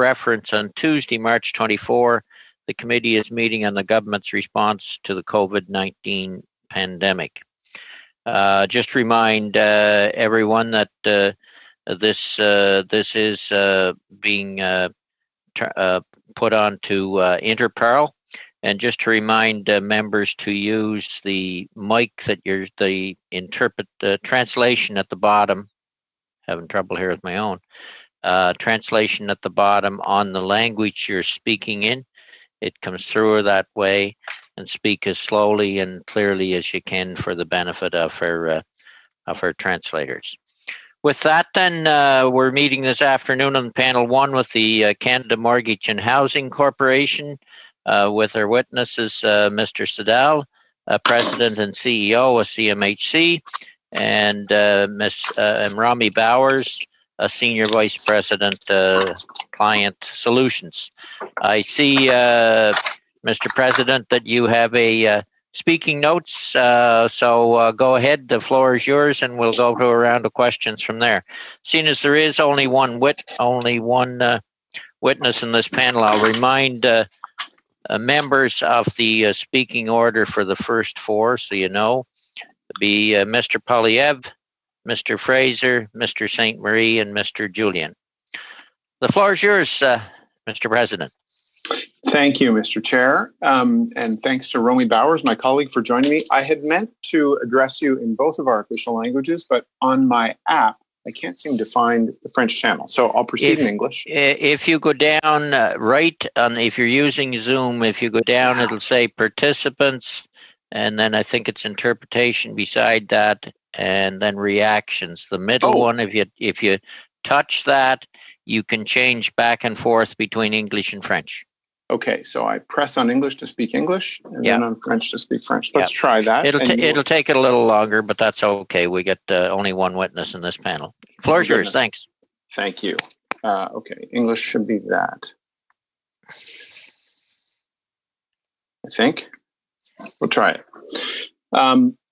reference, on Tuesday, March 24, the committee is meeting on the government's response to the COVID-19 pandemic. Just remind everyone that this is being put onto Interparl, and just to remind members to use the mic that the translation at the bottom. Having trouble here with my own translation at the bottom on the language you're speaking in. It comes through that way, and speak as slowly and clearly as you can for the benefit of our translators. With that, then, we're meeting this afternoon on panel 1 with the Canada Mortgage and Housing Corporation, with our witnesses, Mr. Siddall, President and CEO of CMHC, and Ms. Rami Bowers, Senior Vice President, Client Solutions. I see, Mr. President, that you have a speaking notes, so go ahead. The floor is yours, and we'll go to a round of questions from there. Seeing as there is only one witness in this panel, I'll remind members of the speaking order for the first 4, so you know. Be Mr. Polyev, Mr. Fraser, Mr. St. Marie, and Mr. Julian. The floor is yours, Mr. President. Thank you, Mr. Chair, and thanks to Romy Bowers, my colleague, for joining me. I had meant to address you in both of our official languages, but on my app, I can't seem to find the French channel, so I'll proceed in English. If you go down if you're using Zoom, if you go down, it'll say participants, and then I think it's interpretation beside that, and then reactions. The middle one, if you touch that, you can change back and forth between English and French. Okay, so I press on English to speak English, and then on French to speak French. Let's try that. It'll take it a little longer, but that's okay. We get only one witness in this panel. Floor is yours. Thanks. Thank you. Okay, English should be that. I think. We'll try it.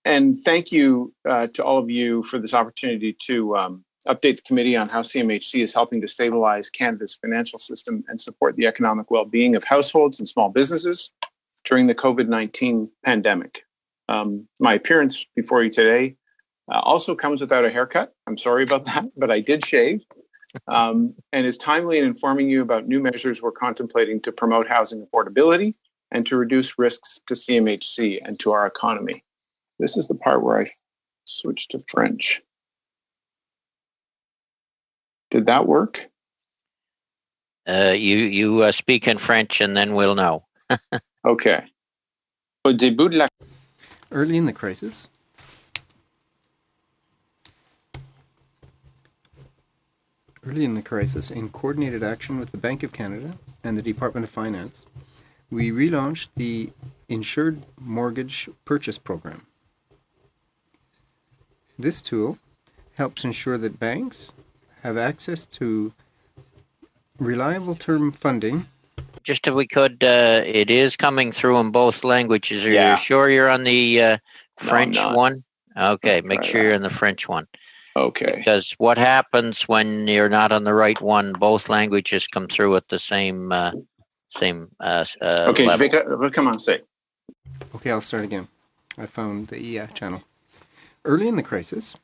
And thank you to all of you for this opportunity to update the committee on how CMHC is helping to stabilize Canada's financial system and support the economic well-being of households and small businesses during the COVID-19 pandemic. My appearance before you today also comes without a haircut. I'm sorry about that, but I did shave, and is timely in informing you about new measures we're contemplating to promote housing affordability and to reduce risks to CMHC and to our economy. This is the part where I switch to French. Did that work? You speak in French, and then we'll know. Okay. Early in the crisis, in coordinated action with the Bank of Canada and the Department of Finance, we relaunched the Insured Mortgage Purchase Program. This tool helps ensure that banks have access to reliable term funding. Just if we could, it is coming through in both languages. Are you sure you're on the French one? Okay, make sure you're in the French one. Okay. Because what happens when you're not on the right one, both languages come through at the same level. Okay, come on, say. Okay, I'll start again. I found the channel. Early in the crisis,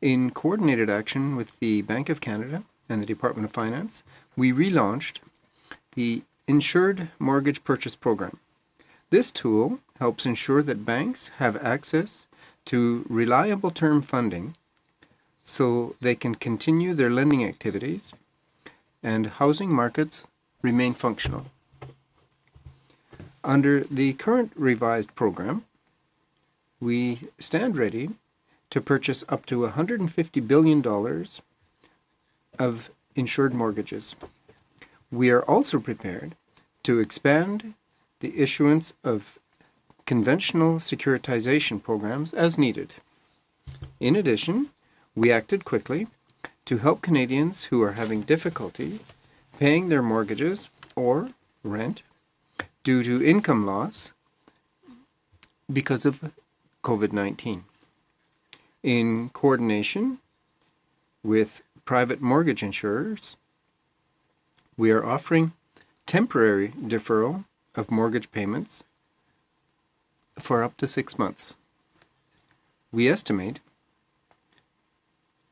in coordinated action with the Bank of Canada and the Department of Finance, we relaunched the Insured Mortgage Purchase Program. This tool helps ensure that banks have access to reliable term funding so they can continue their lending activities and housing markets remain functional. Under the current revised program, we stand ready to purchase up to $150 billion of insured mortgages. We are also prepared to expand the issuance of conventional securitization programs as needed. In addition, we acted quickly to help Canadians who are having difficulty paying their mortgages or rent due to income loss because of COVID-19. In coordination with private mortgage insurers, we are offering temporary deferral of mortgage payments for up to 6 months. We estimate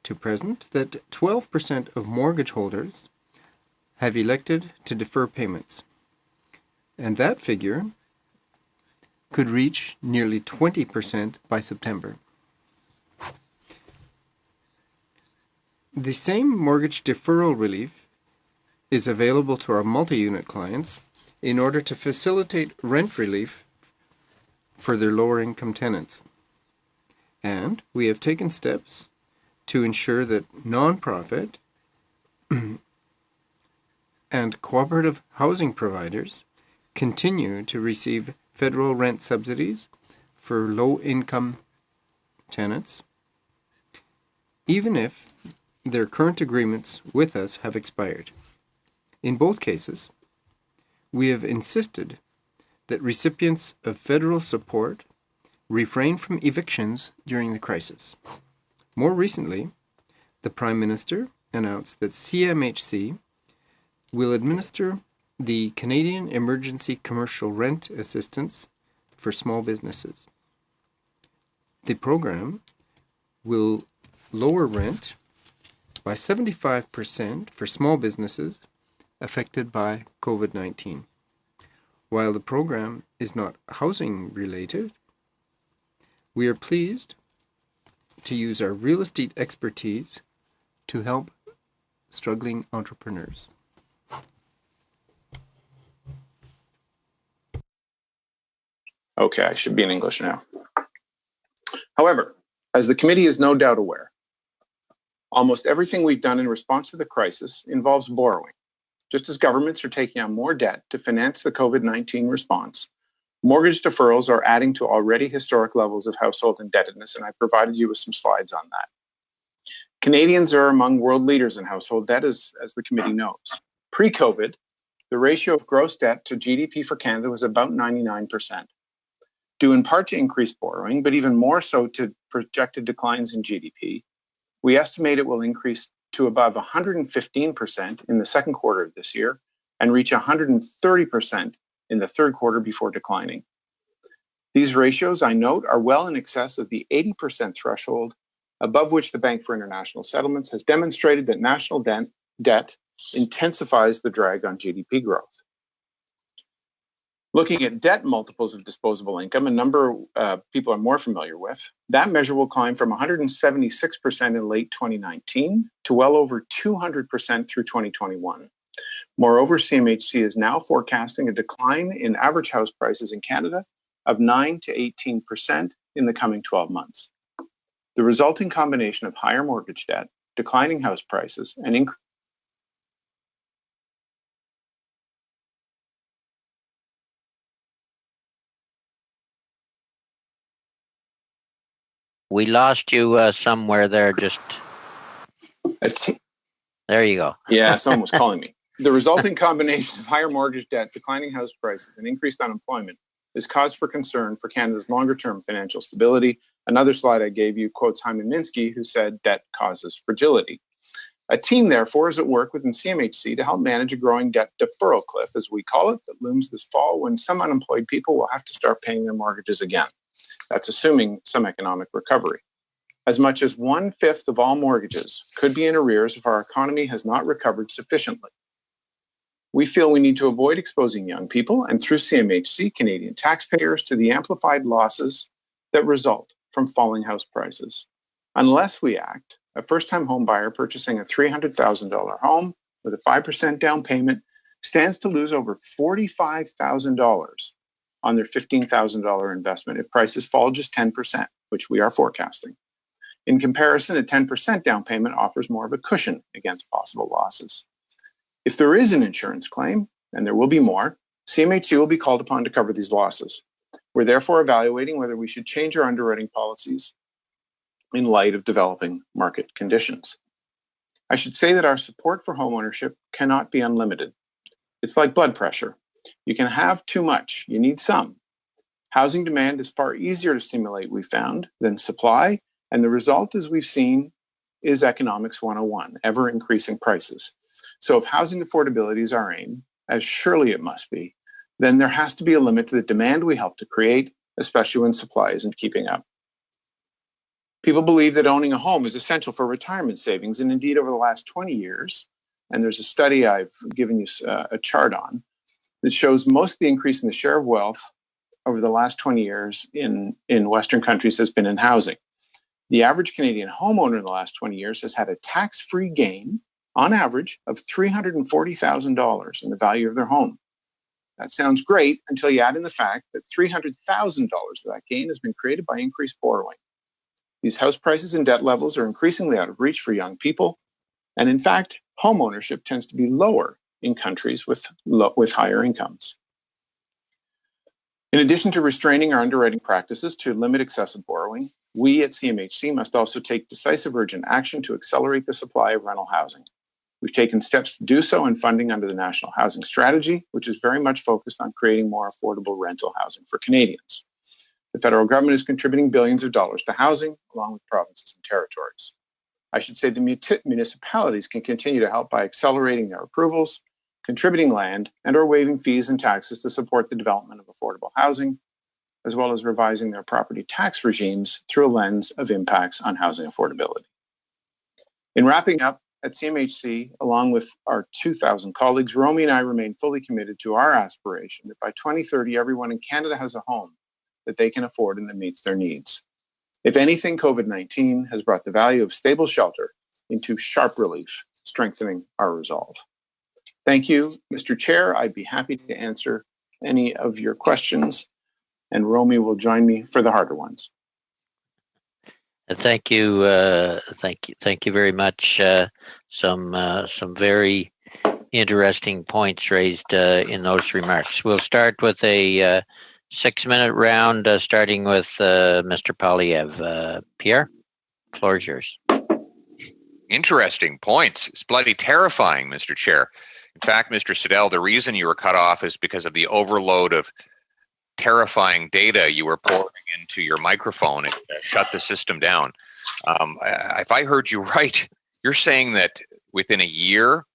to present that 12% of mortgage holders have elected to defer payments, and that figure could reach nearly 20% by September. The same mortgage deferral relief is available to our multi-unit clients in order to facilitate rent relief for their lower income tenants. And we have taken steps to ensure that nonprofit and cooperative housing providers continue to receive federal rent subsidies for low-income tenants, even if their current agreements with us have expired. In both cases, we have insisted that recipients of federal support refrain from evictions during the crisis. More recently, the Prime Minister announced that CMHC will administer the Canadian Emergency Commercial Rent Assistance for small businesses. The program will lower rent by 75% for small businesses affected by COVID-19. While the program is not housing related, we are pleased to use our real estate expertise to help struggling entrepreneurs. Okay, I should be in English now. However, as the committee is no doubt aware, almost everything we've done in response to the crisis involves borrowing. Just as governments are taking on more debt to finance the COVID-19 response, mortgage deferrals are adding to already historic levels of household indebtedness, and I provided you with some slides on that. Canadians are among world leaders in household debt, as the committee knows. Pre-COVID, the ratio of gross debt to GDP for Canada was about 99%, due in part to increased borrowing, but even more so to projected declines in GDP. We estimate it will increase to above 115% in the second quarter of this year and reach 130% in the third quarter before declining. These ratios, I note, are well in excess of the 80% threshold, above which the Bank for International Settlements has demonstrated that national debt intensifies the drag on GDP growth. Looking at debt multiples of disposable income, a number people are more familiar with, that measure will climb from 176% in late 2019 to well over 200% through 2021. Moreover, CMHC is now forecasting a decline in average house prices in Canada of 9 to 18% in the coming 12 months. The resulting combination of higher mortgage debt, declining house prices, and increased We lost you somewhere there. There you go. Yeah, someone was calling me. The resulting combination of higher mortgage debt, declining house prices, and increased unemployment is cause for concern for Canada's longer-term financial stability. Another slide I gave you quotes Hyman Minsky, who said debt causes fragility. A team, therefore, is at work within CMHC to help manage a growing debt deferral cliff, as we call it, that looms this fall when some unemployed people will have to start paying their mortgages again. That's assuming some economic recovery. As much as 1/5 of all mortgages could be in arrears if our economy has not recovered sufficiently. We feel we need to avoid exposing young people and through CMHC, Canadian taxpayers, to the amplified losses that result from falling house prices. Unless we act, a first-time home buyer purchasing a $300,000 home with a 5% down payment stands to lose over $45,000 on their $15,000 investment if prices fall just 10%, which we are forecasting. In comparison, a 10% down payment offers more of a cushion against possible losses. If there is an insurance claim, and there will be more, CMHC will be called upon to cover these losses. We're therefore evaluating whether we should change our underwriting policies in light of developing market conditions. I should say that our support for homeownership cannot be unlimited. It's like blood pressure. You can have too much, you need some. Housing demand is far easier to stimulate, we found, than supply, and the result, as we've seen, is economics 101, ever increasing prices. So if housing affordability is our aim, as surely it must be, then there has to be a limit to the demand we help to create, especially when supply isn't keeping up. People believe that owning a home is essential for retirement savings, and indeed over the last 20 years, and there's a study I've given you a chart on that shows most of the increase in the share of wealth over the last 20 years in Western countries has been in housing. The average Canadian homeowner in the last 20 years has had a tax-free gain, on average, of $340,000 in the value of their home. That sounds great until you add in the fact that $300,000 of that gain has been created by increased borrowing. These house prices and debt levels are increasingly out of reach for young people. And in fact, home ownership tends to be lower in countries with higher incomes. In addition to restraining our underwriting practices to limit excessive borrowing, we at CMHC must also take decisive urgent action to accelerate the supply of rental housing. We've taken steps to do so in funding under the National Housing Strategy, which is very much focused on creating more affordable rental housing for Canadians. The federal government is contributing billions of dollars to housing, along with provinces and territories. I should say the municipalities can continue to help by accelerating their approvals, contributing land, and or waiving fees and taxes to support the development of affordable housing, as well as revising their property tax regimes through a lens of impacts on housing affordability. In wrapping up, at CMHC, along with our 2,000 colleagues, Romy and I remain fully committed to our aspiration that by 2030, everyone in Canada has a home that they can afford and that meets their needs. If anything, COVID-19 has brought the value of stable shelter into sharp relief, strengthening our resolve. Thank you, Mr. Chair. I'd be happy to answer any of your questions, and Romy will join me for the harder ones. Thank you, thank you very much. Some very interesting points raised in those remarks. We'll start with a 6-minute round, starting with Mr. Polyev. Pierre, the floor is yours. Interesting points. It's bloody terrifying, Mr. Chair. In fact, Mr. Siddell, the reason you were cut off is because of the overload of terrifying data you were pouring into your microphone. It shut the system down. If I heard you right, you're saying that within a year,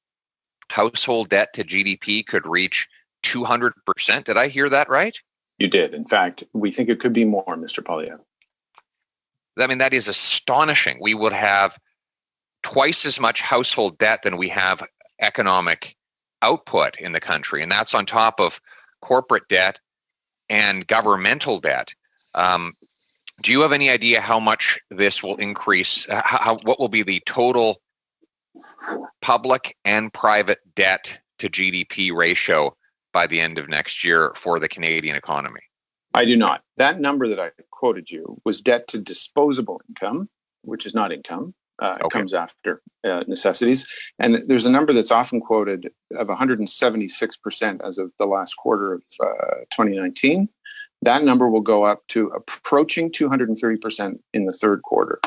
household debt to GDP could reach 200%. Did I hear that right? You did. In fact, we think it could be more, Mr. Polyev. I mean, that is astonishing. We would have twice as much household debt than we have economic output in the country. And that's on top of corporate debt and governmental debt. Do you have any idea how much this will increase? What will be the total public and private debt to GDP ratio by the end of next year for the Canadian economy? I do not. That number that I quoted you was debt to disposable income, which is not income. It comes after necessities. And there's a number that's often quoted of 176% as of the last quarter of 2019. That number will go up to approaching 230% in the third quarter,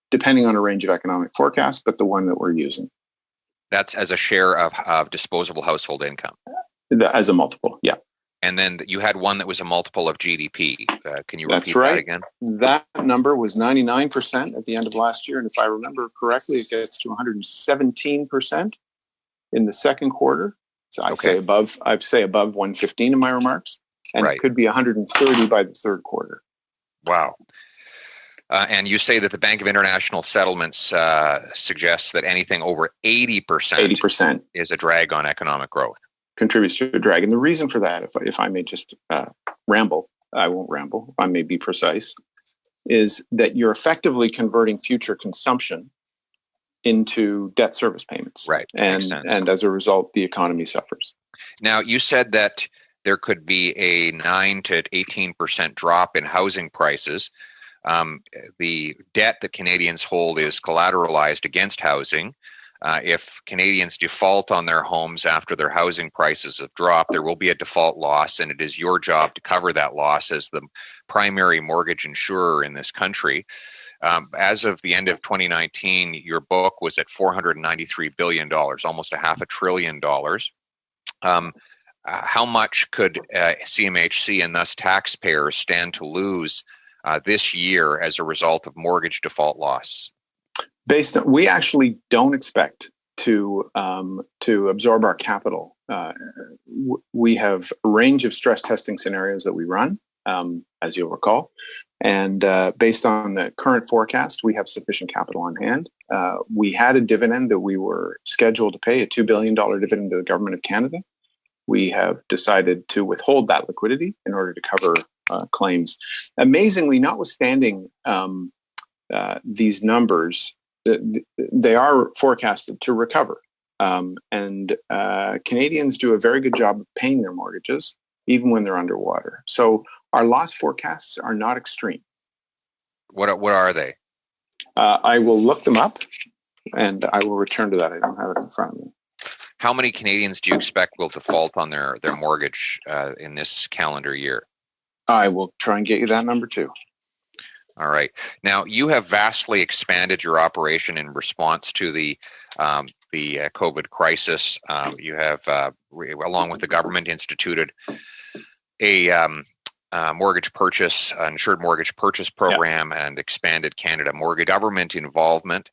depending on a range of economic forecasts, but the one that we're using. That's as a share of disposable household income? As a multiple, yeah. And then you had one that was a multiple of GDP. Can you repeat that again? That number was 99% at the end of last year. And if I remember correctly, it gets to 117% in the second quarter. So I'd say above 115 in my remarks. And It could be 130 by the third quarter. Wow. And you say that the Bank of International Settlements suggests that anything over 80% is a drag on economic growth. Contributes to a drag. And the reason for that, if I may just ramble, I won't ramble, if I may be precise, is that you're effectively converting future consumption into debt service payments. Right. And as a result, the economy suffers. Now, you said that there could be a 9 to 18% drop in housing prices. The debt that Canadians hold is collateralized against housing. If Canadians default on their homes after their housing prices have dropped, there will be a default loss, and it is your job to cover that loss as the primary mortgage insurer in this country. As of the end of 2019, your book was at $493 billion, almost $500 billion. How much could CMHC and thus taxpayers stand to lose this year as a result of mortgage default loss? We actually don't expect to absorb our capital. We have a range of stress testing scenarios that we run, as you'll recall, and based on the current forecast, we have sufficient capital on hand. We had a dividend that we were scheduled to pay, a $2 billion dividend to the Government of Canada. We have decided to withhold that liquidity in order to cover claims. Amazingly, notwithstanding these numbers, they are forecasted to recover. And Canadians do a very good job of paying their mortgages, even when they're underwater. So our loss forecasts are not extreme. What are they? I will look them up, and I will return to that. I don't have it in front of me. How many Canadians do you expect will default on their mortgage in this calendar year? I will try and get you that number too. All right. Now, you have vastly expanded your operation in response to the COVID crisis. You have, along with the government, instituted a mortgage purchase, insured mortgage purchase program, and expanded Canada Mortgage. Government involvement,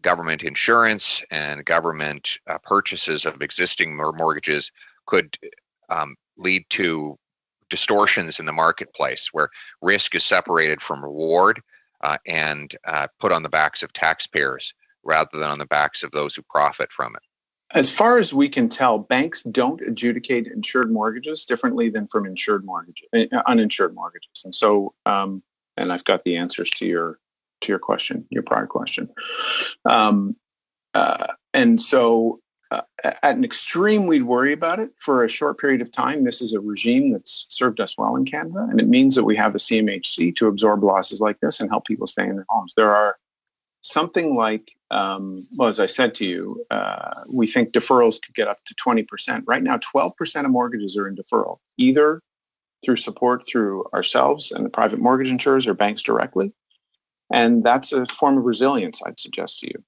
government insurance, and government purchases of existing mortgages could lead to distortions in the marketplace where risk is separated from reward and put on the backs of taxpayers rather than on the backs of those who profit from it. As far as we can tell, banks don't adjudicate insured mortgages differently than from uninsured mortgages. And so, and I've got the answers to your question, your prior question. And so at an extreme, we'd worry about it. For a short period of time, this is a regime that's served us well in Canada, and it means that we have a CMHC to absorb losses like this and help people stay in their homes. There are something like, well, as I said to you, we think deferrals could get up to 20%. Right now, 12% of mortgages are in deferral, either through support through ourselves and the private mortgage insurers or banks directly. And that's a form of resilience, I'd suggest to you.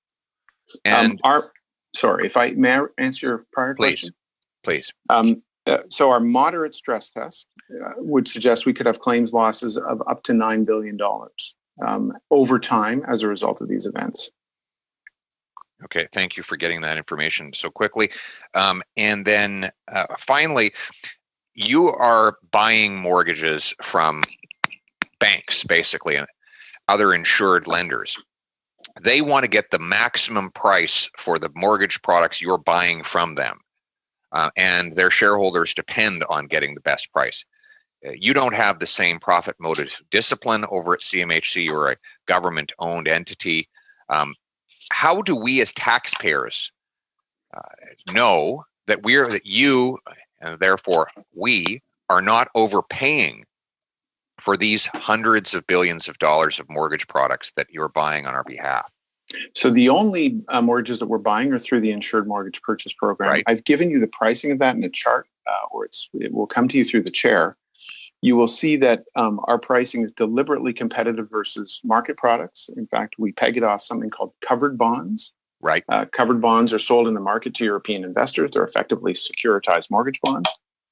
And sorry, if I may answer your prior question. Please. So our moderate stress test would suggest we could have claims losses of up to $9 billion over time as a result of these events. Okay, thank you for getting that information so quickly. And then finally, you are buying mortgages from banks, basically, and other insured lenders. They want to get the maximum price for the mortgage products you're buying from them. And their shareholders depend on getting the best price. You don't have the same profit motive discipline over at CMHC or a government-owned entity. How do we as taxpayers know that you, and therefore we, are not overpaying for these hundreds of billions of dollars of mortgage products that you're buying on our behalf? So the only mortgages that we're buying are through the insured mortgage purchase program. Right. I've given you the pricing of that in a chart, or it will come to you through the chair. You will see that our pricing is deliberately competitive versus market products. In fact, we peg it off something called covered bonds. Right. Covered bonds are sold in the market to European investors. They're effectively securitized mortgage bonds.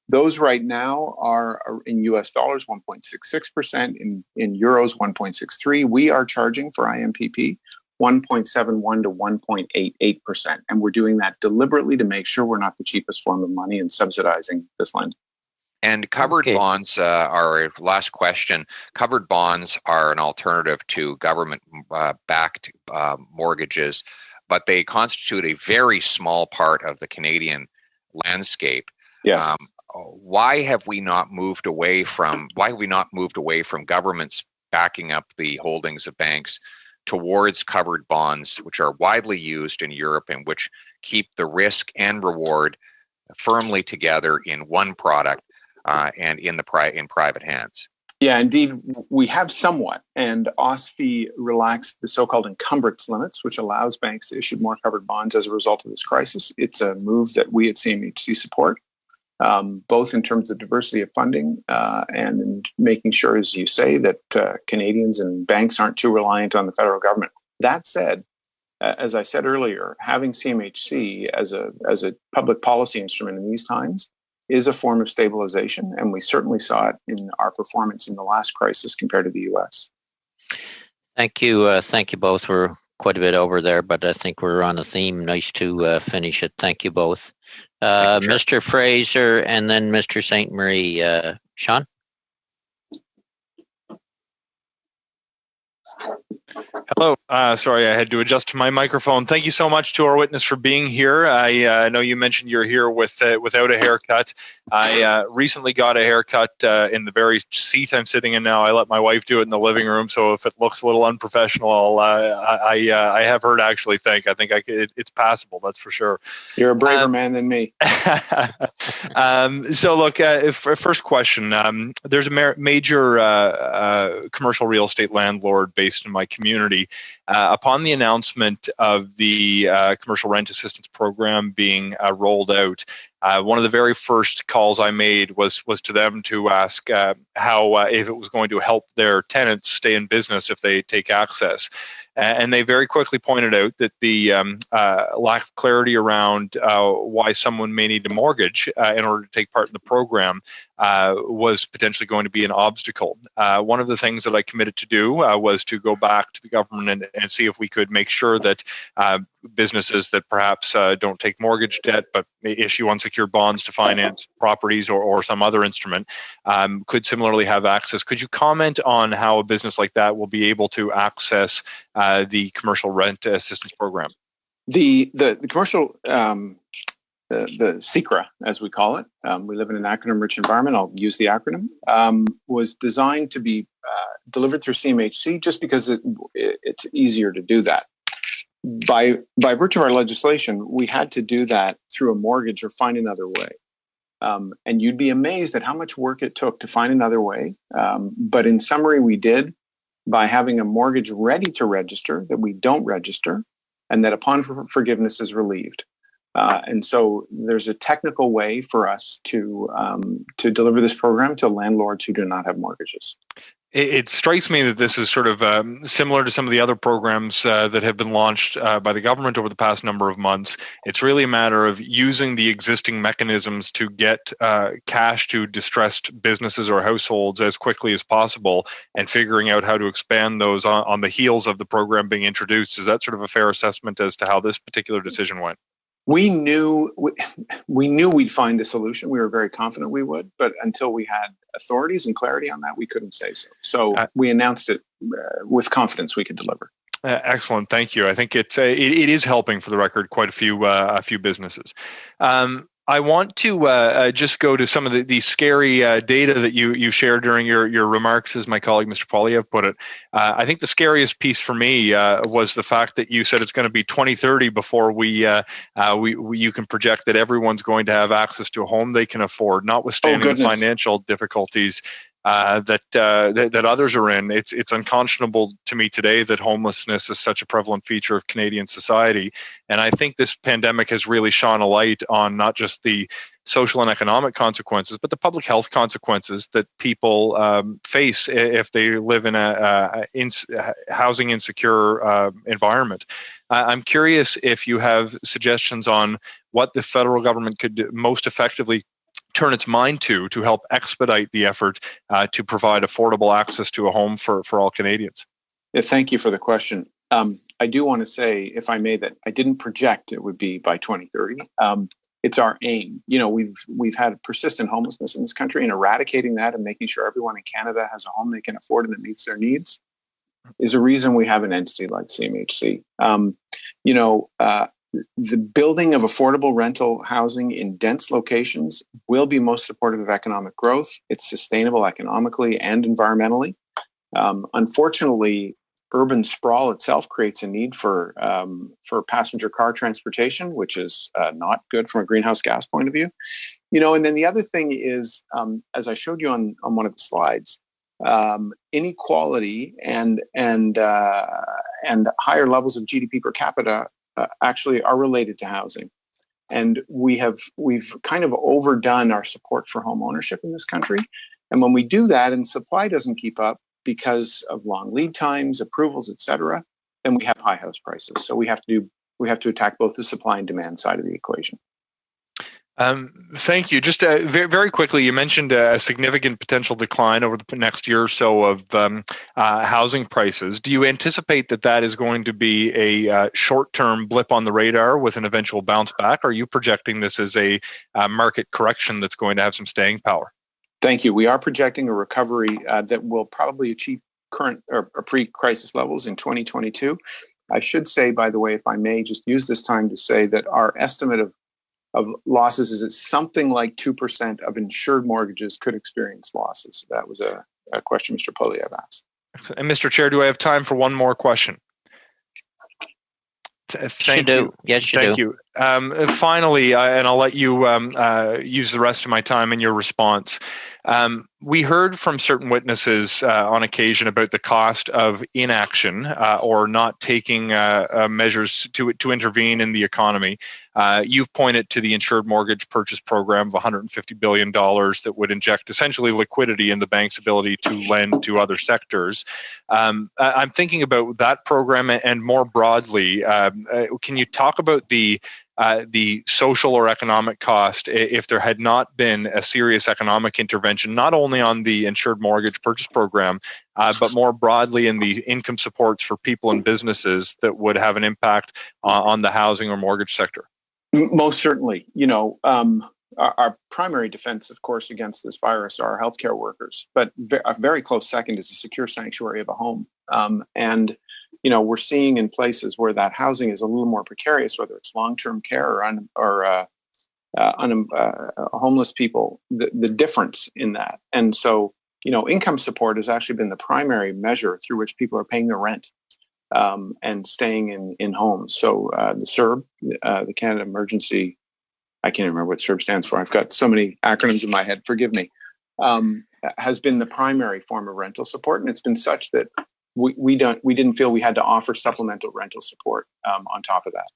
Those right now are in US dollars, 1.66%, in euros, 1.63. We are charging for IMPP 1.71 to 1.88%. And we're doing that deliberately to make sure we're not the cheapest form of money and subsidizing this lending. And covered bonds are, last question, covered bonds are an alternative to government-backed mortgages, but they constitute a very small part of the Canadian landscape. Yes. Why have we not moved away from governments backing up the holdings of banks towards covered bonds, which are widely used in Europe and which keep the risk and reward firmly together in one product and in private hands? Yeah, indeed, we have somewhat. And OSFI relaxed the so-called encumbrance limits, which allows banks to issue more covered bonds as a result of this crisis. It's a move that we at CMHC support, both in terms of diversity of funding and in making sure, as you say, that Canadians and banks aren't too reliant on the federal government. That said, as I said earlier, having CMHC as a public policy instrument in these times is a form of stabilization, and we certainly saw it in our performance in the last crisis compared to the U.S. Thank you both for quite a bit over there, but I think we're on a theme. Nice to finish it. Thank you both. Thank you, Mr. Fraser and then Mr. St. Marie. Sean? Hello. Sorry, I had to adjust my microphone. Thank you so much to our witness for being here. I know you mentioned you're here without a haircut. I recently got a haircut in the very seat I'm sitting in now. I let my wife do it in the living room, so if it looks a little unprofessional, I have her to actually thank. I think it's passable, that's for sure. You're a braver man than me. So look, first question. There's a major commercial real estate landlord based in my community. Upon the announcement of the commercial rent assistance program being rolled out, one of the very first calls I made was to them to ask how if it was going to help their tenants stay in business if they take access. And they very quickly pointed out that the lack of clarity around why someone may need a mortgage in order to take part in the program was potentially going to be an obstacle. One of the things that I committed to do was to go back to the government and see if we could make sure that businesses that perhaps don't take mortgage debt but may issue unsecured bonds to finance properties or some other instrument could similarly have access. Could you comment on how a business like that will be able to access the commercial rent assistance program? The commercial, the CECRA, as we call it, we live in an acronym-rich environment. I'll use the acronym. Was designed to be delivered through CMHC just because it's easier to do that. By virtue of our legislation, we had to do that through a mortgage or find another way. And you'd be amazed at how much work it took to find another way. But in summary, we did by having a mortgage ready to register that we don't register and that upon forgiveness is relieved. And so there's a technical way for us to deliver this program to landlords who do not have mortgages. It strikes me that this is sort of similar to some of the other programs that have been launched by the government over the past number of months. It's really a matter of using the existing mechanisms to get cash to distressed businesses or households as quickly as possible and figuring out how to expand those on the heels of the program being introduced. Is that sort of a fair assessment as to how this particular decision went? We knew we'd find a solution. We were very confident we would, but until we had authorities and clarity on that, we couldn't say so. So we announced it with confidence we could deliver. Excellent, thank you. I think it is helping, for the record, quite a few businesses. I want to just go to some of the scary data that you shared during your remarks, as my colleague Mr. Poilievre put it. I think the scariest piece for me was the fact that you said it's going to be 2030 before you can project that everyone's going to have access to a home they can afford, notwithstanding the financial difficulties that others are in. It's unconscionable to me today that homelessness is such a prevalent feature of Canadian society. And I think this pandemic has really shone a light on not just the social and economic consequences, but the public health consequences that people face if they live in a housing insecure environment. I'm curious if you have suggestions on what the federal government could most effectively turn its mind to help expedite the effort to provide affordable access to a home for all Canadians. Yeah, thank you for the question. I do want to say, if I may, that I didn't project it would be by 2030. It's our aim. You know, we've had persistent homelessness in this country, and eradicating that and making sure everyone in Canada has a home they can afford and that meets their needs is a reason we have an entity like CMHC. The building of affordable rental housing in dense locations will be most supportive of economic growth. It's sustainable economically and environmentally. Unfortunately, urban sprawl itself creates a need for passenger car transportation, which is not good from a greenhouse gas point of view. You know, and then the other thing is, as I showed you on one of the slides, inequality and higher levels of GDP per capita actually are related to housing. And we've kind of overdone our support for home ownership in this country. And when we do that and supply doesn't keep up because of long lead times, approvals, et cetera, then we have high house prices. So we have to attack both the supply and demand side of the equation. Thank you. Just very, very quickly, you mentioned a significant potential decline over the next year or so of housing prices. Do you anticipate that is going to be a short-term blip on the radar with an eventual bounce back? Or are you projecting this as a market correction that's going to have some staying power? Thank you. We are projecting a recovery that will probably achieve current or pre-crisis levels in 2022. I should say, by the way, if I may just use this time to say that our estimate of losses is that something like 2% of insured mortgages could experience losses. That was a question Mr. Polyev asked. And Mr. Chair, do I have time for one more question? Thank you. Yes, you do. Thank you. Finally, and I'll let you use the rest of my time in your response. We heard from certain witnesses on occasion about the cost of inaction or not taking measures to intervene in the economy. You've pointed to the insured mortgage purchase program of $150 billion that would inject essentially liquidity in the bank's ability to lend to other sectors. I'm thinking about that program and more broadly. Can you talk about the social or economic cost if there had not been a serious economic intervention, not only on the insured mortgage purchase program, but more broadly in the income supports for people and businesses that would have an impact on the housing or mortgage sector? Most certainly. Our primary defense, of course, against this virus are our healthcare workers, but a very close second is a secure sanctuary of a home. And we're seeing in places where that housing is a little more precarious, whether it's long-term care or homeless people, the difference in that. And so, income support has actually been the primary measure through which people are paying their rent and staying in homes. So the CERB, the Canada Emergency, I can't remember what CERB stands for. I've got so many acronyms in my head, forgive me, has been the primary form of rental support. And it's been such that we didn't feel we had to offer supplemental rental support on top of that.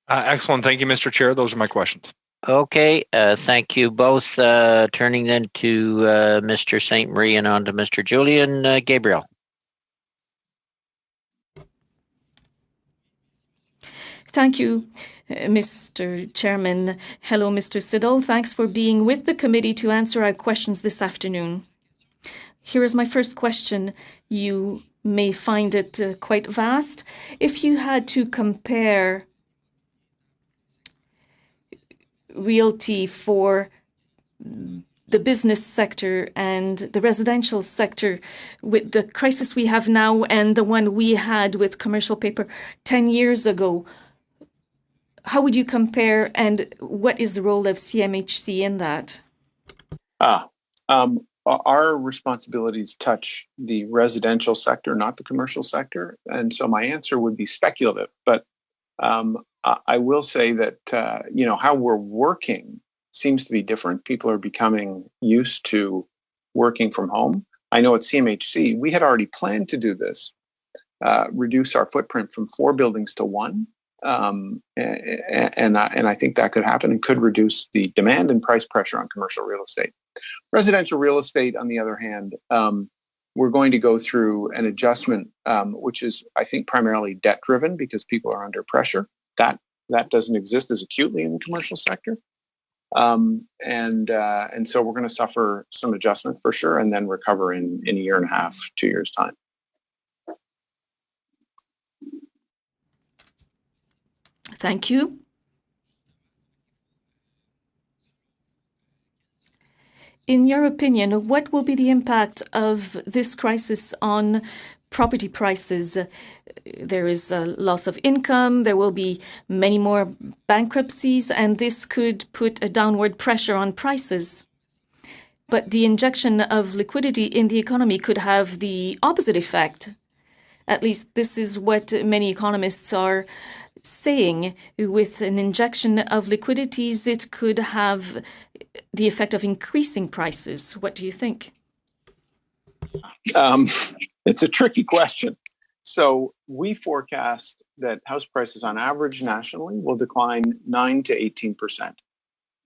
Excellent. Thank you, Mr. Chair. Those are my questions. Okay. Thank you both. Turning then to Mr. St. Marie and on to Mr. Julian. Gabriel. Thank you, Mr. Chairman. Hello, Mr. Siddle. Thanks for being with the committee to answer our questions this afternoon. Here is my first question. You may find it quite vast. If you had to compare realty for the business sector and the residential sector with the crisis we have now and the one we had with commercial paper 10 years ago, how would you compare and what is the role of CMHC in that? Our responsibilities touch the residential sector, not the commercial sector. And so my answer would be speculative. But I will say that, how we're working seems to be different. People are becoming used to working from home. I know at CMHC, we had already planned to do this, reduce our footprint from 4 buildings to 1. And I think that could happen and could reduce the demand and price pressure on commercial real estate. Residential real estate, on the other hand, we're going to go through an adjustment, which is, I think, primarily debt-driven because people are under pressure. That doesn't exist as acutely in the commercial sector. And so we're going to suffer some adjustment for sure and then recover in a year and a half, 2 years' time. Thank you. In your opinion, what will be the impact of this crisis on property prices? There is a loss of income, there will be many more bankruptcies, and this could put a downward pressure on prices. But the injection of liquidity in the economy could have the opposite effect. At least this is what many economists are saying. With an injection of liquidities, it could have the effect of increasing prices. What do you think? It's a tricky question. So we forecast that house prices on average nationally will decline 9 to 18%.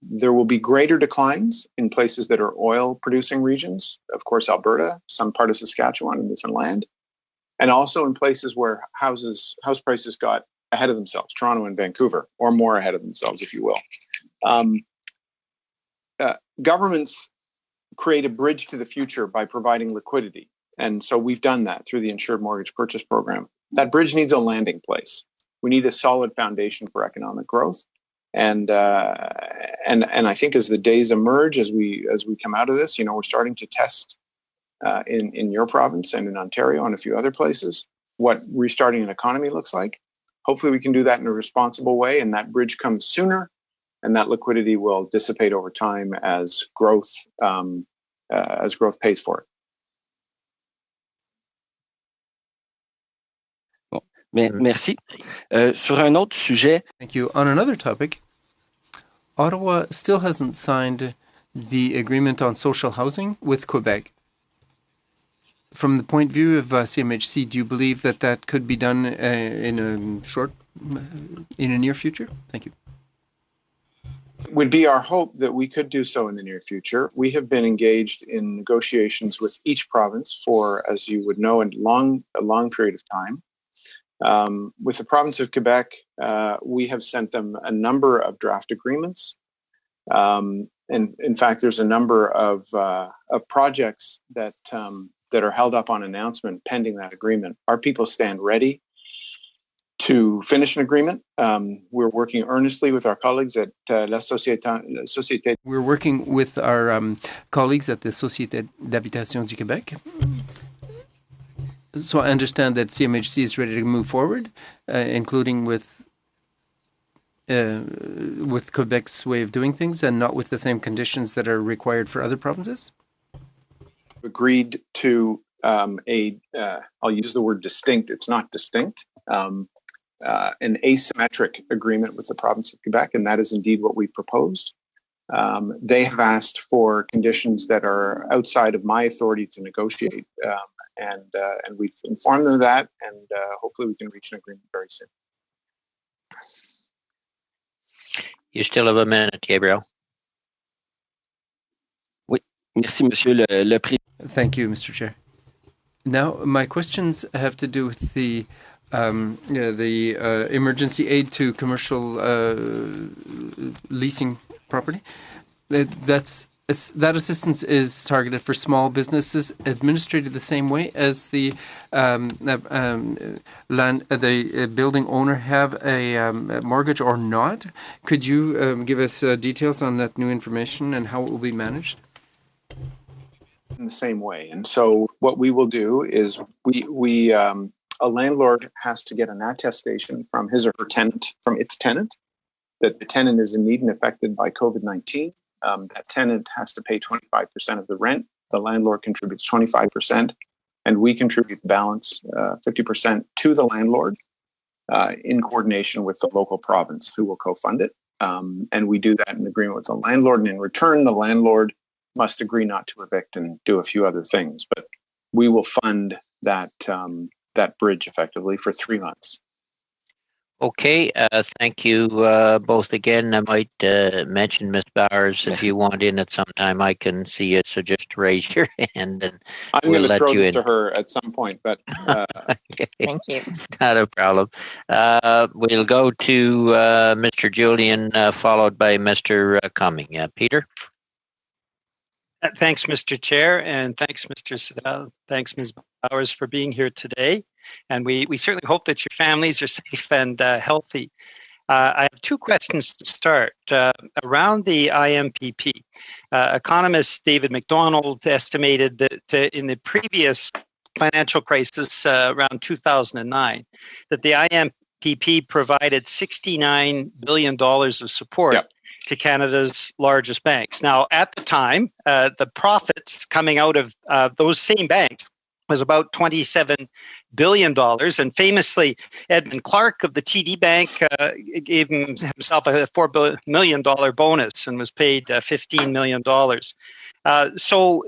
There will be greater declines in places that are oil producing regions, of course, Alberta, some part of Saskatchewan and Newfoundland, and also in places where house prices got ahead of themselves, Toronto and Vancouver, or more ahead of themselves, if you will. Governments create a bridge to the future by providing liquidity. And so we've done that through the Insured Mortgage Purchase Program. That bridge needs a landing place. We need a solid foundation for economic growth. And I think as the days emerge, as we come out of this, we're starting to test in your province and in Ontario and a few other places what restarting an economy looks like. Hopefully we can do that in a responsible way, and that bridge comes sooner, and that liquidity will dissipate over time as growth pays for it. Merci. Sur un autre sujet. Thank you. On another topic, Ottawa still hasn't signed the agreement on social housing with Quebec. From the point of view of CMHC, do you believe that could be done in a near future? Thank you. It would be our hope that we could do so in the near future. We have been engaged in negotiations with each province for, as you would know, a long period of time. With the province of Quebec, we have sent them a number of draft agreements. And in fact, there's a number of projects that are held up on announcement pending that agreement. Our people stand ready to finish an agreement. We're working earnestly with our colleagues at La Société. We're working with our colleagues at the Société d'Habitation du Québec. So I understand that CMHC is ready to move forward, including with Quebec's way of doing things and not with the same conditions that are required for other provinces? Agreed to I'll use the word distinct, it's not distinct, an asymmetric agreement with the province of Quebec, and that is indeed what we proposed. They have asked for conditions that are outside of my authority to negotiate, and we've informed them of that, and hopefully we can reach an agreement very soon. You still have a minute, Gabriel. Oui, merci, Monsieur le Président. Thank you, Mr. Chair. Now, my questions have to do with the emergency aid to commercial leasing property. That assistance is targeted for small businesses, administered the same way as the building owner have a mortgage or not. Could you give us details on that new information and how it will be managed? In the same way. And so what we will do is a landlord has to get an attestation from his or her tenant, from its tenant, that the tenant is in need and affected by COVID-19. That tenant has to pay 25% of the rent. The landlord contributes 25%, and we contribute the balance, 50% to the landlord in coordination with the local province who will co-fund it. And we do that in agreement with the landlord. And in return, the landlord must agree not to evict and do a few other things. But we will fund that bridge effectively for 3 months. Okay, thank you both again. I might mention Ms. Bowers, if you want in at some time, I can see you, so just raise your hand and I'm going to throw this to her at some point, but thank you. Not a problem. We'll go to Mr. Julian, followed by Mr. Cumming. Peter? Thanks, Mr. Chair, and thanks, Mr. Siddell. Thanks, Ms. Bowers, for being here today. And we certainly hope that your families are safe and healthy. I have two questions to start. Around the IMPP, economist David McDonald estimated that in the previous financial crisis around 2009, that the IMPP provided $69 billion of support to Canada's largest banks. Now, at the time, the profits coming out of those same banks was about $27 billion. And famously, Edmund Clark of the TD Bank gave himself a $4 million bonus and was paid $15 million. So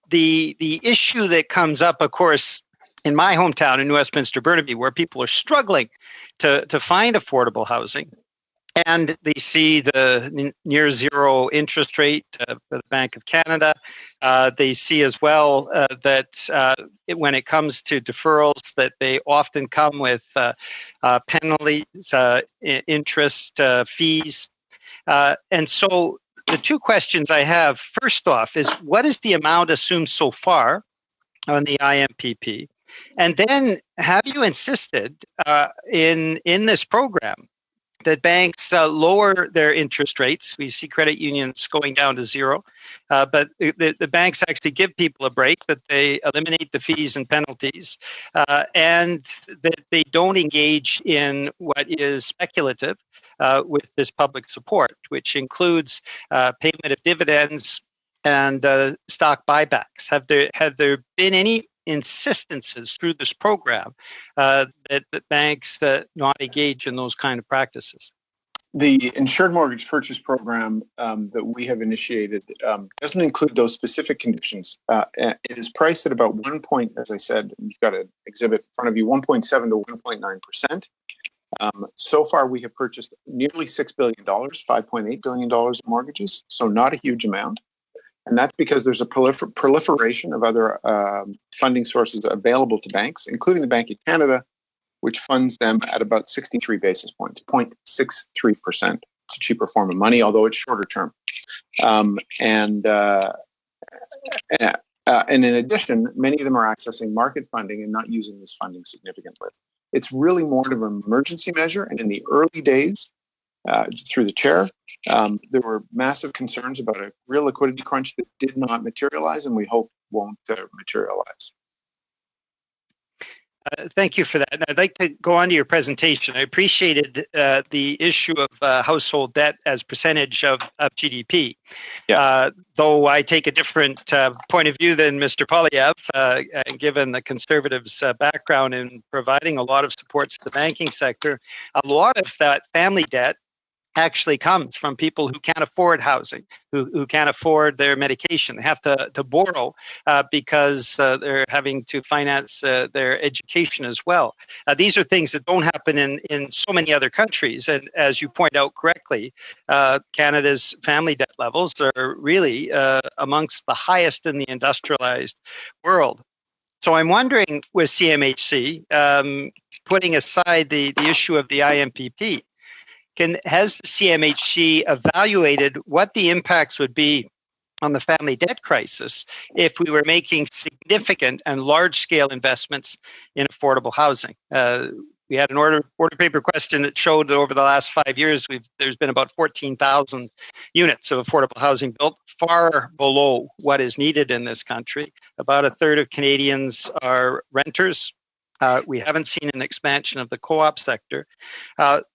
the issue that comes up, of course, in my hometown in Westminster Burnaby, where people are struggling to find affordable housing, and they see the near zero interest rate for the Bank of Canada. They see as well that when it comes to deferrals, that they often come with penalties, interest, fees. And so the two questions I have, first off, is what is the amount assumed so far on the IMPP? And then have you insisted in this program that banks lower their interest rates? We see credit unions going down to zero, but the banks actually give people a break, that they eliminate the fees and penalties, and that they don't engage in what is speculative with this public support, which includes payment of dividends and stock buybacks. Have there been any insistences through this program that banks not engage in those kind of practices? The insured mortgage purchase program that we have initiated doesn't include those specific conditions. It is priced at about 1 point, as I said, you've got an exhibit in front of you, 1.7 to 1.9%. So far, we have purchased nearly $6 billion, $5.8 billion in mortgages, so not a huge amount. And that's because there's a proliferation of other funding sources available to banks, including the Bank of Canada, which funds them at about 63 basis points, 0.63%. It's a cheaper form of money, although it's shorter term. And in addition, many of them are accessing market funding and not using this funding significantly. It's really more of an emergency measure. And in the early days, through the chair, there were massive concerns about a real liquidity crunch that did not materialize, and we hope won't materialize. Thank you for that. And I'd like to go on to your presentation. I appreciated the issue of household debt as percentage of GDP. Yeah. Though I take a different point of view than Mr. Poilievre, given the Conservatives' background in providing a lot of supports to the banking sector, a lot of that family debt actually comes from people who can't afford housing, who can't afford their medication. They have to borrow because they're having to finance their education as well. These are things that don't happen in so many other countries. And as you point out correctly, Canada's family debt levels are really amongst the highest in the industrialized world. So I'm wondering with CMHC, putting aside the issue of the IMPP, has the CMHC evaluated what the impacts would be on the family debt crisis if we were making significant and large-scale investments in affordable housing? We had an order paper question that showed that over the last 5 years, there's been about 14,000 units of affordable housing built, far below what is needed in this country. About a third of Canadians are renters. We haven't seen an expansion of the co-op sector.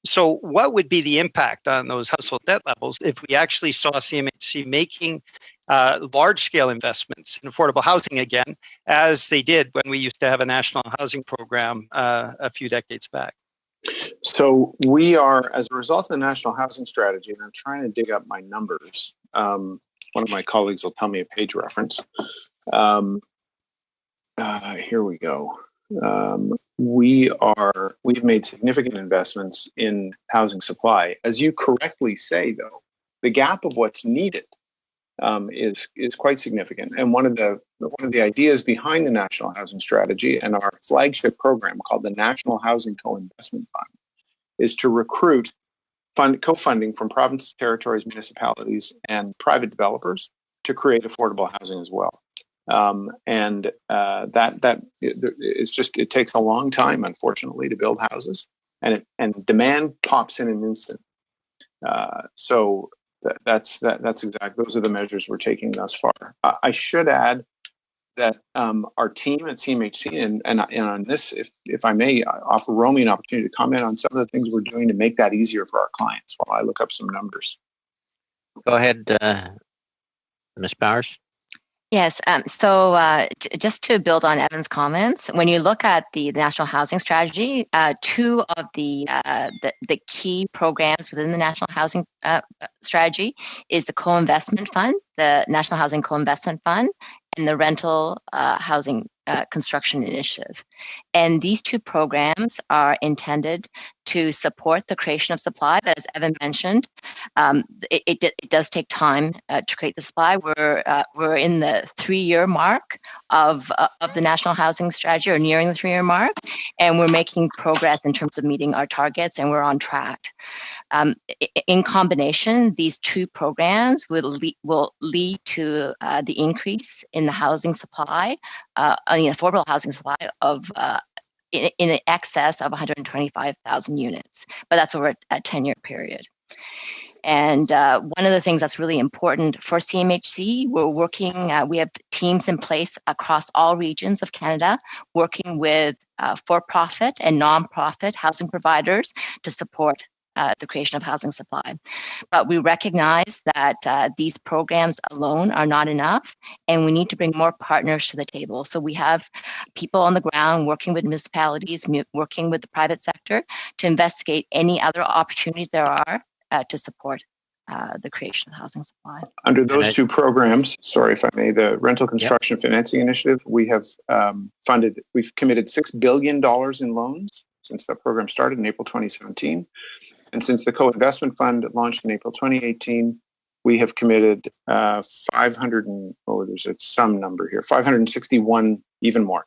So what would be the impact on those household debt levels if we actually saw CMHC making large-scale investments in affordable housing again, as they did when we used to have a national housing program a few decades back? So we are, as a result of the national housing strategy, and I'm trying to dig up my numbers. One of my colleagues will tell me a page reference. Here we go. We've made significant investments in housing supply. As you correctly say, though, the gap of what's needed is quite significant. And one of the ideas behind the National Housing Strategy and our flagship program called the National Housing Co-Investment Fund is to recruit co-funding from provinces, territories, municipalities, and private developers to create affordable housing as well. It takes a long time, unfortunately, to build houses, and demand pops in an instant. So that's exactly, those are the measures we're taking thus far. I should add that our team at CMHC and on this, if I may offer Romy an opportunity to comment on some of the things we're doing to make that easier for our clients while I look up some numbers. Go ahead, Ms. Bowers. Yes. So just to build on Evan's comments, when you look at the National Housing Strategy, two of the key programs within the National Housing Strategy is the Co-Investment Fund, the National Housing Co-Investment Fund, and the Rental Housing Construction Initiative. And these two programs are intended to support the creation of supply. But as Evan mentioned, it does take time to create the supply. We're in the 3-year mark of the national housing strategy, or nearing the 3-year mark, and we're making progress in terms of meeting our targets, and we're on track. In combination, these two programs will lead to the increase in the housing supply, affordable housing supply of in excess of 125,000 units, but that's over a 10-year period. And one of the things that's really important for CMHC, we're working, we have teams in place across all regions of Canada, working with for-profit and non-profit housing providers to support the creation of housing supply. But we recognize that these programs alone are not enough, and we need to bring more partners to the table. So we have people on the ground working with municipalities, working with the private sector to investigate any other opportunities there are to support the creation of housing supply. Under those two programs, sorry if I may, the Rental Construction Financing Initiative, we have we've committed $6 billion in loans since that program started in April 2017. And since the Co-Investment Fund launched in April 2018, we have committed 561, even more,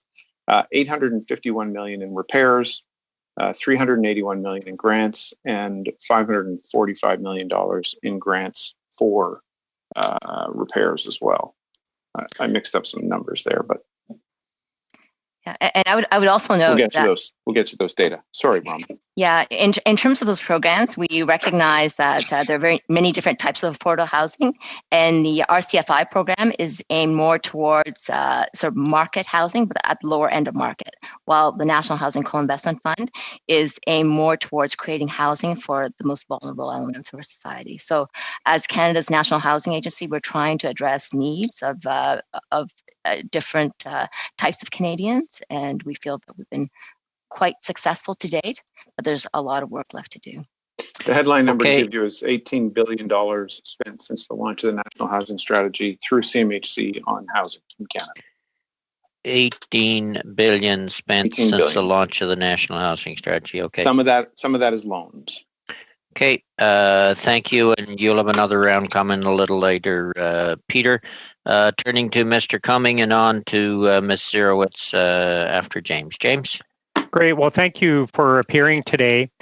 851 million in repairs, 381 million in grants, and $545 million in grants for repairs as well. I mixed up some numbers there, but and I would also note we'll get to those data. Sorry, Mom. Yeah, in terms of those programs, we recognize that there are very many different types of affordable housing, and the RCFI program is aimed more towards sort of market housing, but at the lower end of market, while the National Housing Co-Investment Fund is aimed more towards creating housing for the most vulnerable elements of our society. So as Canada's National Housing Agency, we're trying to address needs of different types of Canadians, and we feel that we've been quite successful to date, but there's a lot of work left to do. The headline number to give you is $18 billion spent since the launch of the National Housing Strategy through CMHC on housing in Canada. 18 billion spent since the launch of the National Housing Strategy. Okay. Some of that is loans. Okay. Thank you, and you'll have another round coming a little later, Peter. Turning to Mr. Cumming and on to Ms. Zerowitz after James. James? Great. Well, thank you for appearing today.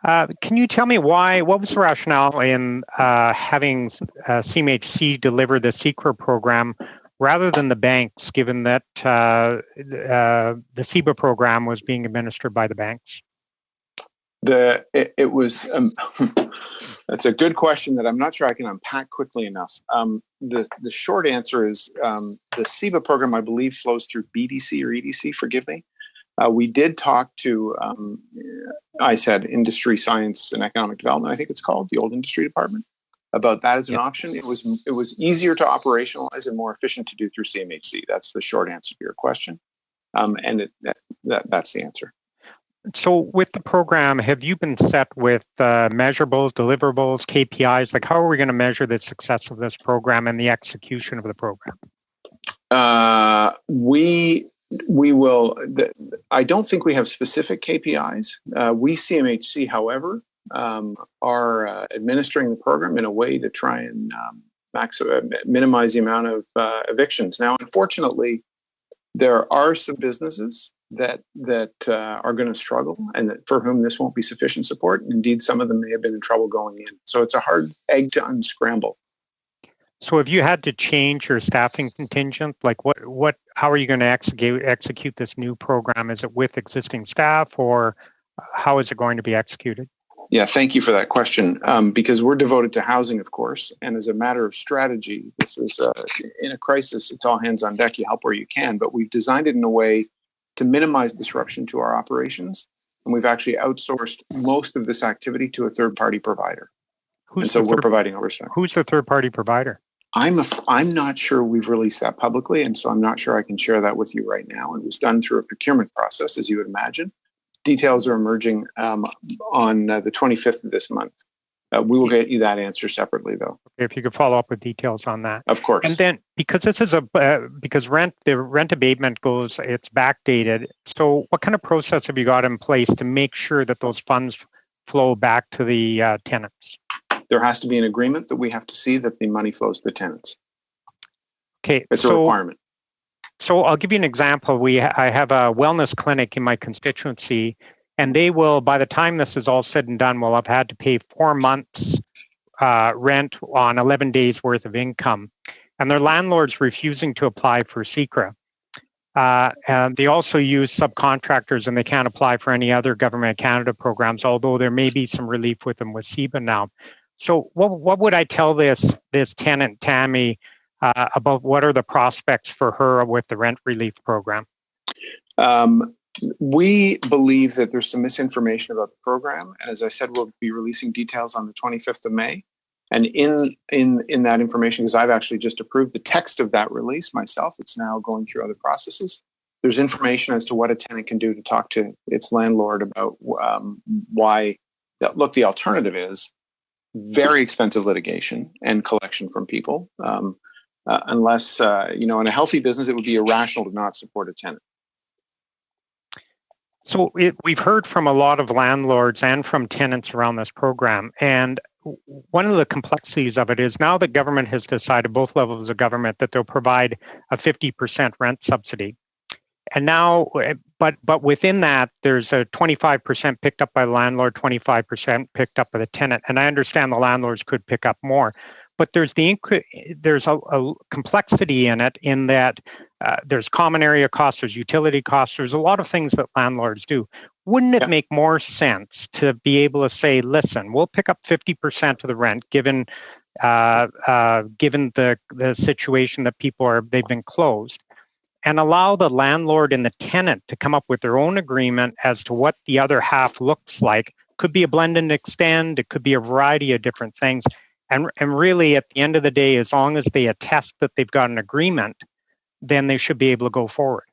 Can you tell me what was the rationale in having CMHC deliver the CECRA program rather than the banks, given that the CEBA program was being administered by the banks? It was that's a good question that I'm not sure I can unpack quickly enough. The short answer is the CEBA program, I believe, flows through BDC or EDC. Forgive me. We did talk to ISED, Industry, Science, and Economic Development, I think it's called, the old industry department, about that as an option. It was easier to operationalize and more efficient to do through CMHC. That's the short answer to your question, and that's the answer. So with the program, have you been set with measurables, deliverables, KPIs? Like, how are we going to measure the success of this program and the execution of the program? We will. I don't think we have specific KPIs. We, CMHC, however, are administering the program in a way to try and minimize the amount of evictions. Now, unfortunately, there are some businesses that are going to struggle, and for whom this won't be sufficient support. Indeed, some of them may have been in trouble going in. So it's a hard egg to unscramble. So have you had to change your staffing contingent? Like how are you going to execute this new program? Is it with existing staff, or how is it going to be executed? Yeah, thank you for that question. Because we're devoted to housing, of course, and as a matter of strategy, this is in a crisis, it's all hands on deck. You help where you can, but we've designed it in a way to minimize disruption to our operations, and we've actually outsourced most of this activity to a third-party provider. We're providing oversight. Who's the third-party provider? I'm not sure we've released that publicly, and so I'm not sure I can share that with you right now. It was done through a procurement process, as you would imagine. Details are emerging on the 25th of this month. We will get you that answer separately, though. Okay, if you could follow up with details on that. Of course. And then, because this is the rent abatement it's backdated. So, what kind of process have you got in place to make sure that those funds flow back to the tenants? There has to be an agreement that we have to see that the money flows to the tenants. Okay, it's a requirement. So I'll give you an example. I have a wellness clinic in my constituency, and they will, by the time this is all said and done, will have had to pay 4 months rent on 11 days worth of income. And their landlord's refusing to apply for SECRA. And they also use subcontractors, and they can't apply for any other Government of Canada programs, although there may be some relief with them with CEBA now. So what would I tell this tenant, Tammy, about what are the prospects for her with the rent relief program? We believe that there's some misinformation about the program. And as I said, we'll be releasing details on the 25th of May. And in that information, because I've actually just approved the text of that release myself, it's now going through other processes. There's information as to what a tenant can do to talk to its landlord about why. Look, the alternative is very expensive litigation and collection from people. Unless, in a healthy business, it would be irrational to not support a tenant. So we've heard from a lot of landlords and from tenants around this program. And one of the complexities of it is now the government has decided, both levels of government, that they'll provide a 50% rent subsidy. And now, but within that, there's a 25% picked up by the landlord, 25% picked up by the tenant. And I understand the landlords could pick up more. But there's a complexity in it, in that there's common area costs, there's utility costs, there's a lot of things that landlords do. Wouldn't it make more sense to be able to say, listen, we'll pick up 50% of the rent, given the situation that they've been closed, and allow the landlord and the tenant to come up with their own agreement as to what the other half looks like? Could be a blend and extend, it could be a variety of different things. And really, at the end of the day, as long as they attest that they've got an agreement, then they should be able to go forward.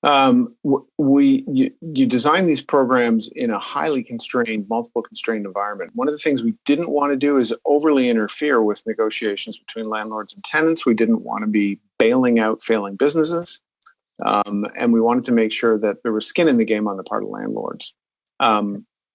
You design these programs in a highly constrained, multiple constrained environment. One of the things we didn't want to do is overly interfere with negotiations between landlords and tenants. We didn't want to be bailing out failing businesses. And we wanted to make sure that there was skin in the game on the part of landlords.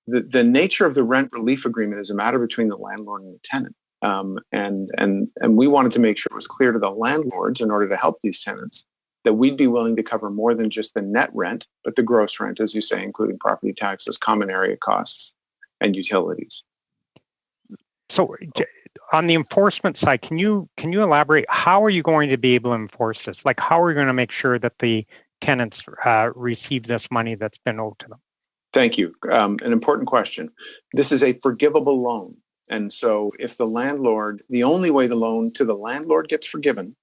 The nature of the rent relief agreement is a matter between the landlord and the tenant. And we wanted to make sure it was clear to the landlords, in order to help these tenants, that we'd be willing to cover more than just the net rent, but the gross rent, as you say, including property taxes, common area costs, and utilities. So on the enforcement side, can you elaborate? How are you going to be able to enforce this? Like, how are we going to make sure that the tenants receive this money that's been owed to them? Thank you. An important question. This is a forgivable loan. And so if the only way the loan to the landlord gets forgiven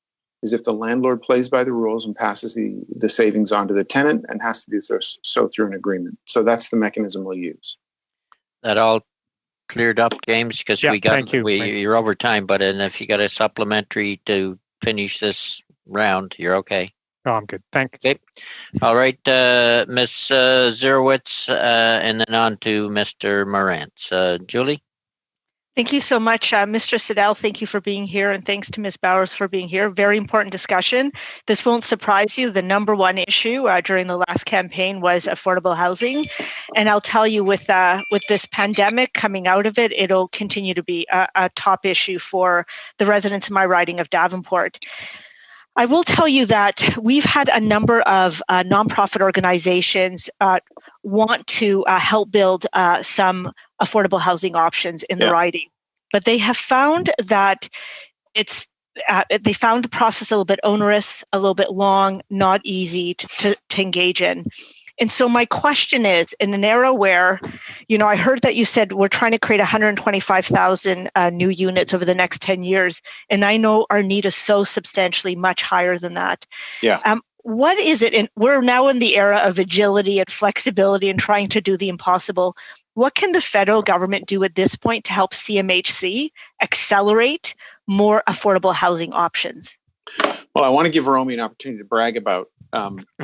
is if the landlord plays by the rules and passes the savings on to the tenant, and has to do so through an agreement. So that's the mechanism we'll use. That all cleared up, James? Because you're over time, but if you got a supplementary to finish this round, you're okay. Oh, I'm good. Thanks. Okay. All right, Ms. Zerowitz, and then on to Mr. Morantz. Julie? Thank you so much, Mr. Siddell. Thank you for being here, and thanks to Ms. Bowers for being here. Very important discussion. This won't surprise you. The number one issue during the last campaign was affordable housing, and I'll tell you, with this pandemic coming out of it, it'll continue to be a top issue for the residents in my riding of Davenport. I will tell you that we've had a number of nonprofit organizations want to help build some affordable housing options in the riding, but they have found that they found the process a little bit onerous, a little bit long, not easy to engage in. And so my question is, in an era where, I heard that you said we're trying to create 125,000 new units over the next 10 years, and I know our need is so substantially much higher than that. Yeah. What is it? And we're now in the era of agility and flexibility and trying to do the impossible. What can the federal government do at this point to help CMHC accelerate more affordable housing options? Well, I want to give Romy an opportunity to brag about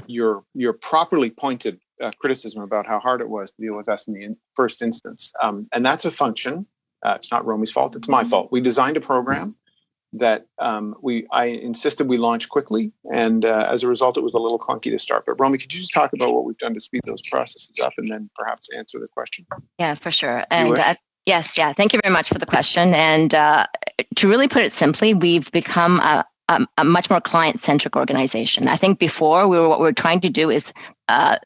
your properly pointed criticism about how hard it was to deal with us in the first instance. And that's a function. It's not Romy's fault. It's my fault. We designed a program that I insisted we launch quickly, and as a result, it was a little clunky to start. But Romy, could you just talk about what we've done to speed those processes up, and then perhaps answer the question? Yeah, for sure. And yes, yeah, thank you very much for the question. And to really put it simply, we've become a much more client-centric organization. I think before what we were trying to do is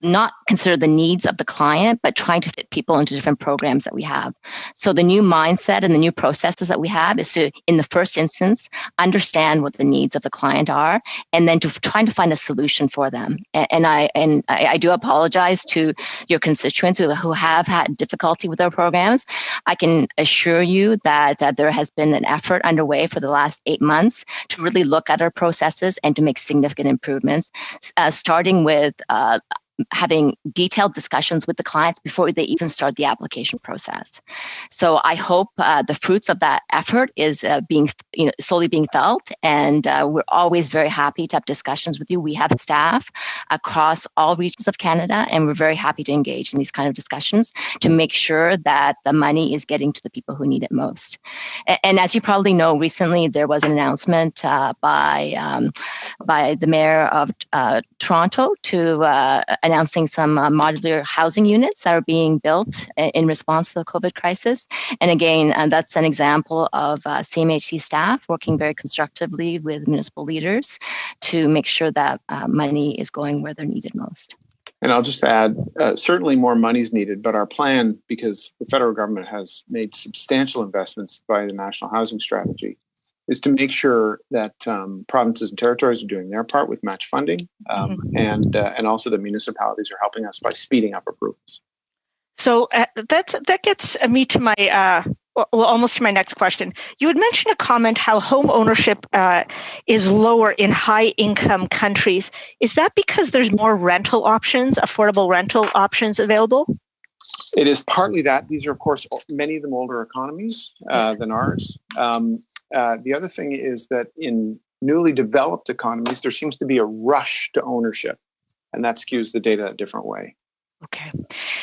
not consider the needs of the client, but trying to fit people into different programs that we have. So the new mindset and the new processes that we have is to, in the first instance, understand what the needs of the client are, and then to trying to find a solution for them. And I do apologize to your constituents who have had difficulty with our programs. I can assure you that there has been an effort underway for the last 8 months to really look at our processes and to make significant improvements, starting with having detailed discussions with the clients before they even start the application process. So I hope the fruits of that effort is slowly being felt, and we're always very happy to have discussions with you. We have staff across all regions of Canada, and we're very happy to engage in these kind of discussions to make sure that the money is getting to the people who need it most. And as you probably know, recently there was an announcement by the mayor of Toronto to announcing some modular housing units that are being built in response to the COVID crisis. And again, that's an example of CMHC staff working very constructively with municipal leaders to make sure that money is going where they're needed most. And I'll just add, certainly more money is needed, but our plan, because the federal government has made substantial investments by the National Housing Strategy, is to make sure that provinces and territories are doing their part with match funding, and also the municipalities are helping us by speeding up approvals. So that gets me to my almost to my next question. You had mentioned a comment how home ownership is lower in high-income countries. Is that because there's more rental options, affordable rental options available? It is partly that. These are, of course, many of them older economies than ours. The other thing is that in newly developed economies, there seems to be a rush to ownership, and that skews the data a different way. Okay.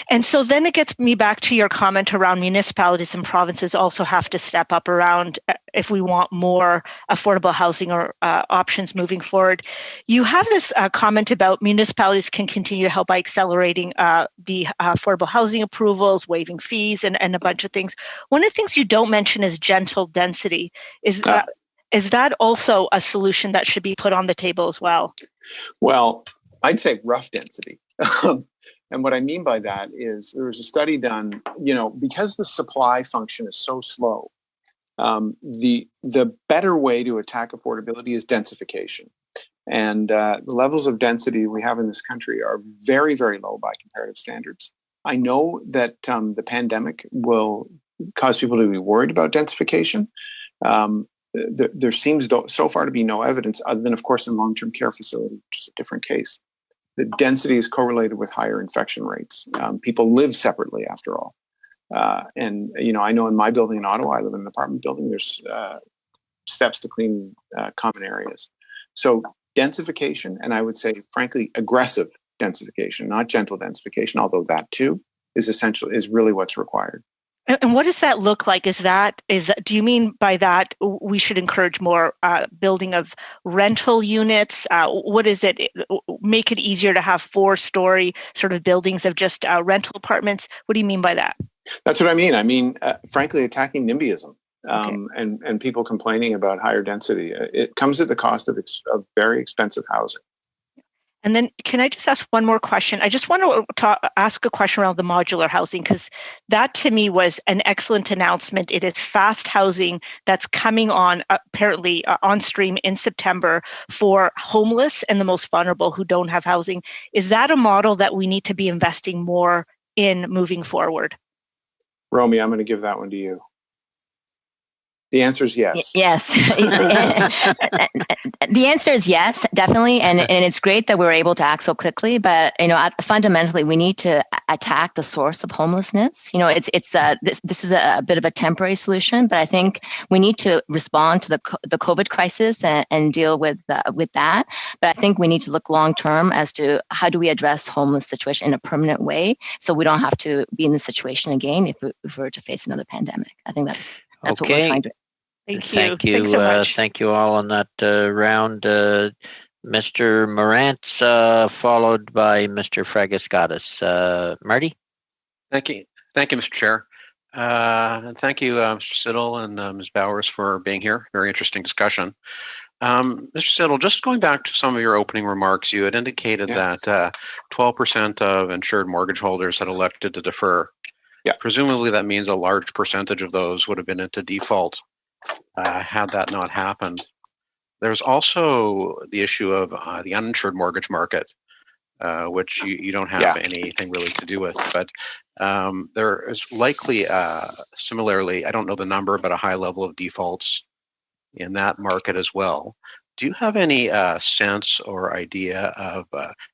And so then it gets me back to your comment around municipalities and provinces also have to step up around if we want more affordable housing or options moving forward. You have this comment about municipalities can continue to help by accelerating the affordable housing approvals, waiving fees, and a bunch of things. One of the things you don't mention is gentle density. Is that also a solution that should be put on the table as well? Well, I'd say rough density. And what I mean by that is there was a study done, because the supply function is so slow, the better way to attack affordability is densification. And the levels of density we have in this country are very, very low by comparative standards. I know that the pandemic will cause people to be worried about densification. There seems so far to be no evidence other than, of course, in long-term care facilities, which is a different case. The density is correlated with higher infection rates. People live separately, after all. And I know in my building in Ottawa, I live in an apartment building, there's steps to clean common areas. So densification, and I would say, frankly, aggressive densification, not gentle densification, although that too is really what's required. And what does that look like? Do you mean by that we should encourage more building of rental units? What is it? Make it easier to have 4-story sort of buildings of just rental apartments? What do you mean by that? That's what I mean. I mean, frankly, attacking NIMBYism and people complaining about higher density. It comes at the cost of very expensive housing. And then can I just ask one more question? I just want to ask a question around the modular housing, because that to me was an excellent announcement. It is fast housing that's coming on apparently on stream in September for homeless and the most vulnerable who don't have housing. Is that a model that we need to be investing more in moving forward? Romy, I'm going to give that one to you. The answer is yes. Yes. The answer is yes, definitely. And it's great that we're able to act so quickly. But, fundamentally, we need to attack the source of homelessness. This is a bit of a temporary solution, but I think we need to respond to the COVID crisis and deal with that. But I think we need to look long term as to how do we address homeless situation in a permanent way so we don't have to be in this situation again if we were to face another pandemic. I think that's what we're trying to. Thank you. Thank you. Thanks so much. Thank you all on that round. Mr. Morantz, followed by Mr. Fragascatis. Marty? Thank you. Thank you, Mr. Chair. And thank you, Mr. Siddle and Ms. Bowers for being here. Very interesting discussion. Mr. Siddle, just going back to some of your opening remarks, you had indicated that 12% of insured mortgage holders had elected to defer. Yeah. Presumably that means a large percentage of those would have been into default had that not happened. There's also the issue of the uninsured mortgage market, which you don't have anything really to do with. But there is likely, similarly, I don't know the number, but a high level of defaults in that market as well. Do you have any sense or idea of,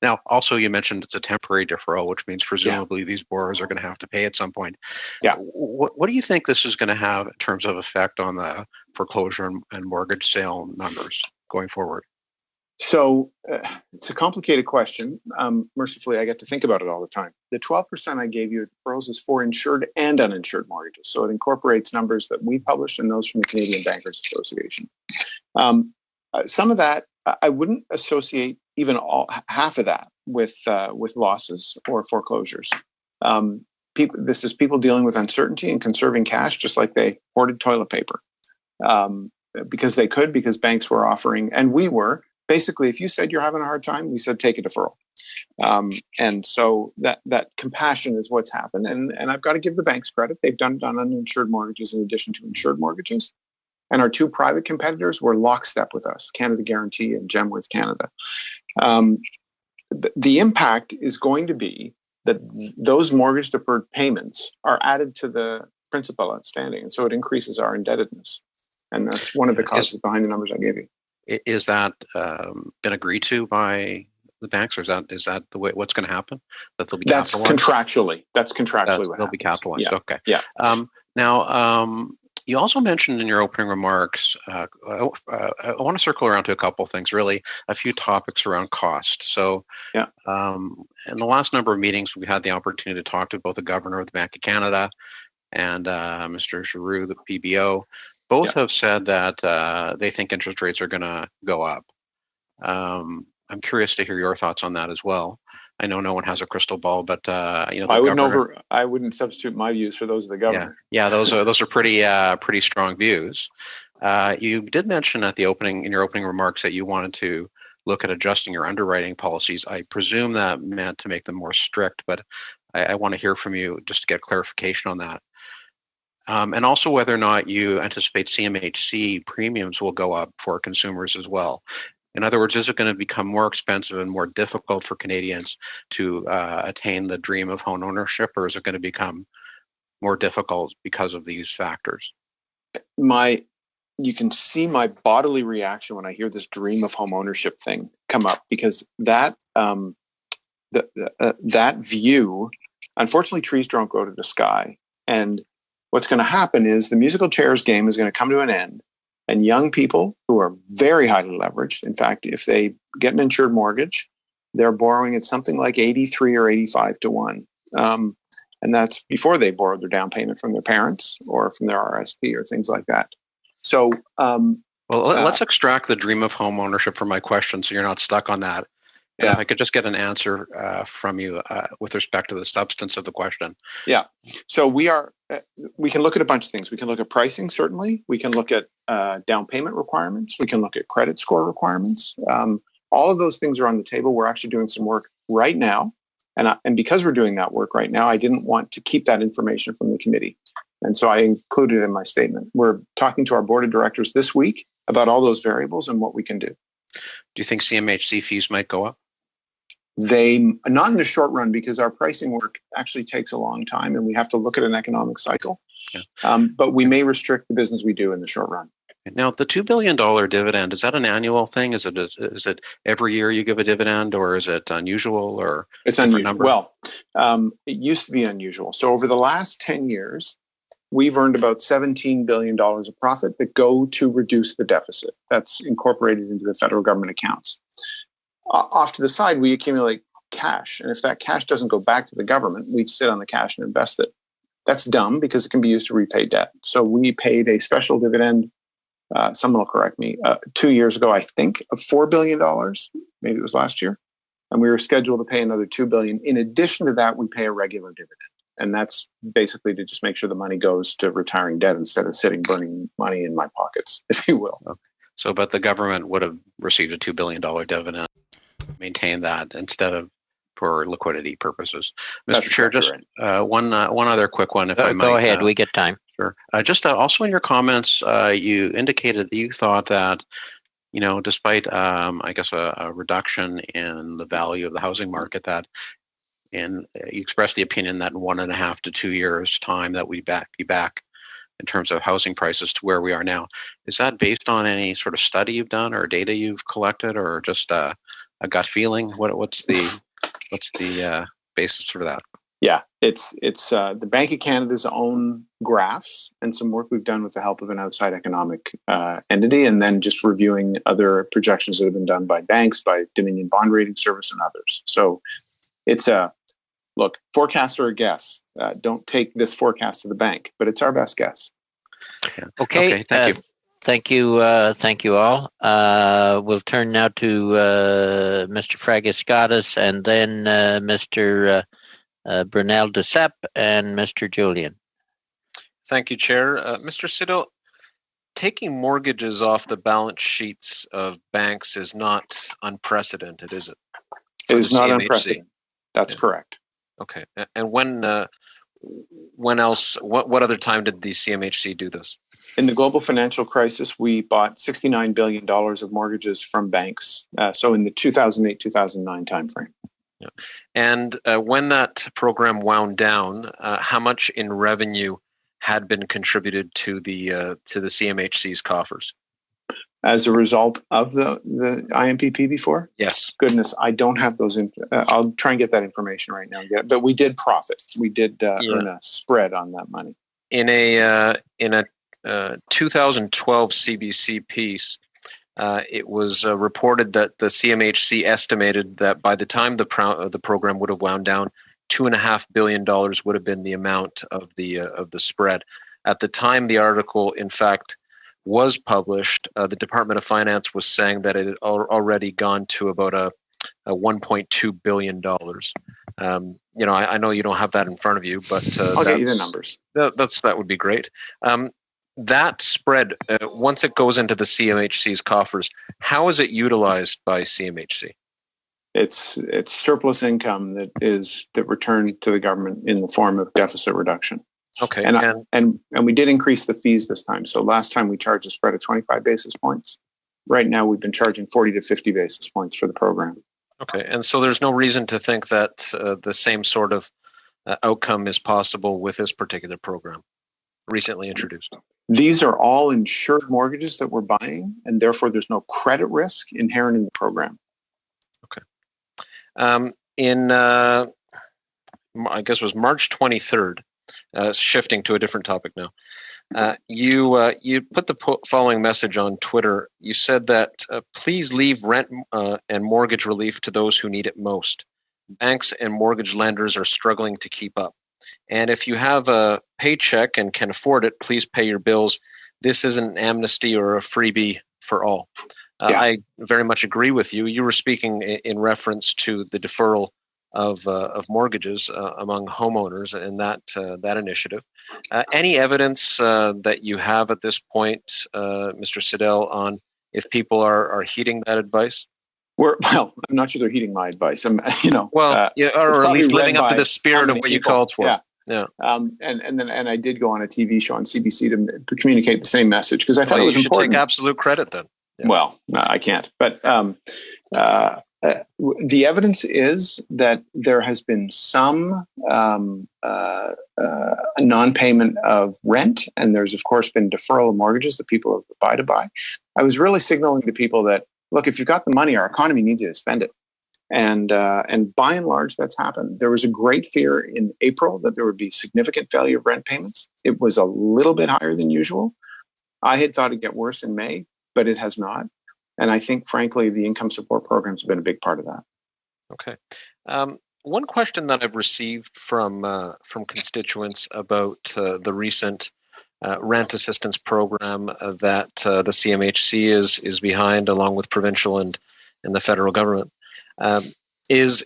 now also you mentioned it's a temporary deferral, which means presumably these borrowers are going to have to pay at some point. Yeah. What do you think this is going to have in terms of effect on the foreclosure and mortgage sale numbers going forward? So it's a complicated question. Mercifully, I get to think about it all the time. The 12% I gave you deferrals is for insured and uninsured mortgages. So it incorporates numbers that we published and those from the Canadian Bankers Association. Some of that, I wouldn't associate even half of that with losses or foreclosures. This is people dealing with uncertainty and conserving cash, just like they hoarded toilet paper because banks were offering, and we were. Basically, if you said you're having a hard time, we said take a deferral. And so that compassion is what's happened. And I've got to give the banks credit. They've done it on uninsured mortgages in addition to insured mortgages. And our two private competitors were lockstep with us, Canada Guarantee and Gemworth Canada. The impact is going to be that those mortgage deferred payments are added to the principal outstanding. And so it increases our indebtedness. And that's one of the causes behind the numbers I gave you. Is that been agreed to by the banks, or is that the way what's going to happen? That they'll be capitalized? That's contractually what they'll be capitalized. Yeah. Okay. Yeah. Now, you also mentioned in your opening remarks, I want to circle around to a couple of things, really, a few topics around cost. So in the last number of meetings, we had the opportunity to talk to both the governor of the Bank of Canada and Mr. Giroux, the PBO. Both have said that they think interest rates are going to go up. I'm curious to hear your thoughts on that as well. I know no one has a crystal ball, but I wouldn't substitute my views for those of the governor. Yeah, those are pretty strong views. You did mention in your opening remarks that you wanted to look at adjusting your underwriting policies. I presume that meant to make them more strict, but I want to hear from you just to get clarification on that. And also whether or not you anticipate CMHC premiums will go up for consumers as well. In other words, is it going to become more expensive and more difficult for Canadians to attain the dream of home ownership, or is it going to become more difficult because of these factors? You can see my bodily reaction when I hear this dream of home ownership thing come up, because that view, unfortunately, trees don't grow to the sky. And what's going to happen is the musical chairs game is going to come to an end. And young people who are very highly leveraged, in fact, if they get an insured mortgage, they're borrowing at something like 83 or 85 to 1. And that's before they borrowed their down payment from their parents or from their RSP or things like that. So, let's extract the dream of home ownership from my question so you're not stuck on that. And if I could just get an answer from you with respect to the substance of the question. Yeah. So we can look at a bunch of things. We can look at pricing, certainly. We can look at down payment requirements. We can look at credit score requirements. All of those things are on the table. We're actually doing some work right now. And because we're doing that work right now, I didn't want to keep that information from the committee. And so I included it in my statement. We're talking to our board of directors this week about all those variables and what we can do. Do you think CMHC fees might go up? Not in the short run, because our pricing work actually takes a long time and we have to look at an economic cycle. Yeah. But we may restrict the business we do in the short run. Now, the $2 billion dividend, is that an annual thing? Is it every year you give a dividend, or is it unusual? Or it's unusual. Well, it used to be unusual. So over the last 10 years, we've earned about $17 billion of profit that go to reduce the deficit. That's incorporated into the federal government accounts. Off to the side, we accumulate cash. And if that cash doesn't go back to the government, we sit on the cash and invest it. That's dumb because it can be used to repay debt. So we paid a special dividend someone will correct me, 2 years ago, I think, of $4 billion. Maybe it was last year. And we were scheduled to pay another $2 billion. In addition to that, we pay a regular dividend. And that's basically to just make sure the money goes to retiring debt instead of sitting burning money in my pockets, if you will. Okay. So, but the government would have received a $2 billion dividend, maintain that instead of for liquidity purposes. Mr. Chair, just one other quick one, if I might. Go ahead, we get time. Sure. Just also in your comments, you indicated that you thought that, despite, I guess, a reduction in the value of the housing market, that you expressed the opinion that in 1.5 to 2 years' time that we'd be back in terms of housing prices to where we are now. Is that based on any sort of study you've done or data you've collected, or just a gut feeling? What's the basis for that? Yeah, it's the Bank of Canada's own graphs and some work we've done with the help of an outside economic entity, and then just reviewing other projections that have been done by banks, by Dominion Bond Rating Service, and others. So it's look, forecasts are a guess. Don't take this forecast to the bank, but it's our best guess. Yeah. Okay, thank you. Thank you all. We'll turn now to Mr. Fragascatis and then Mr. Brunel Desep and Mr. Julian. Thank you, Chair. Mr. Siddle, taking mortgages off the balance sheets of banks is not unprecedented, is it? It is not unprecedented. That's correct. Okay. And when else, what other time did the CMHC do this? In the global financial crisis, we bought $69 billion of mortgages from banks. So in the 2008-2009 timeframe. Yeah. And when that program wound down, how much in revenue had been contributed to the CMHC's coffers? As a result of the IMPP before? Yes. Goodness, I don't have those. I'll try and get that information right now. But we did profit. We did earn a spread on that money. In a 2012 CBC piece, it was reported that the CMHC estimated that by the time the program would have wound down, $2.5 billion would have been the amount of the spread. At the time the article, in fact, was published, the Department of Finance was saying that it had already gone to about a $1.2 billion. I know you don't have that in front of you, but I'll get you the numbers. That would be great. That spread, once it goes into the CMHC's coffers, how is it utilized by CMHC? It's surplus income that returned to the government in the form of deficit reduction. Okay. And we did increase the fees this time. So last time we charged a spread of 25 basis points. Right now we've been charging 40 to 50 basis points for the program. Okay. And so there's no reason to think that the same sort of outcome is possible with this particular program recently introduced. These are all insured mortgages that we're buying, and therefore there's no credit risk inherent in the program. Okay. I guess it was March 23rd, shifting to a different topic now. You put the following message on Twitter. You said that please leave rent and mortgage relief to those who need it most. Banks and mortgage lenders are struggling to keep up. And if you have a paycheck and can afford it, please pay your bills. This isn't an amnesty or a freebie for all. Yeah. I very much agree with you. You were speaking in reference to the deferral of mortgages among homeowners and that initiative. Any evidence that you have at this point, Mr. Siddle, on if people are heeding that advice? I'm not sure they're heeding my advice. or at least living up to the spirit of what you called for. Yeah. And I did go on a TV show on CBC to communicate the same message because I thought it was important. Take absolute credit then. Yeah. Well, no, I can't. But the evidence is that there has been some non-payment of rent, and there's of course been deferral of mortgages that people have abided by. I was really signaling to people that, look, if you've got the money, our economy needs you to spend it. And by and large, that's happened. There was a great fear in April that there would be significant failure of rent payments. It was a little bit higher than usual. I had thought it'd get worse in May, but it has not. And I think, frankly, the income support programs have been a big part of that. Okay. One question that I've received from constituents about the recent rent assistance program that the CMHC is behind, along with provincial and the federal government, is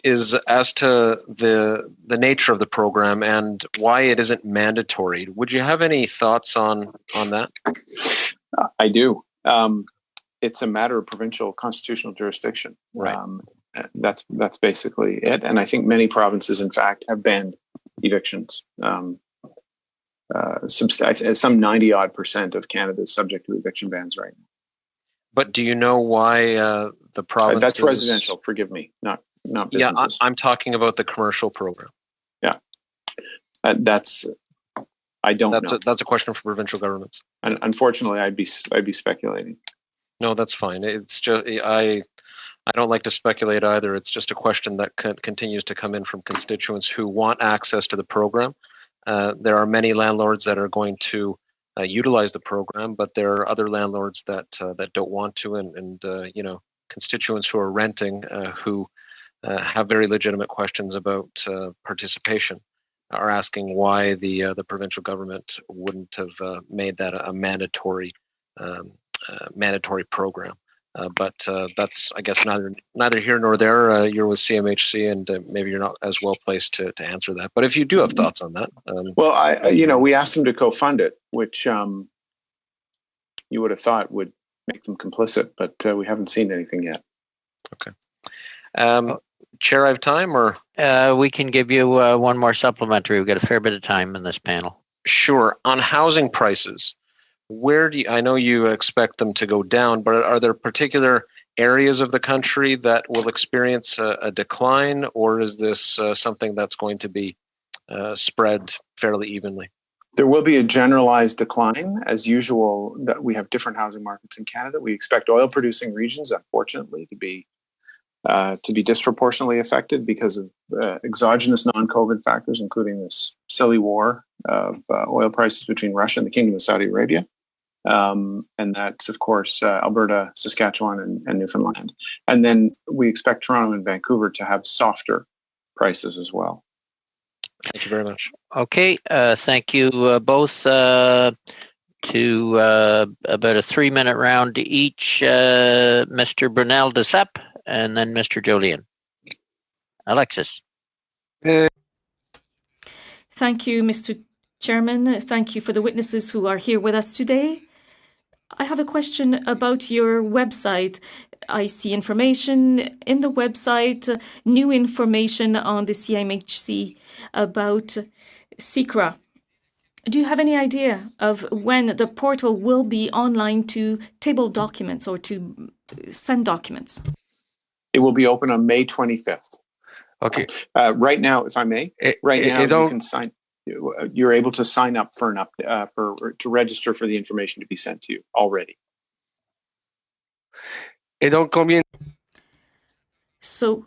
as to the nature of the program and why it isn't mandatory. Would you have any thoughts on that? I do. It's a matter of provincial constitutional jurisdiction. Right. That's basically it. And I think many provinces, in fact, have banned evictions. Some 90-odd% of Canada is subject to eviction bans right now. But do you know why the province? That's residential. Forgive me, not businesses. Yeah, I'm talking about the commercial program. Yeah, I don't know. That's a question for provincial governments. And unfortunately, I'd be speculating. No, that's fine. It's just I don't like to speculate either. It's just a question that continues to come in from constituents who want access to the program. There are many landlords that are going to utilize the program, but there are other landlords that don't want to, and constituents who are renting who have very legitimate questions about participation are asking why the provincial government wouldn't have made that a mandatory program. But that's, I guess, neither here nor there. You're with CMHC, and maybe you're not as well placed to answer that. But if you do have thoughts on that, well, we asked them to co-fund it, which you would have thought would make them complicit, but we haven't seen anything yet. Okay. Chair, I have time, or we can give you one more supplementary. We've got a fair bit of time in this panel. Sure. On housing prices, I know you expect them to go down, but are there particular areas of the country that will experience a decline, or is this something that's going to be spread fairly evenly? There will be a generalized decline. As usual, that we have different housing markets in Canada. We expect oil-producing regions, unfortunately, to be disproportionately affected because of exogenous non-COVID factors, including this silly war of oil prices between Russia and the Kingdom of Saudi Arabia. And that's, of course, Alberta, Saskatchewan, and Newfoundland. And then we expect Toronto and Vancouver to have softer prices as well. Thank you very much. Okay, thank you both. To about a 3-minute round to each, Mr. Brunel de Sepp and then Mr. Jolien. Alexis. Thank you, Mr. Chairman. Thank you for the witnesses who are here with us today. I have a question about your website. I see information in the website, new information on the CMHC about SECRA. Do you have any idea of when the portal will be online to table documents or to send documents? It will be open on May 25th. Okay. Right now, if I may, you can sign. You're able to sign up for to register for the information to be sent to you already. So,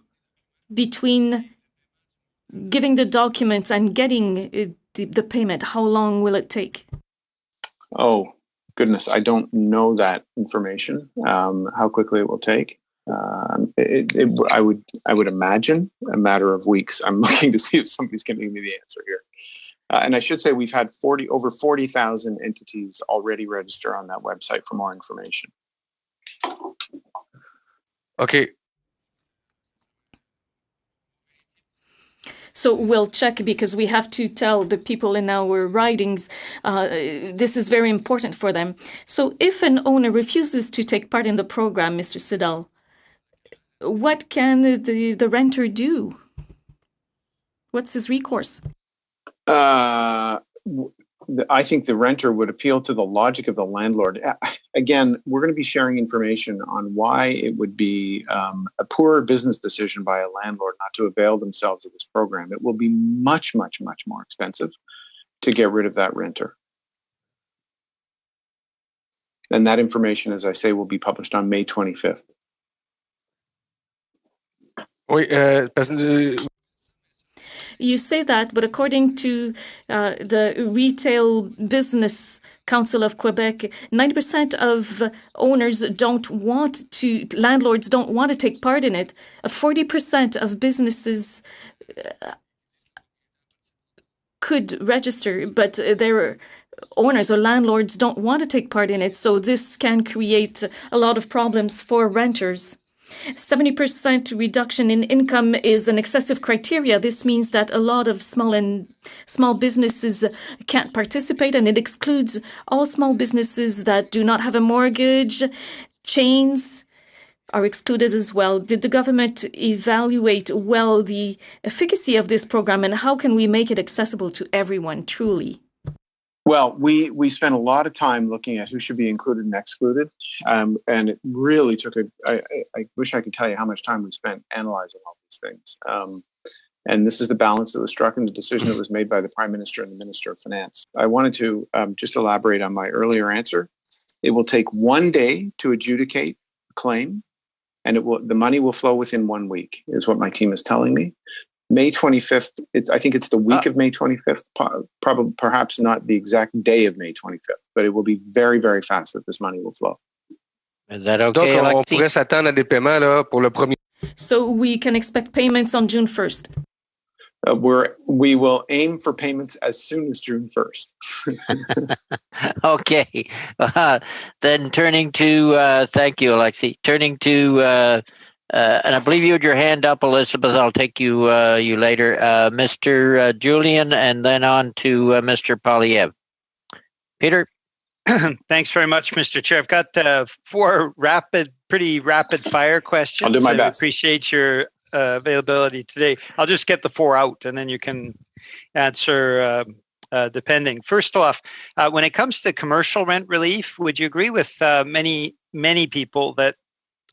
between giving the documents and getting the payment, how long will it take? Oh, goodness, I don't know that information. How quickly it will take. I would imagine a matter of weeks. I'm looking to see if somebody's giving me the answer here. And I should say we've had over 40,000 entities already register on that website for more information. Okay. So we'll check because we have to tell the people in our ridings this is very important for them. So if an owner refuses to take part in the program, Mr. Siddall, what can the renter do? What's his recourse? I think the renter would appeal to the logic of the landlord. Again, we're going to be sharing information on why it would be a poor business decision by a landlord not to avail themselves of this program. It will be much, much, much more expensive to get rid of that renter. And that information, as I say, will be published on May 25th. You say that, but according to the Retail Business Council of Quebec, 90% of landlords don't want to take part in it. 40% of businesses could register, but they're owners or landlords don't want to take part in it. So this can create a lot of problems for renters. 70% reduction in income is an excessive criteria. This means that a lot of small businesses can't participate, and it excludes all small businesses that do not have a mortgage. Chains are excluded as well. Did the government evaluate well the efficacy of this program, and how can we make it accessible to everyone truly? Well, we spent a lot of time looking at who should be included and excluded, and it really took I wish I could tell you how much time we spent analyzing all these things. And this is the balance that was struck in the decision that was made by the Prime Minister and the Minister of Finance. I wanted to just elaborate on my earlier answer. It will take 1 day to adjudicate a claim, and the money will flow within 1 week, is what my team is telling me. May 25th, I think it's the week of May 25th, probably perhaps not the exact day of May 25th, but it will be very, very fast that this money will flow. Is that okay, Donc, on Alexis? pourrait s'attendre à des paiements là, pour le premier. So we can expect payments on June 1st. We will aim for payments as soon as June 1st. Okay. Then turning to, thank you, Alexi. Turning to, and I believe you had your hand up, Elizabeth. I'll take you later. Mr. Julian, and then on to Mr. Polyev. Peter? Thanks very much, Mr. Chair. I've got 4 pretty rapid fire questions. I'll do my best. I appreciate your availability today. I'll just get the 4 out, and then you can answer depending. First off, when it comes to commercial rent relief, would you agree with many people that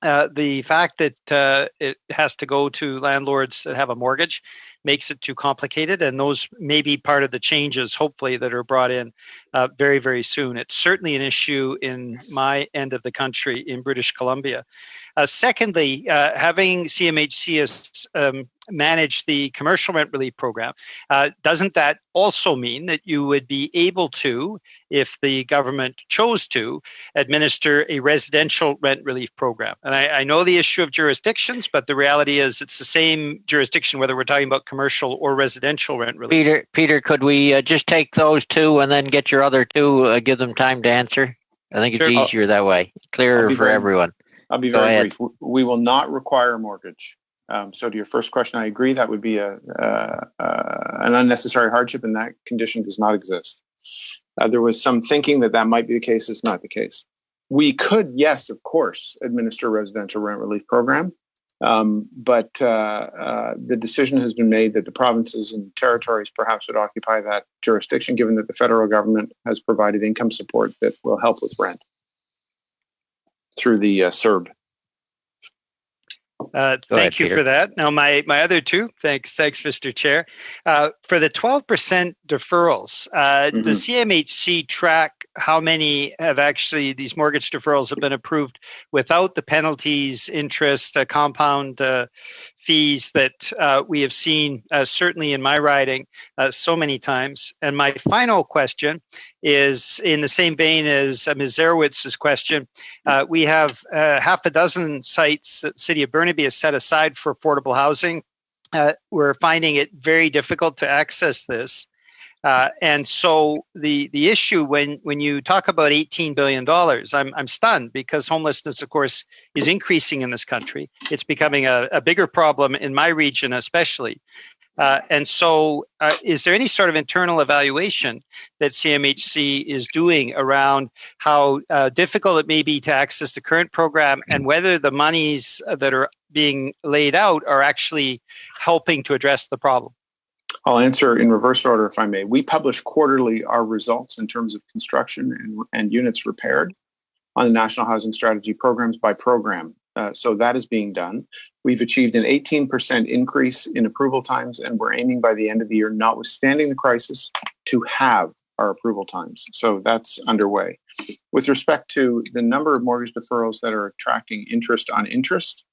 the fact that it has to go to landlords that have a mortgage makes it too complicated, and those may be part of the changes, hopefully, that are brought in very, very soon. It's certainly an issue in my end of the country in British Columbia. Secondly, having CMHC manage the commercial rent relief program, doesn't that also mean that you would be able to, if the government chose to, administer a residential rent relief program? And I know the issue of jurisdictions, but the reality is it's the same jurisdiction whether we're talking about commercial or residential rent relief. Peter, could we just take those 2 and then get your other 2, give them time to answer? I think it's easier that way, clearer for everyone. I'll be very brief. We will not require a mortgage. So to your first question, I agree that would be an unnecessary hardship, and that condition does not exist. There was some thinking that might be the case. It's not the case. We could, yes, of course, administer a residential rent relief program, but the decision has been made that the provinces and territories perhaps would occupy that jurisdiction, given that the federal government has provided income support that will help with rent through the CERB. Thank you for that. Now, my other 2, thanks, Mr. Chair. For the 12% deferrals, the CMHC track how many have actually, these mortgage deferrals have been approved without the penalties, interest, compound fees that we have seen, certainly in my riding, so many times. And my final question is in the same vein as Ms. Zerowitz's question. We have half a dozen sites that the City of Burnaby has set aside for affordable housing. We're finding it very difficult to access this. And so the issue when you talk about $18 billion, I'm stunned because homelessness, of course, is increasing in this country. It's becoming a bigger problem in my region, especially. And so is there any sort of internal evaluation that CMHC is doing around how difficult it may be to access the current program and whether the monies that are being laid out are actually helping to address the problem? I'll answer in reverse order, if I may. We publish quarterly our results in terms of construction and units repaired on the National Housing Strategy programs by program. So that is being done. We've achieved an 18% increase in approval times, and we're aiming by the end of the year, notwithstanding the crisis, to have our approval times. So that's underway. With respect to the number of mortgage deferrals that are attracting interest on interest,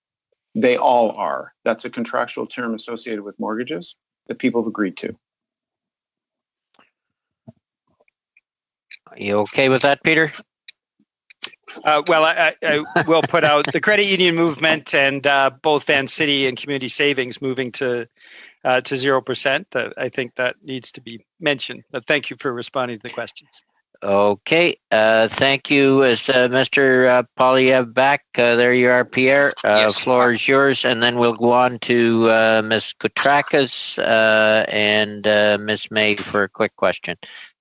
they all are. That's a contractual term associated with mortgages that people have agreed to. Are you okay with that, Peter? Well, I will put out the credit union movement and both Van City and Community Savings moving to 0%. I think that needs to be mentioned. But thank you for responding to the questions. Okay, thank you. Is Mr. Polyev back? There you are, Pierre. Yes. Floor is yours, and then we'll go on to Ms. Koutrakis and Ms. May for a quick question.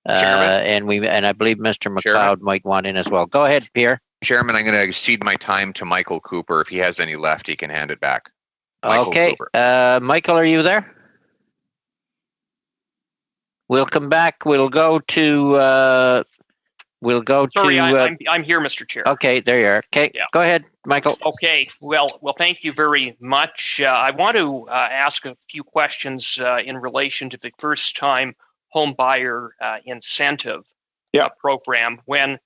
And I believe Mr. McLeod might want in as well. Go ahead, Pierre. Chairman, I'm going to cede my time to Michael Cooper. If he has any left, he can hand it back. Okay, Michael, are you there? We'll come back. We'll go to. Sorry, I'm here, Mr. Chair. Okay, there you are. Okay, Go ahead, Michael. Okay, well, thank you very much. I want to ask a few questions in relation to the first-time home buyer incentive program. When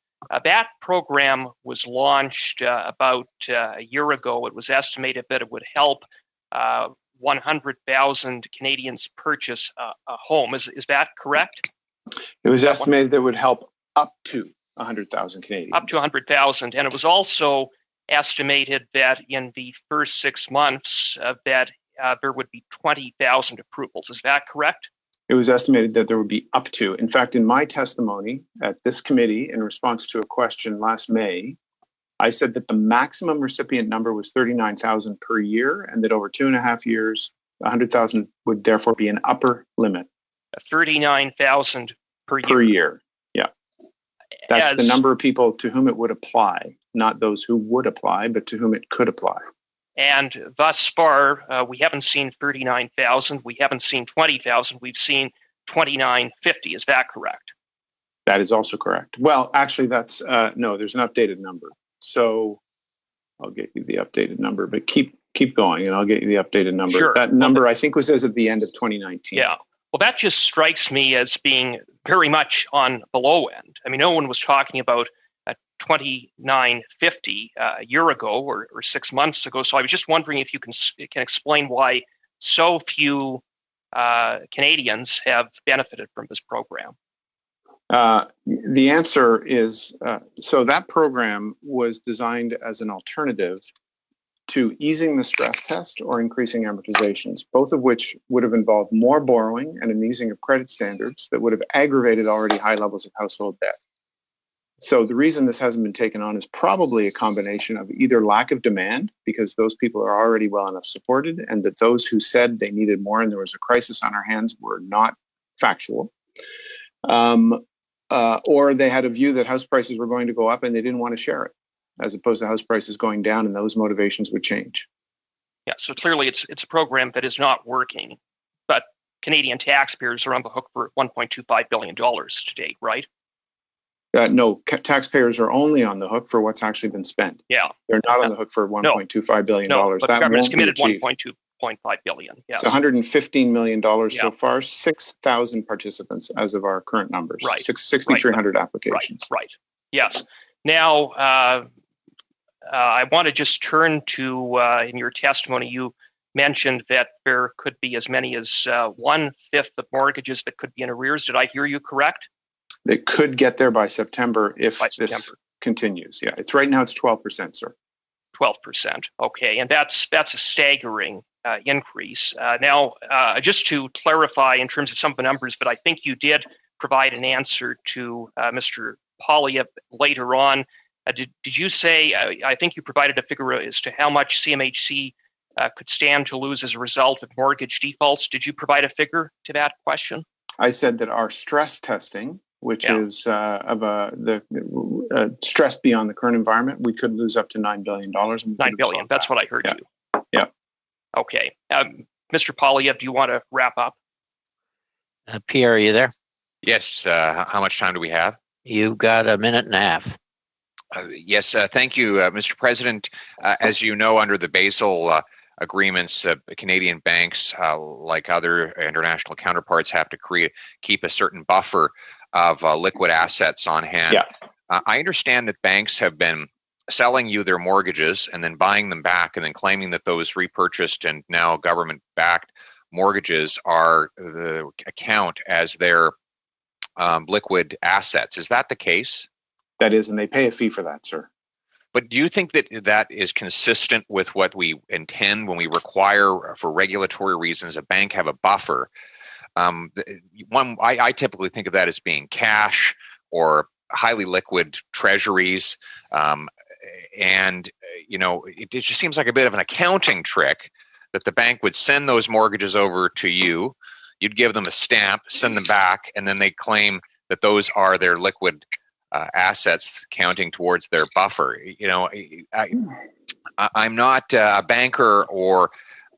that program was launched about a year ago, it was estimated that it would help 100,000 Canadians purchase a home. Is that correct? It was estimated that it would help up to 100,000 Canadians. Up to 100,000. And it was also estimated that in the first 6 months that there would be 20,000 approvals. Is that correct? It was estimated that there would be up to. In fact, in my testimony at this committee, in response to a question last May, I said that the maximum recipient number was 39,000 per year, and that over 2.5 years, 100,000 would therefore be an upper limit. 39,000 per year. Per year, yeah. That's the number of people to whom it would apply, not those who would apply, but to whom it could apply. And thus far, we haven't seen 39,000. We haven't seen 20,000. We've seen 2950. Is that correct? That is also correct. Well, actually, that's no. There's an updated number. So I'll get you the updated number. But keep going, and I'll get you the updated number. Sure. That number, I think, was as of the end of 2019. Yeah. Well, that just strikes me as being very much on the low end. I mean, no one was talking about 2950 a year ago or 6 months ago. So I was just wondering if you can explain why so few Canadians have benefited from this program. The answer is, so that program was designed as an alternative to easing the stress test or increasing amortizations, both of which would have involved more borrowing and an easing of credit standards that would have aggravated already high levels of household debt. So the reason this hasn't been taken on is probably a combination of either lack of demand, because those people are already well enough supported, and that those who said they needed more and there was a crisis on our hands were not factual. Or they had a view that house prices were going to go up and they didn't want to share it, as opposed to house prices going down, and those motivations would change. Yeah, so clearly it's a program that is not working, but Canadian taxpayers are on the hook for $1.25 billion to date, right? No, taxpayers are only on the hook for what's actually been spent. Yeah. They're not on the hook for $1.25 billion. No, but the government's committed $1.2 billion. Yes. It's $115 million so far, 6,000 participants as of our current numbers, right. 6,300 applications. Right. Yes. Now, I want to just turn to, in your testimony, you mentioned that there could be as many as 1/5 of mortgages that could be in arrears. Did I hear you correct? It could get there by September if this continues. Yeah, it's right now it's 12%, sir. 12%. Okay, and that's a staggering increase. Now, just to clarify in terms of some of the numbers, but I think you did provide an answer to Mr. Polyev later on. Did you say, I think you provided a figure as to how much CMHC could stand to lose as a result of mortgage defaults? Did you provide a figure to that question? I said that our stress testing, which is the stress beyond the current environment, we could lose up to $9 billion. $9 billion, that's what I heard you. Yeah. Okay. Mr. Polyev, do you want to wrap up? Pierre, are you there? Yes. How much time do we have? You've got a minute and a half. Yes, thank you, Mr. President. As you know, under the Basel agreements, Canadian banks, like other international counterparts, have to keep a certain buffer of liquid assets on hand. Yeah. I understand that banks have been selling you their mortgages and then buying them back and then claiming that those repurchased and now government-backed mortgages are the account as their liquid assets. Is that the case? That is, and they pay a fee for that, sir. But do you think that that is consistent with what we intend when we require, for regulatory reasons, a bank have a buffer? I typically think of that as being cash or highly liquid treasuries, and it just seems like a bit of an accounting trick that the bank would send those mortgages over to you, you'd give them a stamp, send them back, and then they claim that those are their liquid assets counting towards their buffer. I'm not a banker or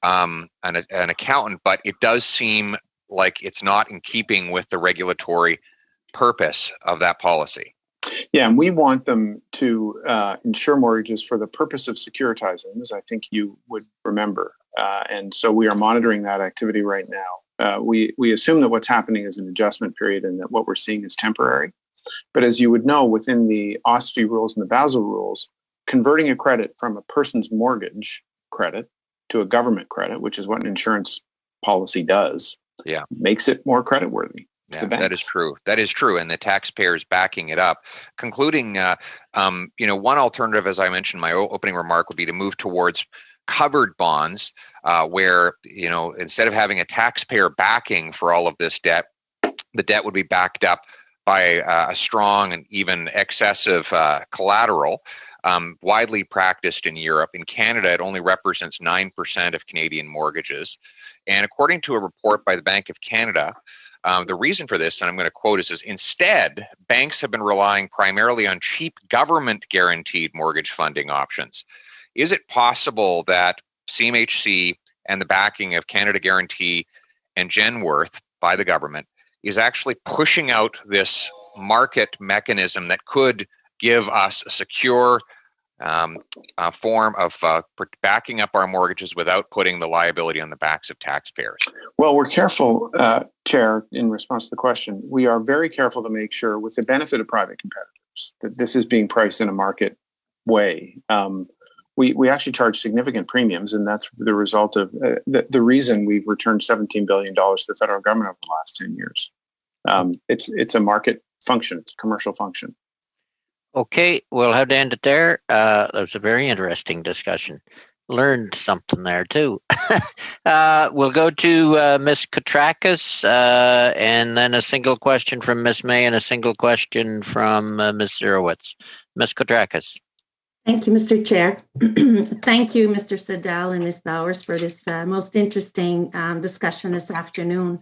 an accountant, but it does seem like it's not in keeping with the regulatory purpose of that policy. Yeah, and we want them to insure mortgages for the purpose of securitizing, as I think you would remember. And so we are monitoring that activity right now. We assume that what's happening is an adjustment period and that what we're seeing is temporary. But as you would know, within the OSFI rules and the Basel rules, converting a credit from a person's mortgage credit to a government credit, which is what an insurance policy does, makes it more creditworthy. Yeah, that is true. That is true. And the taxpayers backing it up. Concluding, one alternative, as I mentioned in my opening remark, would be to move towards covered bonds, where, instead of having a taxpayer backing for all of this debt, the debt would be backed up by a strong and even excessive collateral, widely practiced in Europe. In Canada, it only represents 9% of Canadian mortgages. And according to a report by the Bank of Canada, the reason for this, and I'm going to quote, is instead, banks have been relying primarily on cheap government guaranteed mortgage funding options. Is it possible that CMHC and the backing of Canada Guarantee and Genworth by the government is actually pushing out this market mechanism that could give us a secure form of backing up our mortgages without putting the liability on the backs of taxpayers? Well, we're careful, Chair, in response to the question. We are very careful to make sure, with the benefit of private competitors, that this is being priced in a market way. We actually charge significant premiums, and that's the result of the reason we've returned $17 billion to the federal government over the last 10 years. It's a market function. It's a commercial function. Okay, we'll have to end it there. That was a very interesting discussion. Learned something there too. We'll go to Ms. Kotrakis, and then a single question from Ms. May and a single question from Ms. Zerowitz. Ms. Kotrakis. Thank you, Mr. Chair. Thank you, Mr. Siddall and Ms. Bowers, for this most interesting discussion this afternoon.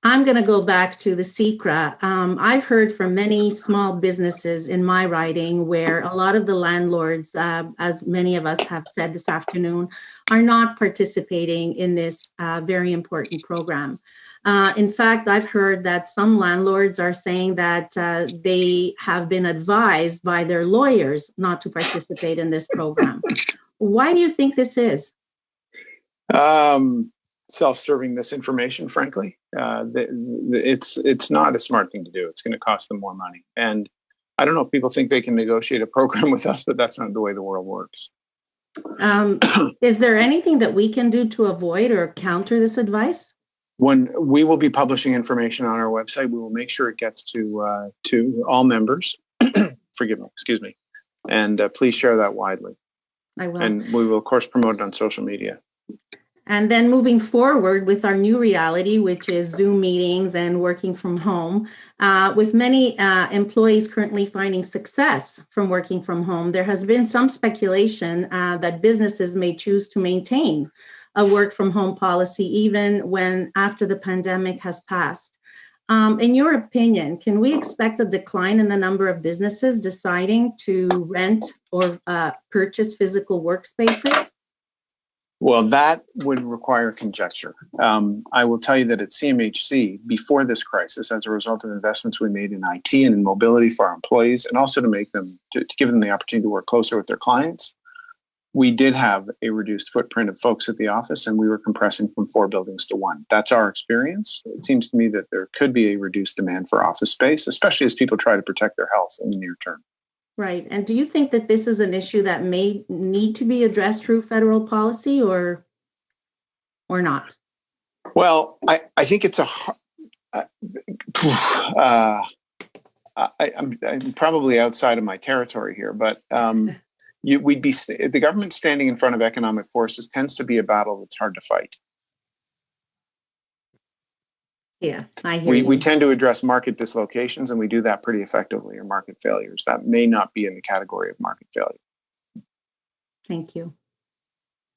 I'm going to go back to the CECRA. I've heard from many small businesses in my riding where a lot of the landlords, as many of us have said this afternoon, are not participating in this very important program. In fact, I've heard that some landlords are saying that they have been advised by their lawyers not to participate in this program. Why do you think this is? Self-serving misinformation, frankly. It's not a smart thing to do. It's going to cost them more money. And I don't know if people think they can negotiate a program with us, but that's not the way the world works. Is there anything that we can do to avoid or counter this advice? When we will be publishing information on our website, we will make sure it gets to all members. Excuse me. And please share that widely. I will. And we will, of course, promote it on social media. And then moving forward with our new reality, which is Zoom meetings and working from home, with many employees currently finding success from working from home, there has been some speculation that businesses may choose to maintain a work from home policy even when after the pandemic has passed. In your opinion, can we expect a decline in the number of businesses deciding to rent or purchase physical workspaces? Well, that would require conjecture. I will tell you that at CMHC, before this crisis, as a result of investments we made in IT and in mobility for our employees, and also to make them, to give them the opportunity to work closer with their clients, we did have a reduced footprint of folks at the office, and we were compressing from 4 buildings to 1. That's our experience. It seems to me that there could be a reduced demand for office space, especially as people try to protect their health in the near term. Right. And do you think that this is an issue that may need to be addressed through federal policy or not? Well, I think it's I'm probably outside of my territory here, but the government standing in front of economic forces tends to be a battle that's hard to fight. Yeah, I hear you. We tend to address market dislocations, and we do that pretty effectively, or market failures. That may not be in the category of market failure. Thank you.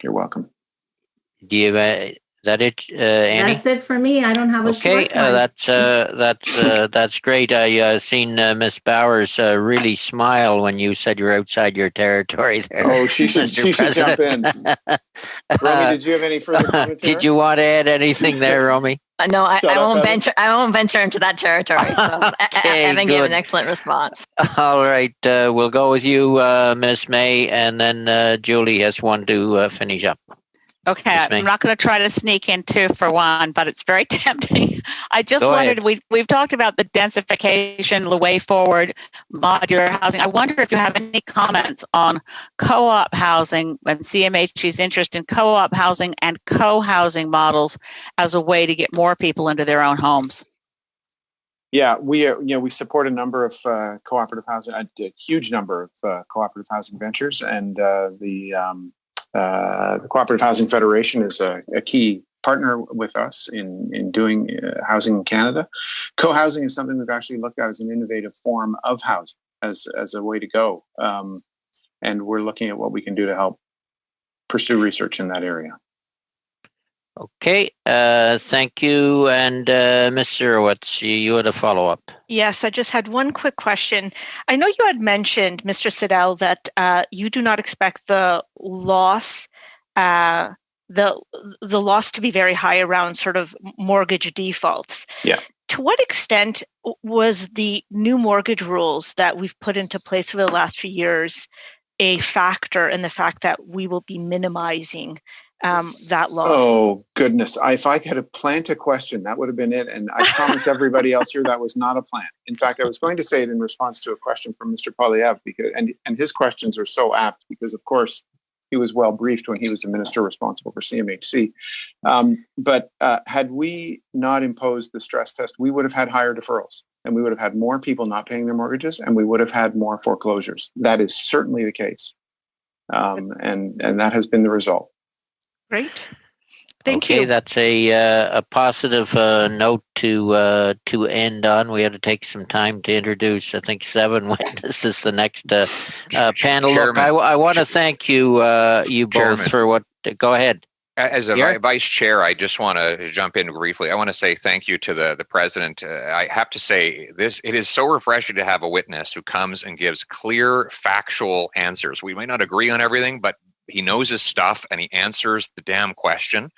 You're welcome. Do you that it, Annie? That's it for me. I don't have a short one. That's great. I seen Miss Bowers really smile when you said you're outside your territory there. Oh, she should jump in. Romy, did you have any further commentary? Did you want to add anything there, Romy? No, I won't venture. I won't venture into that territory. So Evan gave an excellent response. All right, we'll go with you, Miss May, and then Julie has one to finish up. Okay, I'm not going to try to sneak in two for one, but it's very tempting. I just wondered, we've talked about the densification, the way forward, modular housing. I wonder if you have any comments on co-op housing and CMHC's interest in co-op housing and co-housing models as a way to get more people into their own homes. Yeah, we support a number of cooperative housing, a huge number of cooperative housing ventures, and the Cooperative Housing Federation is a key partner with us in doing housing in Canada. Co-housing is something we've actually looked at as an innovative form of housing as a way to go. And we're looking at what we can do to help pursue research in that area. Okay, thank you. And Ms. Zerowitz, you had a follow-up. Yes, I just had one quick question. I know you had mentioned, Mr. Siddell, that you do not expect the loss to be very high around sort of mortgage defaults. Yeah. To what extent was the new mortgage rules that we've put into place over the last few years a factor in the fact that we will be minimizing that loss? Oh, goodness. If I could have planned a question, that would have been it. And I promise everybody else here that was not a plan. In fact, I was going to say it in response to a question from Mr. Poilievre, because and his questions are so apt because, of course, he was well briefed when he was the minister responsible for CMHC. But had we not imposed the stress test, we would have had higher deferrals, and we would have had more people not paying their mortgages, and we would have had more foreclosures. That is certainly the case. And that has been the result. Great. Thank you. Okay, that's a positive note to end on. We had to take some time to introduce, I think, 7 witnesses. The next panel. Look, I want to thank you, you both for what. Go ahead. As a vice chair, I just want to jump in briefly. I want to say thank you to the president. I have to say this: it is so refreshing to have a witness who comes and gives clear, factual answers. We might not agree on everything, but he knows his stuff and he answers the damn question,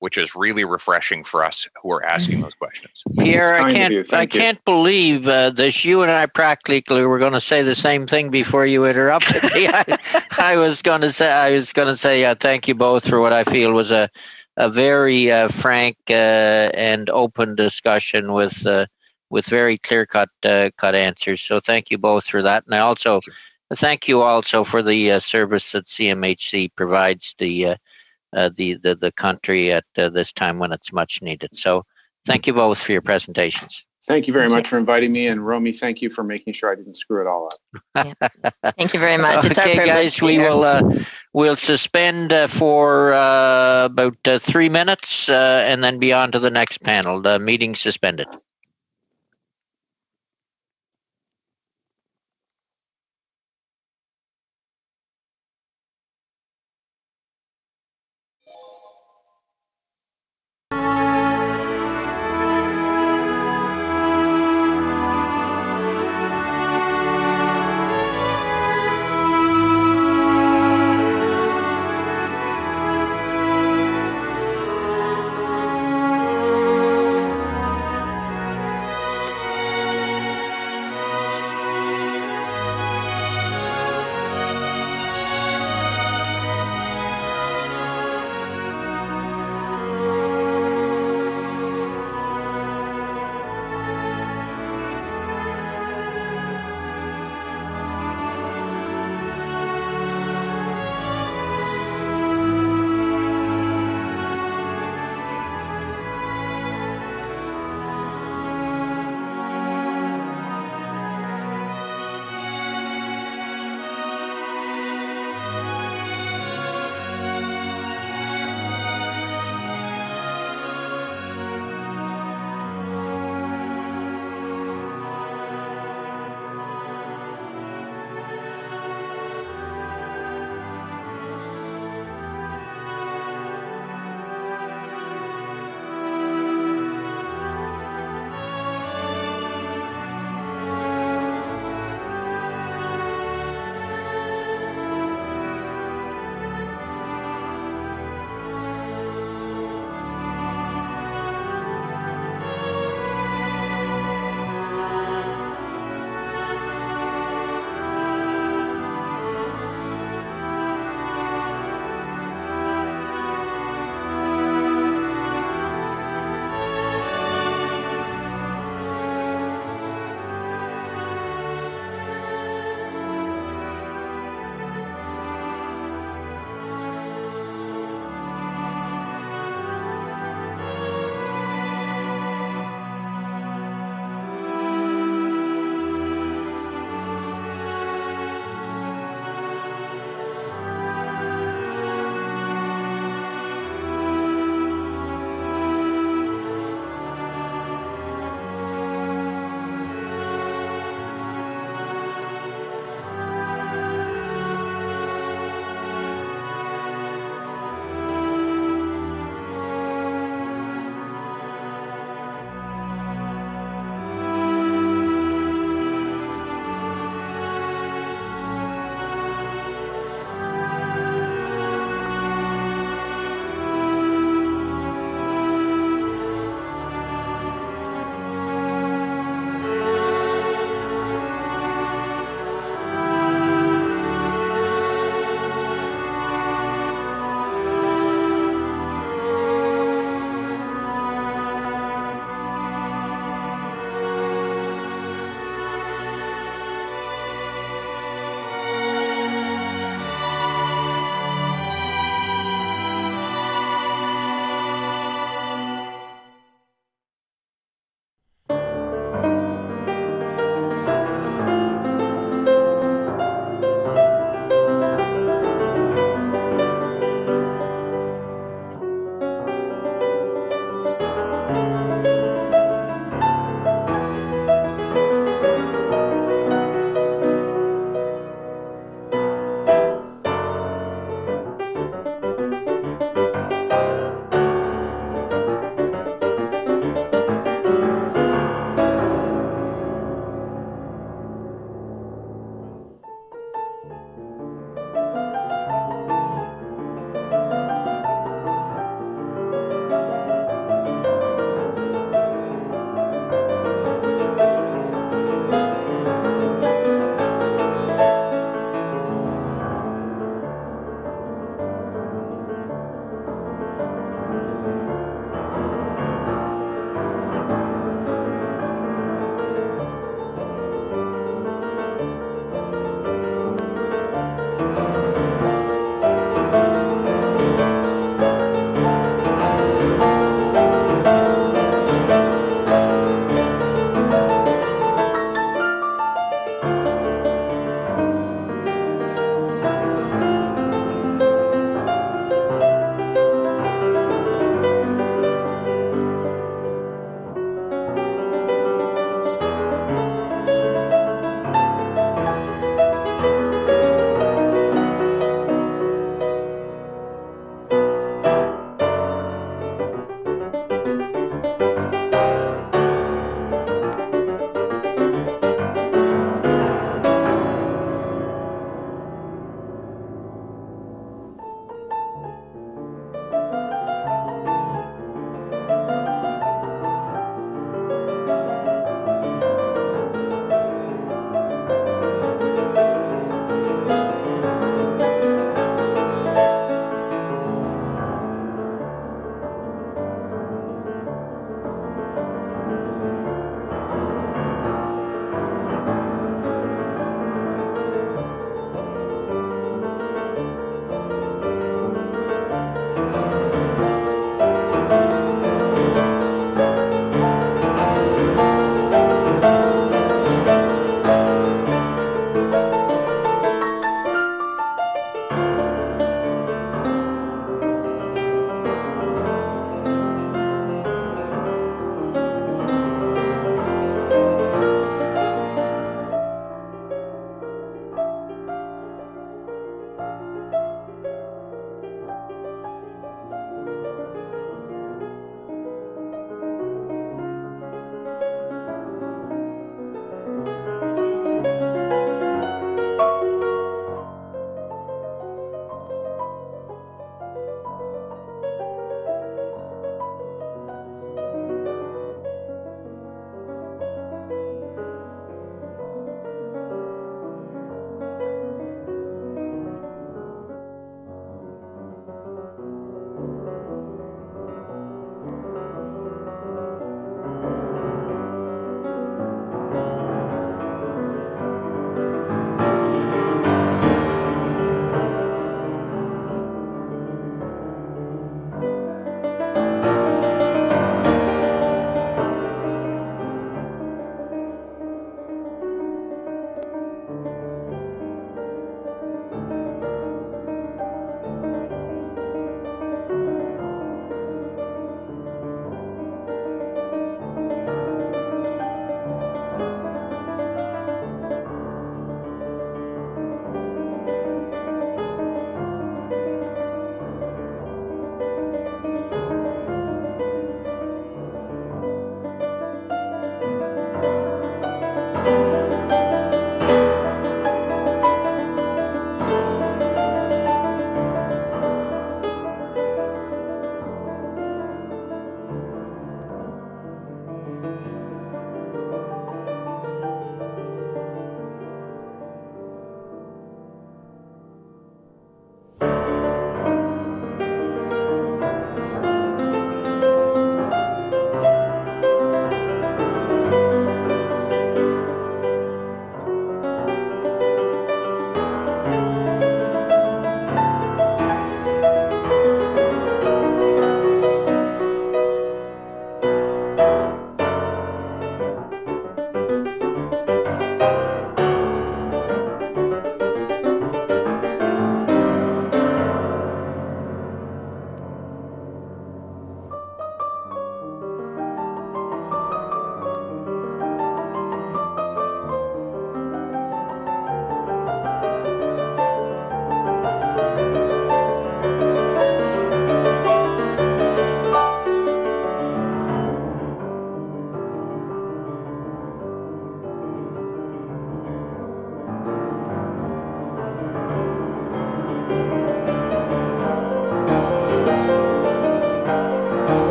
which is really refreshing for us who are asking those questions. Pierre, I can't believe this. You and I practically were going to say the same thing before you interrupted me. I was going to say thank you both for what I feel was a very frank and open discussion with very clear-cut answers. So thank you both for that, and I also thank you also for the service that CMHC provides the country at this time when it's much needed. So thank you both for your presentations. Thank you very much for inviting me, and Romy, thank you for making sure I didn't screw it all up. Thank you very much. It's okay, guys, we'll suspend for about 3 minutes and then be on to the next panel. The meeting suspended.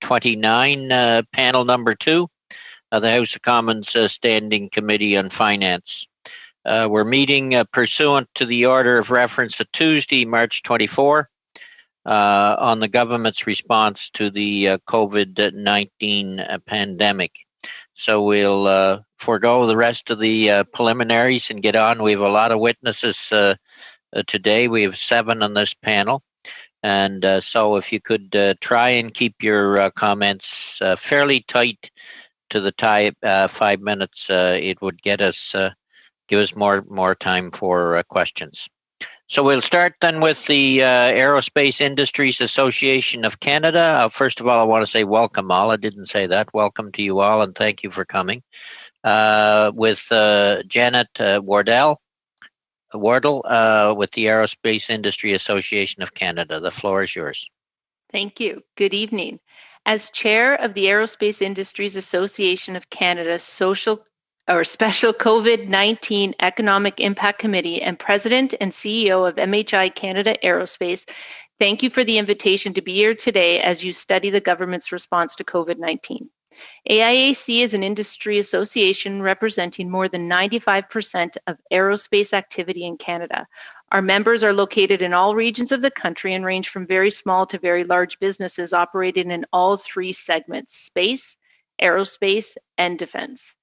29, panel number 2, the House of Commons Standing Committee on Finance. We're meeting pursuant to the order of reference of Tuesday, March 24, on the government's response to the COVID-19 pandemic. So we'll forego the rest of the preliminaries and get on. We have a lot of witnesses today. We have 7 on this panel. And so if you could try and keep your comments fairly tight to the 5 minutes, it would get us, give us more time for questions. So we'll start then with the Aerospace Industries Association of Canada. First of all, I want to say welcome all. I didn't say that. Welcome to you all, and thank you for coming. With Janet Wardle with the Aerospace Industry Association of Canada. The floor is yours. Thank you. Good evening. As chair of the Aerospace Industries Association of Canada's Special COVID-19 Economic Impact Committee and President and CEO of MHI Canada Aerospace, thank you for the invitation to be here today as you study the government's response to COVID-19. AIAC is an industry association representing more than 95% of aerospace activity in Canada. Our members are located in all regions of the country and range from very small to very large businesses operating in all 3 segments: space, aerospace, and defense.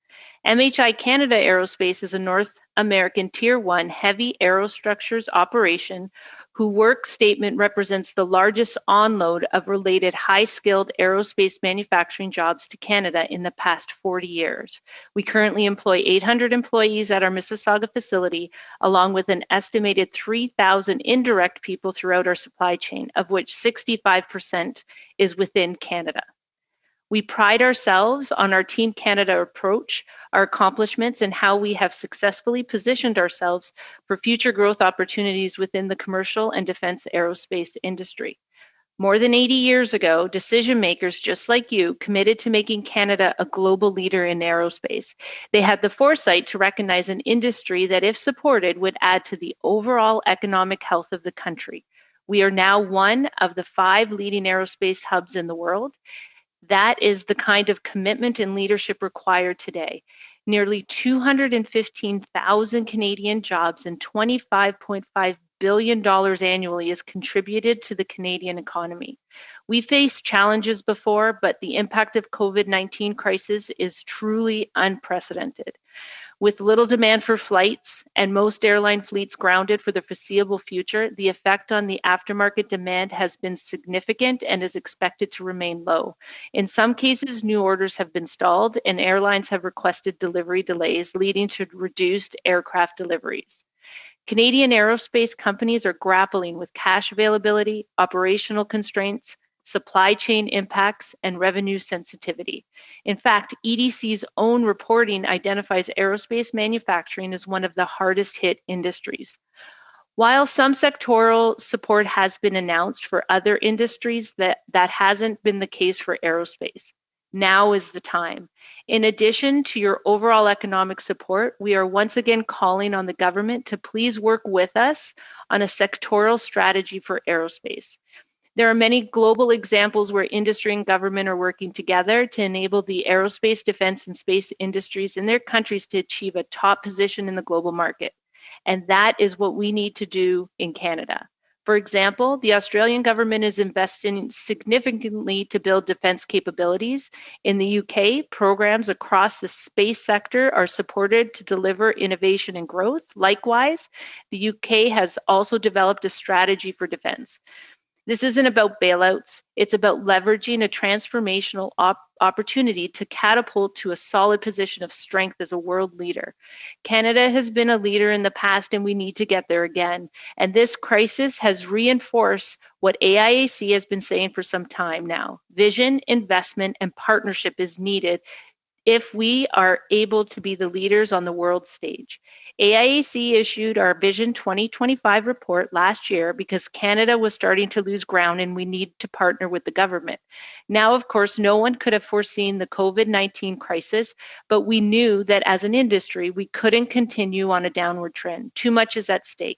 MHI Canada Aerospace is a North American Tier 1 heavy aerostructures operation whose work statement represents the largest onload of related high-skilled aerospace manufacturing jobs to Canada in the past 40 years. We currently employ 800 employees at our Mississauga facility, along with an estimated 3,000 indirect people throughout our supply chain, of which 65% is within Canada. We pride ourselves on our Team Canada approach, our accomplishments, and how we have successfully positioned ourselves for future growth opportunities within the commercial and defense aerospace industry. More than 80 years ago, decision makers just like you committed to making Canada a global leader in aerospace. They had the foresight to recognize an industry that, if supported, would add to the overall economic health of the country. We are now one of the 5 leading aerospace hubs in the world. That is the kind of commitment and leadership required today. Nearly 215,000 Canadian jobs and $25.5 billion annually is contributed to the Canadian economy. We faced challenges before, but the impact of COVID-19 crisis is truly unprecedented. With little demand for flights and most airline fleets grounded for the foreseeable future, the effect on the aftermarket demand has been significant and is expected to remain low. In some cases, new orders have been stalled and airlines have requested delivery delays, leading to reduced aircraft deliveries. Canadian aerospace companies are grappling with cash availability, operational constraints, supply chain impacts, and revenue sensitivity. In fact, EDC's own reporting identifies aerospace manufacturing as one of the hardest hit industries. While some sectoral support has been announced for other industries, that hasn't been the case for aerospace. Now is the time. In addition to your overall economic support, we are once again calling on the government to please work with us on a sectoral strategy for aerospace. There are many global examples where industry and government are working together to enable the aerospace, defense, and space industries in their countries to achieve a top position in the global market. And that is what we need to do in Canada. For example, the Australian government is investing significantly to build defense capabilities. In the UK, programs across the space sector are supported to deliver innovation and growth. Likewise, the UK has also developed a strategy for defense. This isn't about bailouts. It's about leveraging a transformational opportunity to catapult to a solid position of strength as a world leader. Canada has been a leader in the past, and we need to get there again. And this crisis has reinforced what AIAC has been saying for some time now. Vision, investment, and partnership is needed if we are able to be the leaders on the world stage. AIAC issued our Vision 2025 report last year because Canada was starting to lose ground and we need to partner with the government. Now, of course, no one could have foreseen the COVID-19 crisis, but we knew that as an industry, we couldn't continue on a downward trend. Too much is at stake.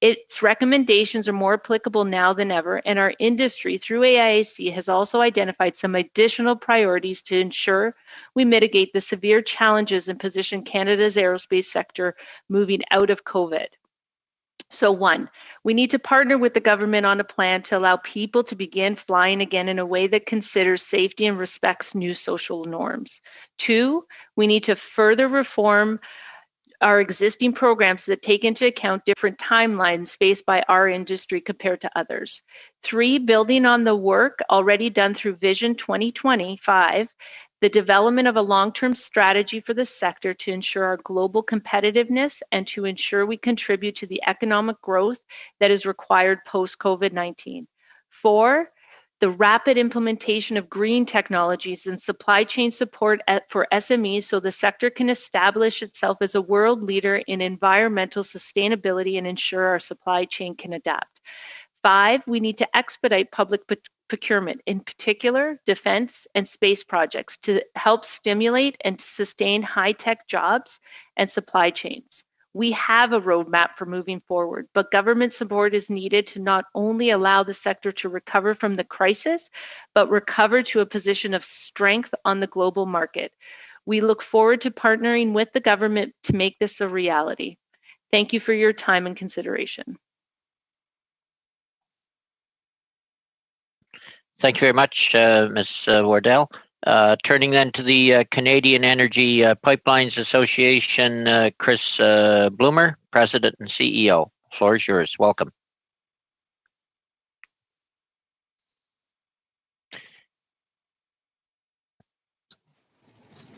Its recommendations are more applicable now than ever, and our industry, through AIAC, has also identified some additional priorities to ensure we mitigate the severe challenges and position Canada's aerospace sector moving out of COVID. So 1, we need to partner with the government on a plan to allow people to begin flying again in a way that considers safety and respects new social norms. 2, we need to further reform our existing programs that take into account different timelines faced by our industry compared to others. 3, building on the work already done through Vision 2025, the development of a long-term strategy for the sector to ensure our global competitiveness and to ensure we contribute to the economic growth that is required post-COVID-19. 4, the rapid implementation of green technologies and supply chain support for SMEs so the sector can establish itself as a world leader in environmental sustainability and ensure our supply chain can adapt. 5, we need to expedite public procurement, in particular defense and space projects, to help stimulate and to sustain high-tech jobs and supply chains. We have a roadmap for moving forward, but government support is needed to not only allow the sector to recover from the crisis, but recover to a position of strength on the global market. We look forward to partnering with the government to make this a reality. Thank you for your time and consideration. Thank you very much, Ms. Wardell. Turning then to the Canadian Energy Pipelines Association, Chris Bloomer, President and CEO. The floor is yours. Welcome.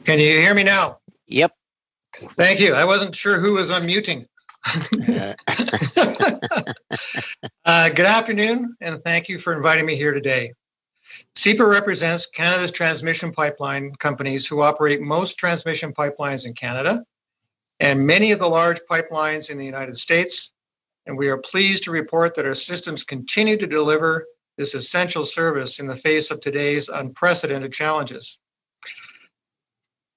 Can you hear me now? Yep. Thank you. I wasn't sure who was unmuting. Good afternoon, and thank you for inviting me here today. CEPA represents Canada's transmission pipeline companies who operate most transmission pipelines in Canada and many of the large pipelines in the United States, and we are pleased to report that our systems continue to deliver this essential service in the face of today's unprecedented challenges.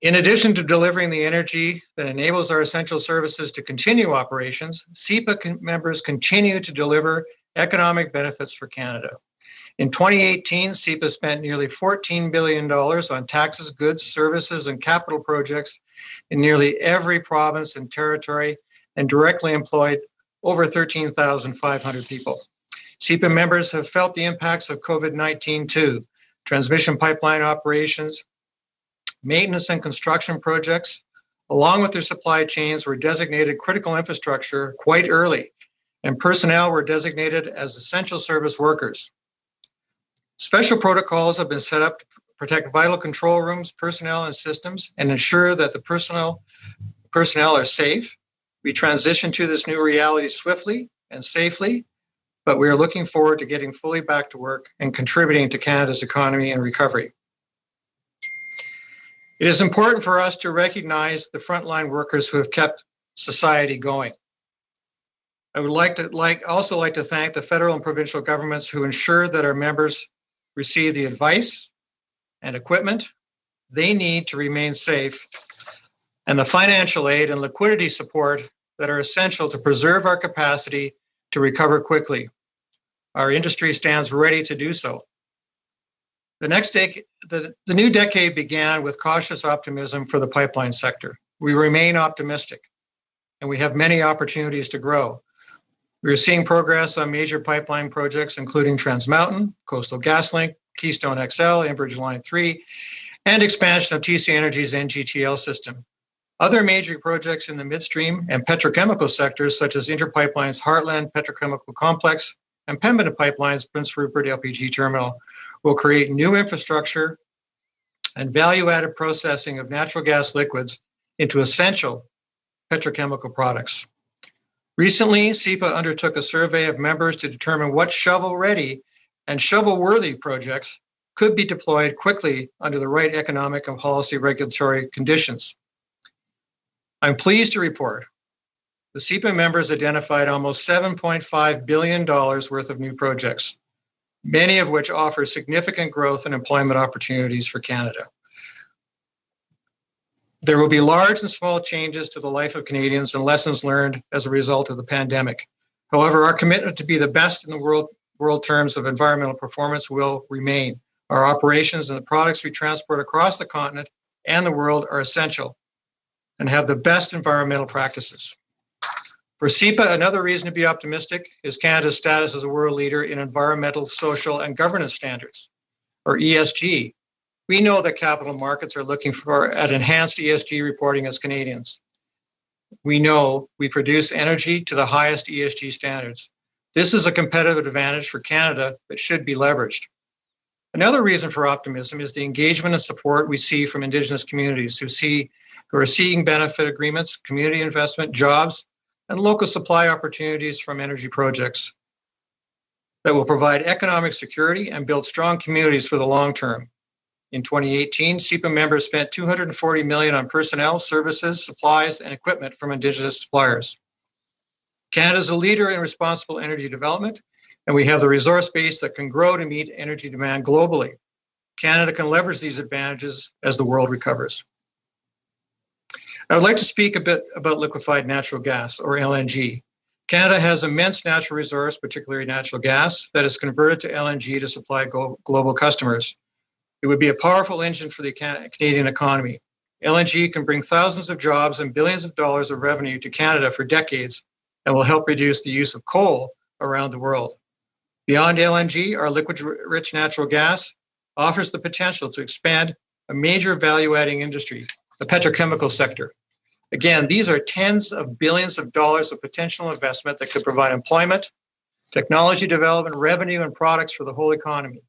In addition to delivering the energy that enables our essential services to continue operations, CEPA members continue to deliver economic benefits for Canada. In 2018, CEPA spent nearly $14 billion on taxes, goods, services, and capital projects in nearly every province and territory and directly employed over 13,500 people. CEPA members have felt the impacts of COVID-19 too. Transmission pipeline operations, maintenance and construction projects, along with their supply chains, were designated critical infrastructure quite early, and personnel were designated as essential service workers. Special protocols have been set up to protect vital control rooms, personnel, and systems, and ensure that the personnel are safe. We transition to this new reality swiftly and safely, but we are looking forward to getting fully back to work and contributing to Canada's economy and recovery. It is important for us to recognize the frontline workers who have kept society going. I would also like to thank the federal and provincial governments who ensure that our members receive the advice and equipment they need to remain safe, and the financial aid and liquidity support that are essential to preserve our capacity to recover quickly. Our industry stands ready to do so. The new decade began with cautious optimism for the pipeline sector. We remain optimistic, and we have many opportunities to grow. We are seeing progress on major pipeline projects, including Trans Mountain, Coastal GasLink, Keystone XL, Enbridge Line 3, and expansion of TC Energy's NGTL system. Other major projects in the midstream and petrochemical sectors, such as Interpipeline's Heartland Petrochemical Complex and Pembina Pipeline's Prince Rupert LPG Terminal, will create new infrastructure and value-added processing of natural gas liquids into essential petrochemical products. Recently, CEPA undertook a survey of members to determine what shovel-ready and shovel-worthy projects could be deployed quickly under the right economic and policy regulatory conditions. I'm pleased to report the CEPA members identified almost $7.5 billion worth of new projects, many of which offer significant growth and employment opportunities for Canada. There will be large and small changes to the life of Canadians and lessons learned as a result of the pandemic. However, our commitment to be the best in the world terms of environmental performance will remain. Our operations and the products we transport across the continent and the world are essential and have the best environmental practices. For CEPA, another reason to be optimistic is Canada's status as a world leader in environmental, social, and governance standards, or ESG. We know that capital markets are looking at enhanced ESG reporting as Canadians. We know we produce energy to the highest ESG standards. This is a competitive advantage for Canada that should be leveraged. Another reason for optimism is the engagement and support we see from Indigenous communities who are seeking benefit agreements, community investment, jobs, and local supply opportunities from energy projects that will provide economic security and build strong communities for the long term. In 2018, CEPA members spent $240 million on personnel, services, supplies, and equipment from Indigenous suppliers. Canada is a leader in responsible energy development, and we have the resource base that can grow to meet energy demand globally. Canada can leverage these advantages as the world recovers. I would like to speak a bit about liquefied natural gas, or LNG. Canada has immense natural resource, particularly natural gas, that is converted to LNG to supply global customers. It would be a powerful engine for the Canadian economy. LNG can bring thousands of jobs and billions of dollars of revenue to Canada for decades and will help reduce the use of coal around the world. Beyond LNG, our liquid-rich natural gas offers the potential to expand a major value-adding industry, the petrochemical sector. Again, these are tens of billions of dollars of potential investment that could provide employment, technology development, revenue, and products for the whole economy.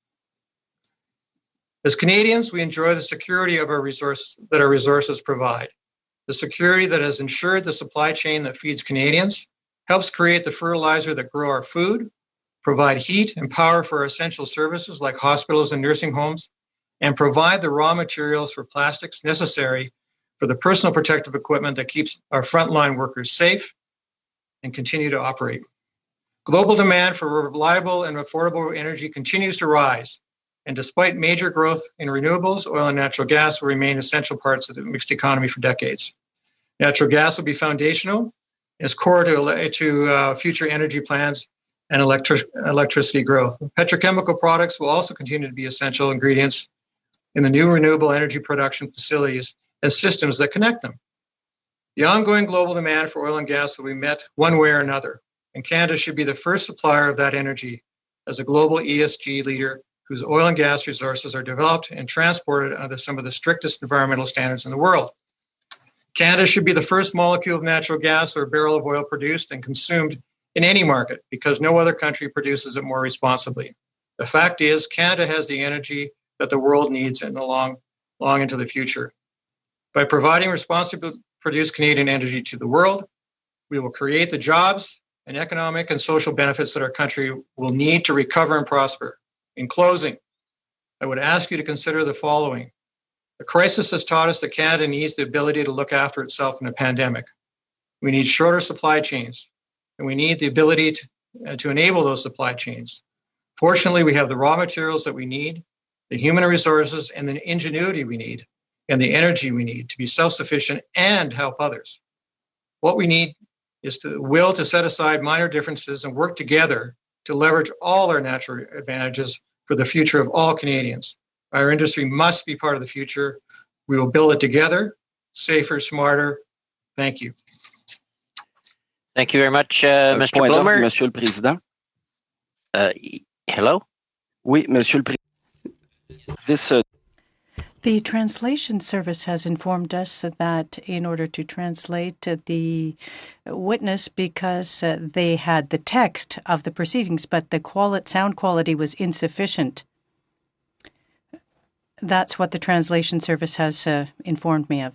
As Canadians, we enjoy the security of our resources provide. The security that has ensured the supply chain that feeds Canadians, helps create the fertilizer that grow our food, provide heat and power for our essential services like hospitals and nursing homes, and provide the raw materials for plastics necessary for the personal protective equipment that keeps our frontline workers safe and continue to operate. Global demand for reliable and affordable energy continues to rise. And despite major growth in renewables, oil and natural gas will remain essential parts of the mixed economy for decades. Natural gas will be foundational, as core to future energy plans and electricity growth. Petrochemical products will also continue to be essential ingredients in the new renewable energy production facilities and systems that connect them. The ongoing global demand for oil and gas will be met one way or another, and Canada should be the first supplier of that energy as a global ESG leader whose oil and gas resources are developed and transported under some of the strictest environmental standards in the world. Canada should be the first molecule of natural gas or barrel of oil produced and consumed in any market because no other country produces it more responsibly. The fact is, Canada has the energy that the world needs in the long into the future. By providing responsibly produced Canadian energy to the world, we will create the jobs and economic and social benefits that our country will need to recover and prosper. In closing, I would ask you to consider the following. The crisis has taught us that Canada needs the ability to look after itself in a pandemic. We need shorter supply chains, and we need the ability to enable those supply chains. Fortunately, we have the raw materials that we need, the human resources, and the ingenuity we need, and the energy we need to be self-sufficient and help others. What we need is the will to set aside minor differences and work together to leverage all our natural advantages for the future of all Canadians. Our industry must be part of the future. We will build it together, safer, smarter. Thank you. Thank you very much, Mr. Bloomer. Monsieur le Président. Hello? Oui, Monsieur le Président. The translation service has informed us that in order to translate the witness, because they had the text of the proceedings, but the sound quality was insufficient. That's what the translation service has informed me of.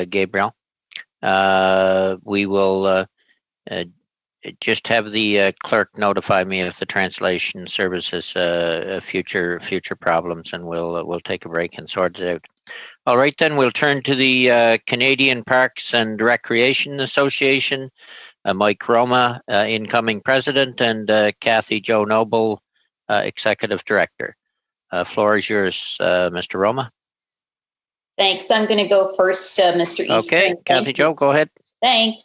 Gabriel, we will just have the clerk notify me if the translation service has future problems, and we'll take a break and sort it out. All right, then we'll turn to the Canadian Parks and Recreation Association. Mike Roma, incoming president, and Kathy Jo Noble, executive director. Floor is yours, Mr. Roma. Thanks. I'm going to go first, Mr. Eastman. Okay, Kathy Jo, go ahead. Thanks.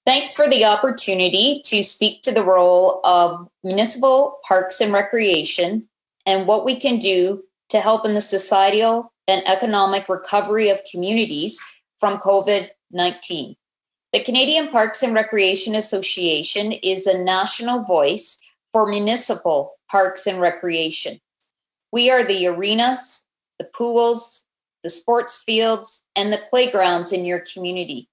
Thanks for the opportunity to speak to the role of municipal parks and recreation and what we can do to help in the societal and economic recovery of communities from COVID-19. The Canadian Parks and Recreation Association is a national voice for municipal parks and recreation. We are the arenas, the pools, the sports fields, and the playgrounds in your community.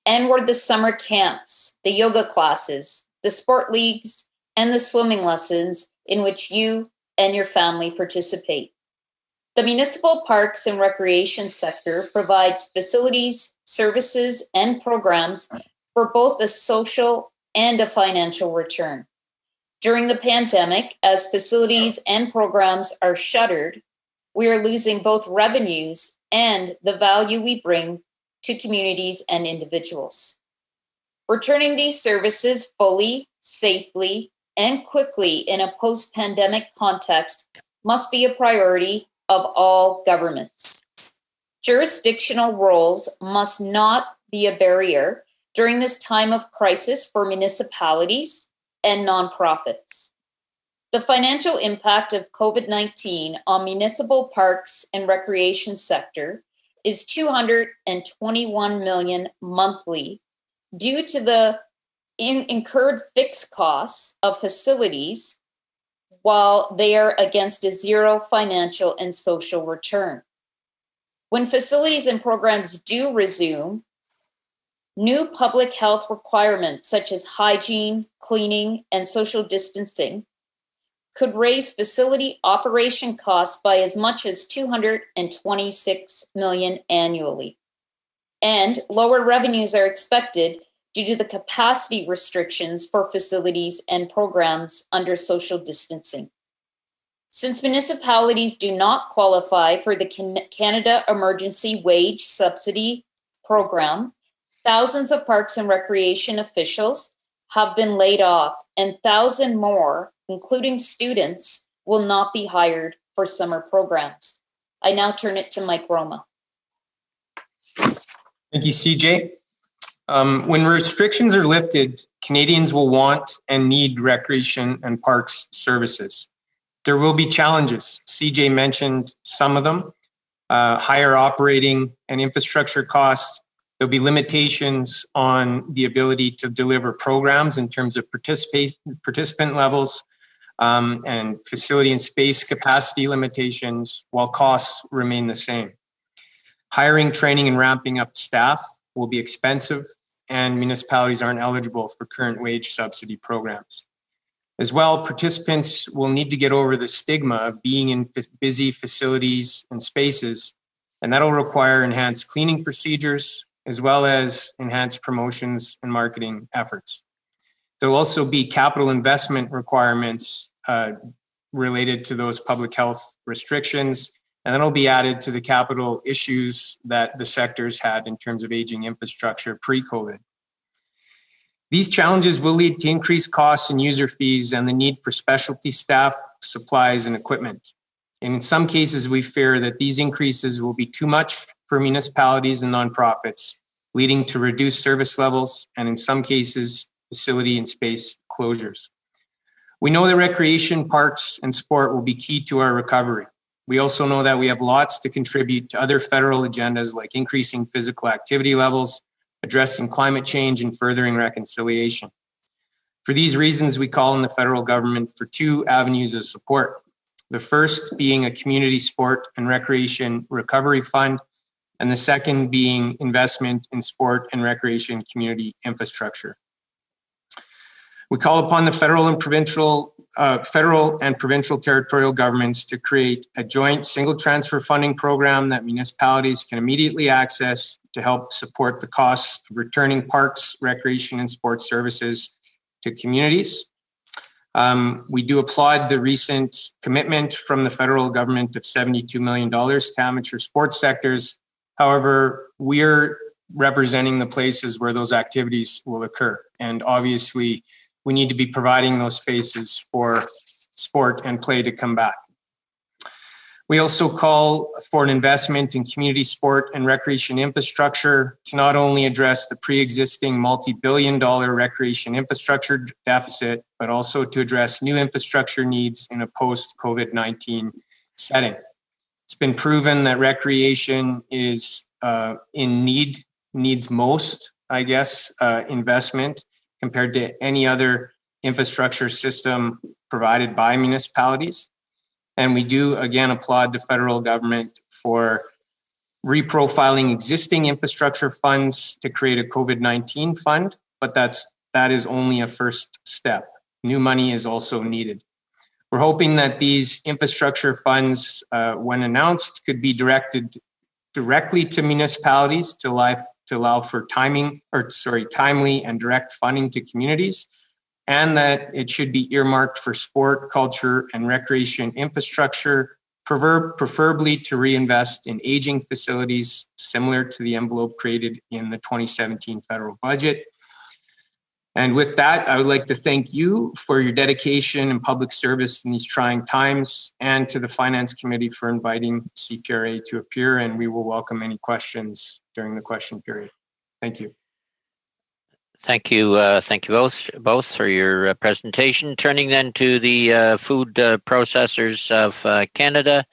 And we're the summer camps, the yoga classes, the sport leagues, and the swimming lessons in which you and your family participate. The municipal parks and recreation sector provides facilities, services, and programs for both a social and a financial return. During the pandemic, as facilities and programs are shuttered, we are losing both revenues and the value we bring to communities and individuals. Returning these services fully, safely, and quickly in a post-pandemic context must be a priority of all governments. Jurisdictional roles must not be a barrier during this time of crisis for municipalities and nonprofits. The financial impact of COVID-19 on municipal parks and recreation sector is $221 million monthly due to the incurred fixed costs of facilities while they are against a zero financial and social return. When facilities and programs do resume, new public health requirements such as hygiene, cleaning, and social distancing could raise facility operation costs by as much as $226 million annually. And lower revenues are expected due to the capacity restrictions for facilities and programs under social distancing. Since municipalities do not qualify for the Canada Emergency Wage Subsidy Program, thousands of parks and recreation officials have been laid off, and thousands more, including students, will not be hired for summer programs. I now turn it to Mike Roma. Thank you, CJ. When restrictions are lifted, Canadians will want and need recreation and parks services. There will be challenges. CJ mentioned some of them, higher operating and infrastructure costs. There'll be limitations on the ability to deliver programs in terms of participant levels and facility and space capacity limitations, while costs remain the same. Hiring, training, and ramping up staff will be expensive, and municipalities aren't eligible for current wage subsidy programs. As well, participants will need to get over the stigma of being in busy facilities and spaces, and that'll require enhanced cleaning procedures, as well as enhanced promotions and marketing efforts. There'll also be capital investment requirements related to those public health restrictions, and that'll be added to the capital issues that the sector's had in terms of aging infrastructure pre-COVID. These challenges will lead to increased costs and user fees and the need for specialty staff, supplies, and equipment. And in some cases, we fear that these increases will be too much for municipalities and nonprofits, leading to reduced service levels and, in some cases, facility and space closures. We know that recreation, parks, and sport will be key to our recovery. We also know that we have lots to contribute to other federal agendas like increasing physical activity levels, addressing climate change, and furthering reconciliation. For these reasons, we call on the federal government for two avenues of support. The first being a community sport and recreation recovery fund, and the second being investment in sport and recreation community infrastructure. We call upon the federal and provincial territorial governments to create a joint single transfer funding program that municipalities can immediately access to help support the costs of returning parks, recreation, and sports services to communities. We do applaud the recent commitment from the federal government of $72 million to amateur sports sectors. However, we're representing the places where those activities will occur. And obviously, we need to be providing those spaces for sport and play to come back. We also call for an investment in community sport and recreation infrastructure to not only address the pre-existing multi-billion-dollar recreation infrastructure deficit, but also to address new infrastructure needs in a post-COVID-19 setting. It's been proven that recreation is needs most, I guess, investment compared to any other infrastructure system provided by municipalities. And we do, again, applaud the federal government for reprofiling existing infrastructure funds to create a COVID-19 fund, but that is only a first step. New money is also needed. We're hoping that these infrastructure funds, when announced, could be directed directly to municipalities to allow for timely and direct funding to communities, and that it should be earmarked for sport, culture, and recreation infrastructure, preferably to reinvest in aging facilities similar to the envelope created in the 2017 federal budget. And with that, I would like to thank you for your dedication and public service in these trying times, and to the Finance Committee for inviting CPRA to appear, and we will welcome any questions during the question period. Thank you. Thank you both for your presentation. Turning then to the Food Processors of Canada,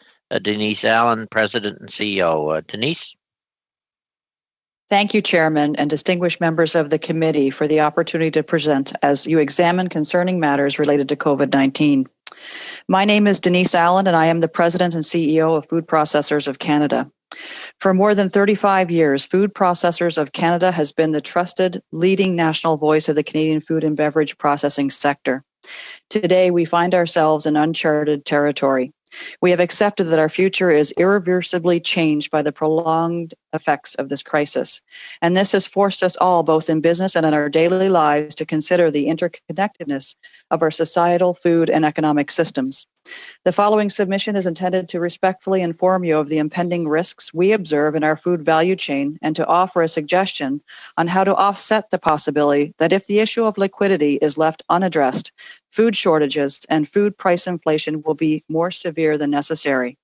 Denise Allen, President and CEO. Denise? Thank you, Chairman, and distinguished members of the committee for the opportunity to present as you examine concerning matters related to COVID-19. My name is Denise Allen, and I am the President and CEO of Food Processors of Canada. For more than 35 years, Food Processors of Canada has been the trusted, leading national voice of the Canadian food and beverage processing sector. Today, we find ourselves in uncharted territory. We have accepted that our future is irreversibly changed by the prolonged effects of this crisis. And this has forced us all, both in business and in our daily lives, to consider the interconnectedness of our societal, food, and economic systems. The following submission is intended to respectfully inform you of the impending risks we observe in our food value chain, and to offer a suggestion on how to offset the possibility that if the issue of liquidity is left unaddressed, food shortages and food price inflation will be more severe than necessary.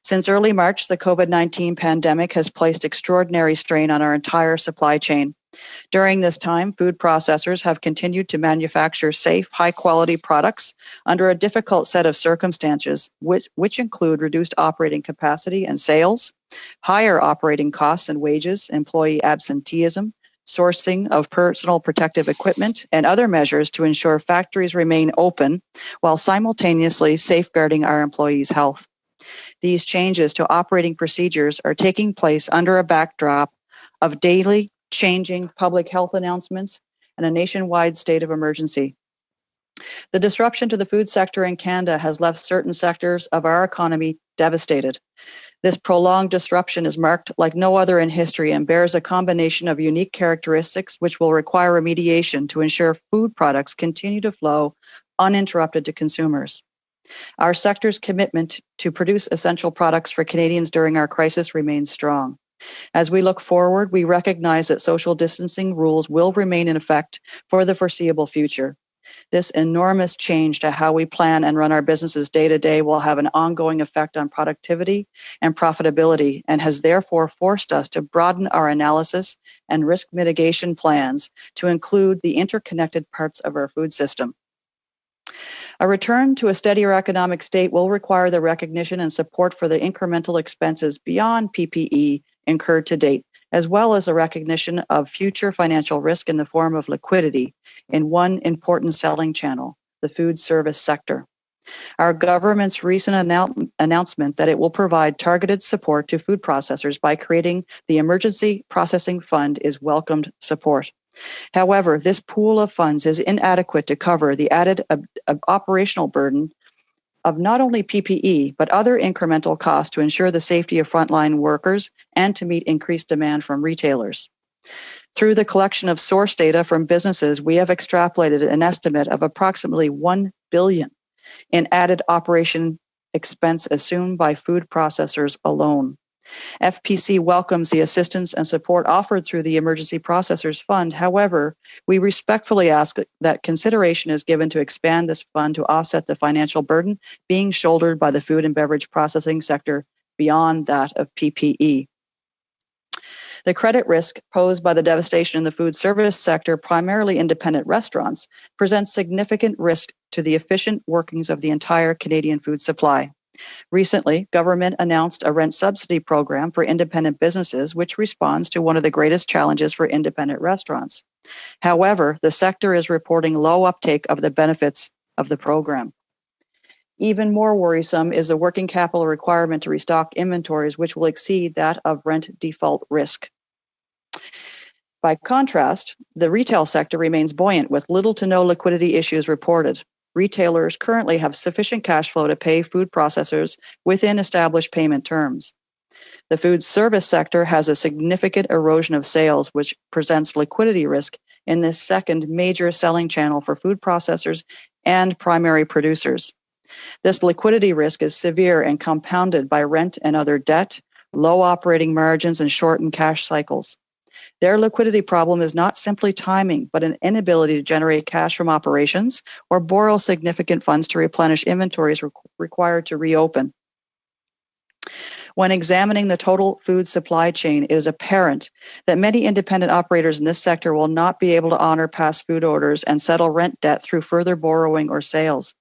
Since early March, the COVID-19 pandemic has placed extraordinary strain on our entire supply chain. During this time, food processors have continued to manufacture safe, high-quality products under a difficult set of circumstances, which include reduced operating capacity and sales, higher operating costs and wages, employee absenteeism, sourcing of personal protective equipment, and other measures to ensure factories remain open while simultaneously safeguarding our employees' health. These changes to operating procedures are taking place under a backdrop of daily changing public health announcements and a nationwide state of emergency. The disruption to the food sector in Canada has left certain sectors of our economy devastated. This prolonged disruption is marked like no other in history and bears a combination of unique characteristics which will require remediation to ensure food products continue to flow uninterrupted to consumers. Our sector's commitment to produce essential products for Canadians during our crisis remains strong. As we look forward, we recognize that social distancing rules will remain in effect for the foreseeable future. This enormous change to how we plan and run our businesses day to day will have an ongoing effect on productivity and profitability, and has therefore forced us to broaden our analysis and risk mitigation plans to include the interconnected parts of our food system. A return to a steadier economic state will require the recognition and support for the incremental expenses beyond PPE incurred to date, as well as a recognition of future financial risk in the form of liquidity in one important selling channel, the food service sector. Our government's recent announcement that it will provide targeted support to food processors by creating the Emergency Processing Fund is welcomed support. However, this pool of funds is inadequate to cover the added operational burden of not only PPE, but other incremental costs to ensure the safety of frontline workers and to meet increased demand from retailers. Through the collection of source data from businesses, we have extrapolated an estimate of approximately $1 billion in added operation expense assumed by food processors alone. FPC welcomes the assistance and support offered through the Emergency Processors Fund. However, we respectfully ask that consideration is given to expand this fund to offset the financial burden being shouldered by the food and beverage processing sector beyond that of PPE. The credit risk posed by the devastation in the food service sector, primarily independent restaurants, presents significant risk to the efficient workings of the entire Canadian food supply. Recently, government announced a rent subsidy program for independent businesses, which responds to one of the greatest challenges for independent restaurants. However, the sector is reporting low uptake of the benefits of the program. Even more worrisome is the working capital requirement to restock inventories, which will exceed that of rent default risk. By contrast, the retail sector remains buoyant with little to no liquidity issues reported. Retailers currently have sufficient cash flow to pay food processors within established payment terms. The food service sector has a significant erosion of sales, which presents liquidity risk in this second major selling channel for food processors and primary producers. This liquidity risk is severe and compounded by rent and other debt, low operating margins, and shortened cash cycles. Their liquidity problem is not simply timing, but an inability to generate cash from operations or borrow significant funds to replenish inventories required to reopen. When examining the total food supply chain, it is apparent that many independent operators in this sector will not be able to honor past food orders and settle rent debt through further borrowing or sales.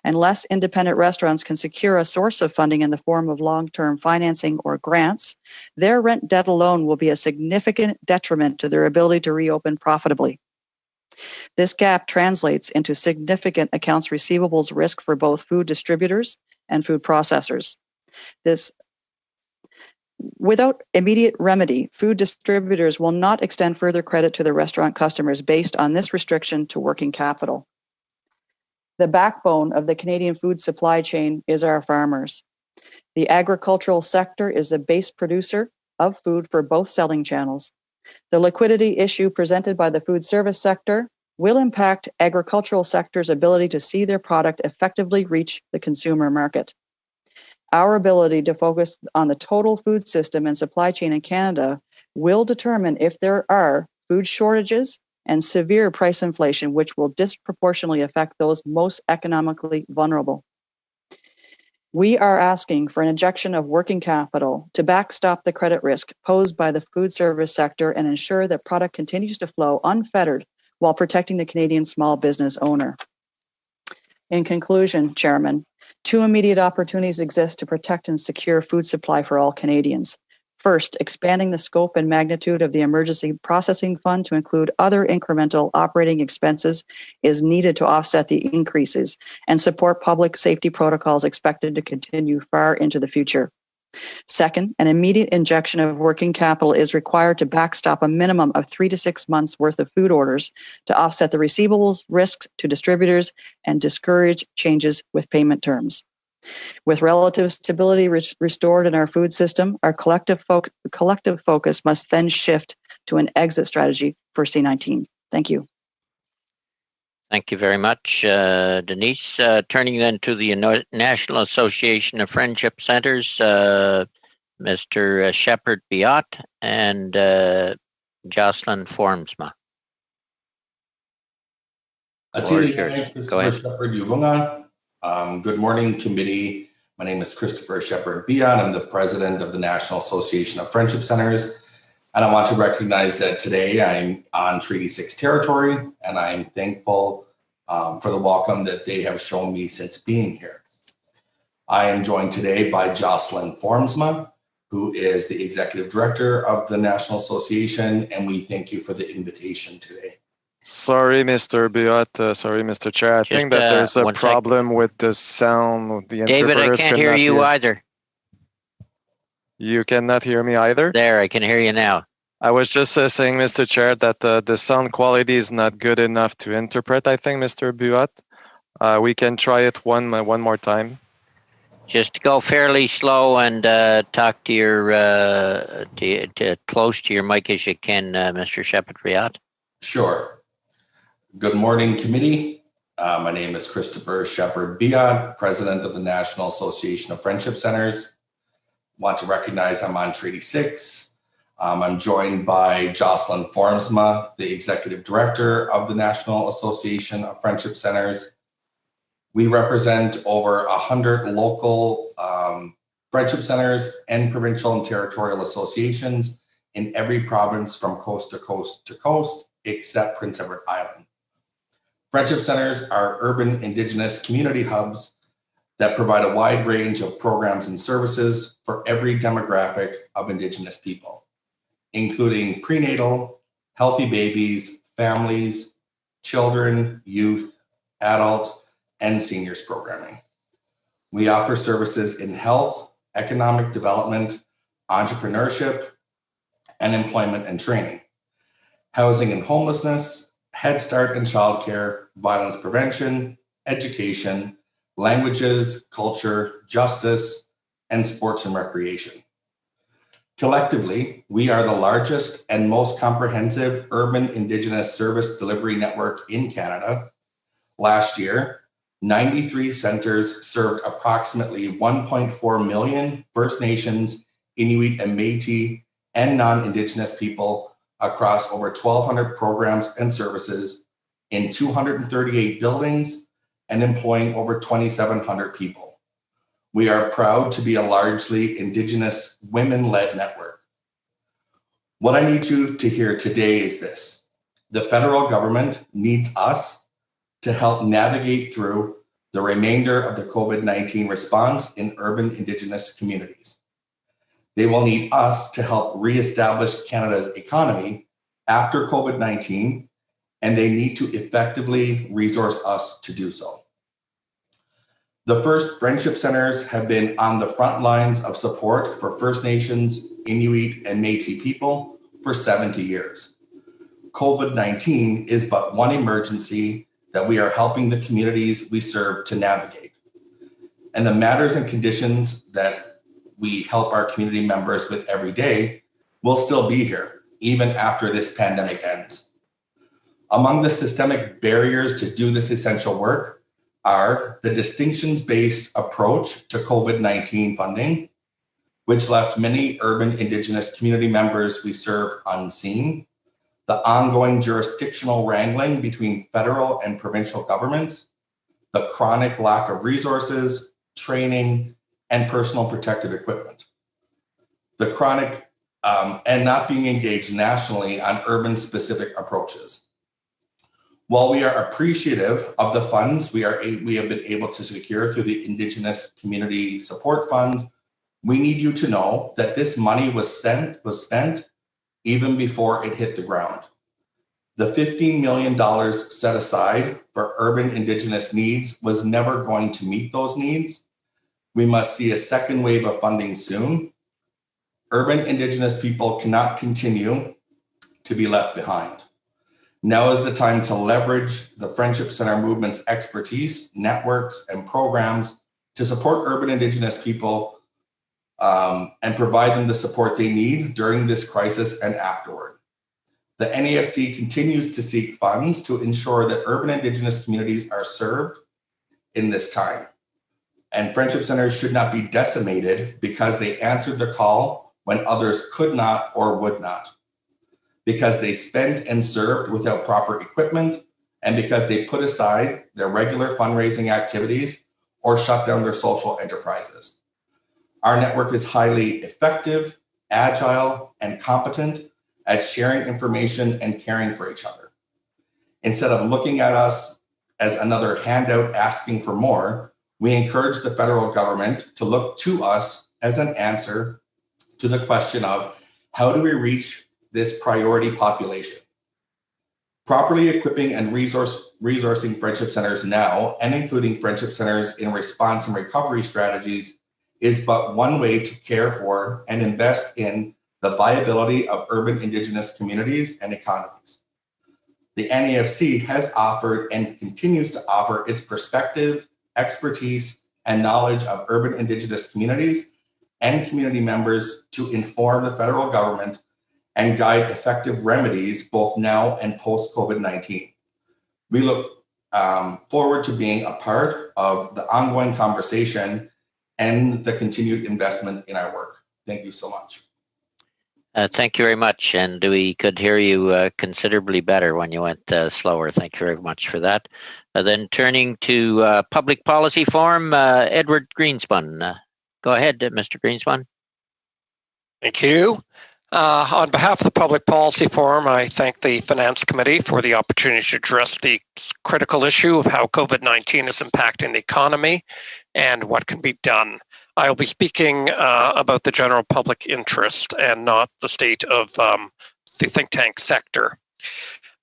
Unless independent restaurants can secure a source of funding in the form of long-term financing or grants, their rent debt alone will be a significant detriment to their ability to reopen profitably. This gap translates into significant accounts receivables risk for both food distributors and food processors. Without immediate remedy, food distributors will not extend further credit to their restaurant customers based on this restriction to working capital. The backbone of the Canadian food supply chain is our farmers. The agricultural sector is the base producer of food for both selling channels. The liquidity issue presented by the food service sector will impact agricultural sector's ability to see their product effectively reach the consumer market. Our ability to focus on the total food system and supply chain in Canada will determine if there are food shortages and severe price inflation, which will disproportionately affect those most economically vulnerable. We are asking for an injection of working capital to backstop the credit risk posed by the food service sector and ensure that product continues to flow unfettered while protecting the Canadian small business owner. In conclusion, Chairman, two immediate opportunities exist to protect and secure food supply for all Canadians. First, expanding the scope and magnitude of the Emergency Processing Fund to include other incremental operating expenses is needed to offset the increases and support public safety protocols expected to continue far into the future. Second, an immediate injection of working capital is required to backstop a minimum of 3 to 6 months worth of food orders to offset the receivables risks to distributors and discourage changes with payment terms. With relative stability restored in our food system, our collective focus must then shift to an exit strategy for C-19. Thank you. Thank you very much, Denise. Turning then to the National Association of Friendship Centers, Mr. Shepard-Biot and Jocelyn Formsma. Go ahead. Good morning, committee. My name is Christopher Shepard-Biot. I'm the president of the National Association of Friendship Centers. And I want to recognize that today I'm on Treaty 6 territory, and I'm thankful for the welcome that they have shown me since being here. I am joined today by Jocelyn Formsma, who is the executive director of the National Association, and we thank you for the invitation today. Sorry, Mr. Biot. Sorry, Mr. Chair. I think that there's a problem with the sound. The David, I can't hear you either. You cannot hear me either? There, I can hear you now. I was just saying, Mr. Chair, that the sound quality is not good enough to interpret, I think, Mr. Biot. We can try it one more time. Just go fairly slow and talk to your close to your mic as you can, Mr. Shepard-Biot. Sure. Good morning, committee. My name is Christopher Shepard-Biot, president of the National Association of Friendship Centers. Want to recognize I'm on Treaty 6. I'm joined by Jocelyn Formsma, the Executive Director of the National Association of Friendship Centers. We represent over 100 local friendship centers and provincial and territorial associations in every province from coast to coast to coast, except Prince Edward Island. Friendship centers are urban Indigenous community hubs that provide a wide range of programs and services for every demographic of Indigenous people, including prenatal, healthy babies, families, children, youth, adult, and seniors programming. We offer services in health, economic development, entrepreneurship, and employment and training, housing and homelessness, Head Start and childcare, violence prevention, education, languages, culture, justice, and sports and recreation. Collectively, we are the largest and most comprehensive urban Indigenous service delivery network in Canada. Last year, 93 centers served approximately 1.4 million First Nations, Inuit and Métis, and non-Indigenous people across over 1,200 programs and services in 238 buildings and employing over 2,700 people. We are proud to be a largely Indigenous women-led network. What I need you to hear today is this: the federal government needs us to help navigate through the remainder of the COVID-19 response in urban Indigenous communities. They will need us to help reestablish Canada's economy after COVID-19, and they need to effectively resource us to do so. The first friendship centers have been on the front lines of support for First Nations, Inuit, and Métis people for 70 years. COVID-19 is but one emergency that we are helping the communities we serve to navigate. And the matters and conditions that we help our community members with every day will still be here, even after this pandemic ends. Among the systemic barriers to do this essential work are the distinctions-based approach to COVID-19 funding, which left many urban Indigenous community members we serve unseen, the ongoing jurisdictional wrangling between federal and provincial governments, the chronic lack of resources, training, and personal protective equipment, the chronic and not being engaged nationally on urban-specific approaches. While we are appreciative of the funds we have been able to secure through the Indigenous Community Support Fund, we need you to know that this money was spent even before it hit the ground. The $15 million set aside for urban Indigenous needs was never going to meet those needs. We must see a second wave of funding soon. Urban Indigenous people cannot continue to be left behind. Now is the time to leverage the Friendship Center movement's expertise, networks, and programs to support urban Indigenous people and provide them the support they need during this crisis and afterward. The NAFC continues to seek funds to ensure that urban Indigenous communities are served in this time. And friendship centers should not be decimated because they answered the call when others could not or would not, because they spent and served without proper equipment, and because they put aside their regular fundraising activities or shut down their social enterprises. Our network is highly effective, agile, and competent at sharing information and caring for each other. Instead of looking at us as another handout asking for more, we encourage the federal government to look to us as an answer to the question of how do we reach this priority population? Properly equipping and resourcing friendship centers now, and including friendship centers in response and recovery strategies, is but one way to care for and invest in the viability of urban Indigenous communities and economies. The NAFC has offered and continues to offer its perspective, expertise, and knowledge of urban Indigenous communities and community members to inform the federal government and guide effective remedies both now and post-COVID-19. We look forward to being a part of the ongoing conversation and the continued investment in our work. Thank you so much. Thank you very much. And we could hear you considerably better when you went slower. Thank you very much for that. Then turning to Public Policy Forum, Edward Greenspun. Go ahead, Mr. Greenspun. Thank you. On behalf of the Public Policy Forum, I thank the Finance Committee for the opportunity to address the critical issue of how COVID-19 is impacting the economy and what can be done. I will be speaking about the general public interest and not the state of the think tank sector.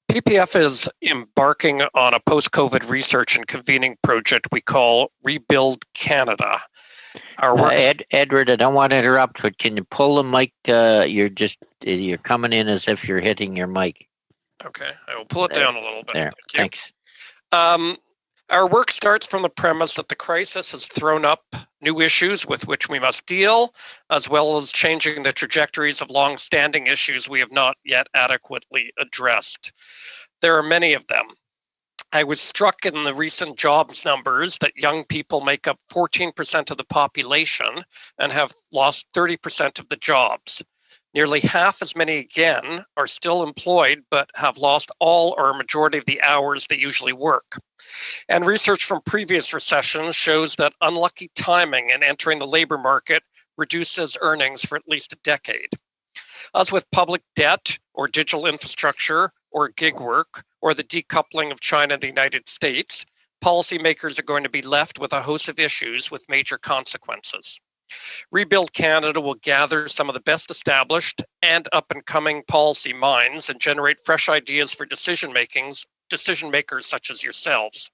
PPF is embarking on a post-COVID research and convening project we call Rebuild Canada. Edward, I don't want to interrupt, but can you pull the mic? You're coming in as if you're hitting your mic. Okay, I will pull it down a little bit. There, thanks. Our work starts from the premise that the crisis has thrown up new issues with which we must deal, as well as changing the trajectories of long-standing issues we have not yet adequately addressed. There are many of them. I was struck in the recent jobs numbers that young people make up 14% of the population and have lost 30% of the jobs. Nearly half as many again are still employed but have lost all or a majority of the hours they usually work. And research from previous recessions shows that unlucky timing in entering the labor market reduces earnings for at least a decade. As with public debt or digital infrastructure or gig work or the decoupling of China and the United States, policymakers are going to be left with a host of issues with major consequences. Rebuild Canada will gather some of the best established and up-and-coming policy minds and generate fresh ideas for decision makers such as yourselves.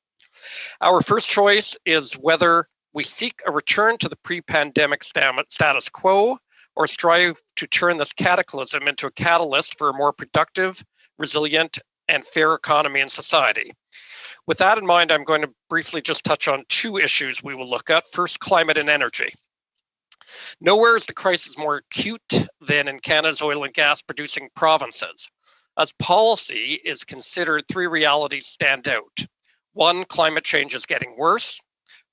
Our first choice is whether we seek a return to the pre-pandemic status quo or strive to turn this cataclysm into a catalyst for a more productive, resilient, and fair economy and society. With that in mind, I'm going to briefly just touch on two issues we will look at. First, climate and energy. Nowhere is the crisis more acute than in Canada's oil and gas producing provinces. As policy is considered, three realities stand out. One, climate change is getting worse.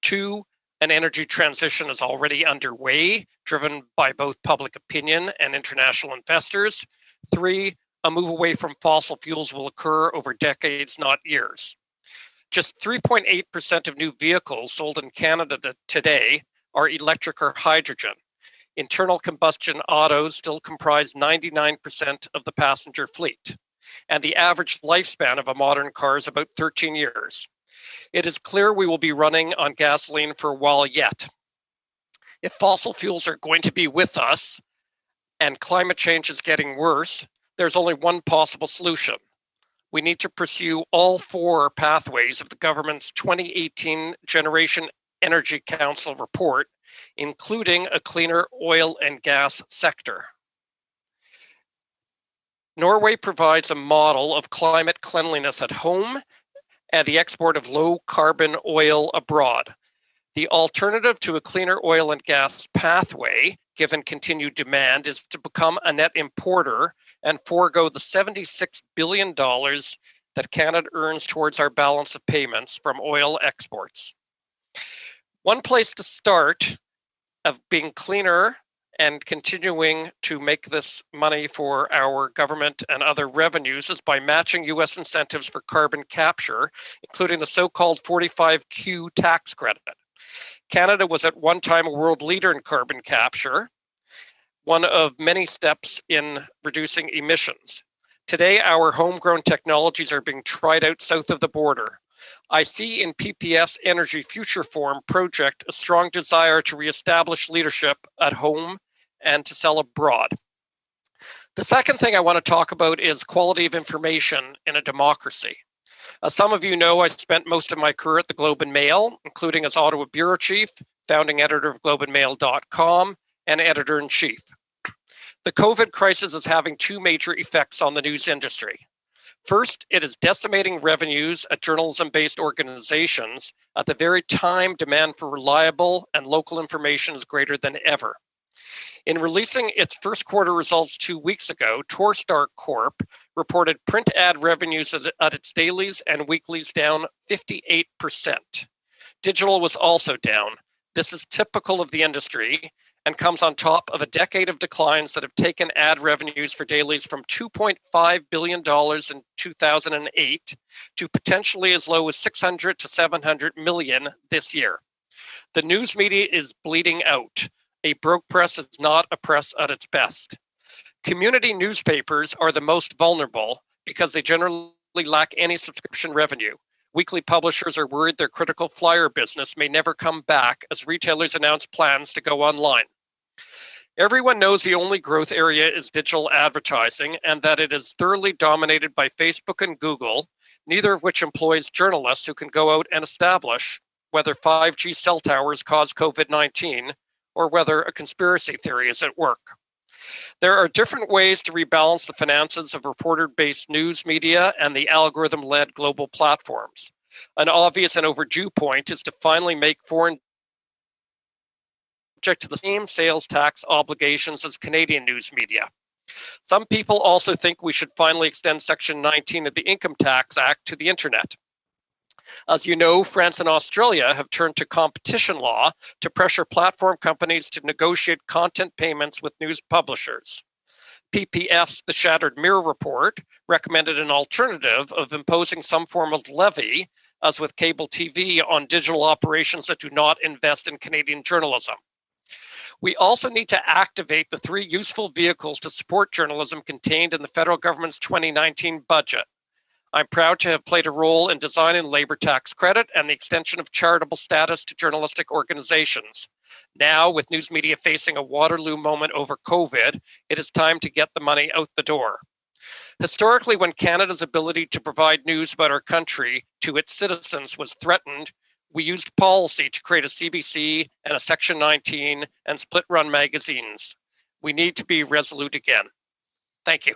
Two, an energy transition is already underway, driven by both public opinion and international investors. Three, a move away from fossil fuels will occur over decades, not years. Just 3.8% of new vehicles sold in Canada today are electric or hydrogen. Internal combustion autos still comprise 99% of the passenger fleet, and the average lifespan of a modern car is about 13 years. It is clear we will be running on gasoline for a while yet. If fossil fuels are going to be with us and climate change is getting worse, there's only one possible solution. We need to pursue all four pathways of the government's 2018 Generation Energy Council report, including a cleaner oil and gas sector. Norway provides a model of climate cleanliness at home and the export of low carbon oil abroad. The alternative to a cleaner oil and gas pathway, given continued demand, is to become a net importer and forego the $76 billion that Canada earns towards our balance of payments from oil exports. One place to start of being cleaner and continuing to make this money for our government and other revenues is by matching U.S. incentives for carbon capture, including the so-called 45Q tax credit. Canada was at one time a world leader in carbon capture, one of many steps in reducing emissions. Today, our homegrown technologies are being tried out south of the border. I see in PPF's Energy Future Forum project a strong desire to reestablish leadership at home and to sell abroad. The second thing I want to talk about is quality of information in a democracy. As some of you know, I spent most of my career at the Globe and Mail, including as Ottawa Bureau Chief, founding editor of globeandmail.com, and editor-in-chief. The COVID crisis is having two major effects on the news industry. First, it is decimating revenues at journalism-based organizations at the very time demand for reliable and local information is greater than ever. In releasing its first quarter results 2 weeks ago, Torstar Corp reported print ad revenues at its dailies and weeklies down 58%. Digital was also down. This is typical of the industry, and comes on top of a decade of declines that have taken ad revenues for dailies from $2.5 billion in 2008 to potentially as low as 600 to 700 million this year. The news media is bleeding out. A broke press is not a press at its best. Community newspapers are the most vulnerable because they generally lack any subscription revenue. Weekly publishers are worried their critical flyer business may never come back as retailers announce plans to go online. Everyone knows the only growth area is digital advertising and that it is thoroughly dominated by Facebook and Google, neither of which employs journalists who can go out and establish whether 5G cell towers cause COVID-19 or whether a conspiracy theory is at work. There are different ways to rebalance the finances of reporter-based news media and the algorithm-led global platforms. An obvious and overdue point is to finally make foreign subject to the same sales tax obligations as Canadian news media. Some people also think we should finally extend Section 19 of the Income Tax Act to the internet. As you know, France and Australia have turned to competition law to pressure platform companies to negotiate content payments with news publishers. PPF's The Shattered Mirror report recommended an alternative of imposing some form of levy, as with cable TV, on digital operations that do not invest in Canadian journalism. We also need to activate the 3 useful vehicles to support journalism contained in the federal government's 2019 budget. I'm proud to have played a role in designing labor tax credit and the extension of charitable status to journalistic organizations. Now, with news media facing a Waterloo moment over COVID, it is time to get the money out the door. Historically, when Canada's ability to provide news about our country to its citizens was threatened, we used policy to create a CBC and a Section 19 and split-run magazines. We need to be resolute again. Thank you.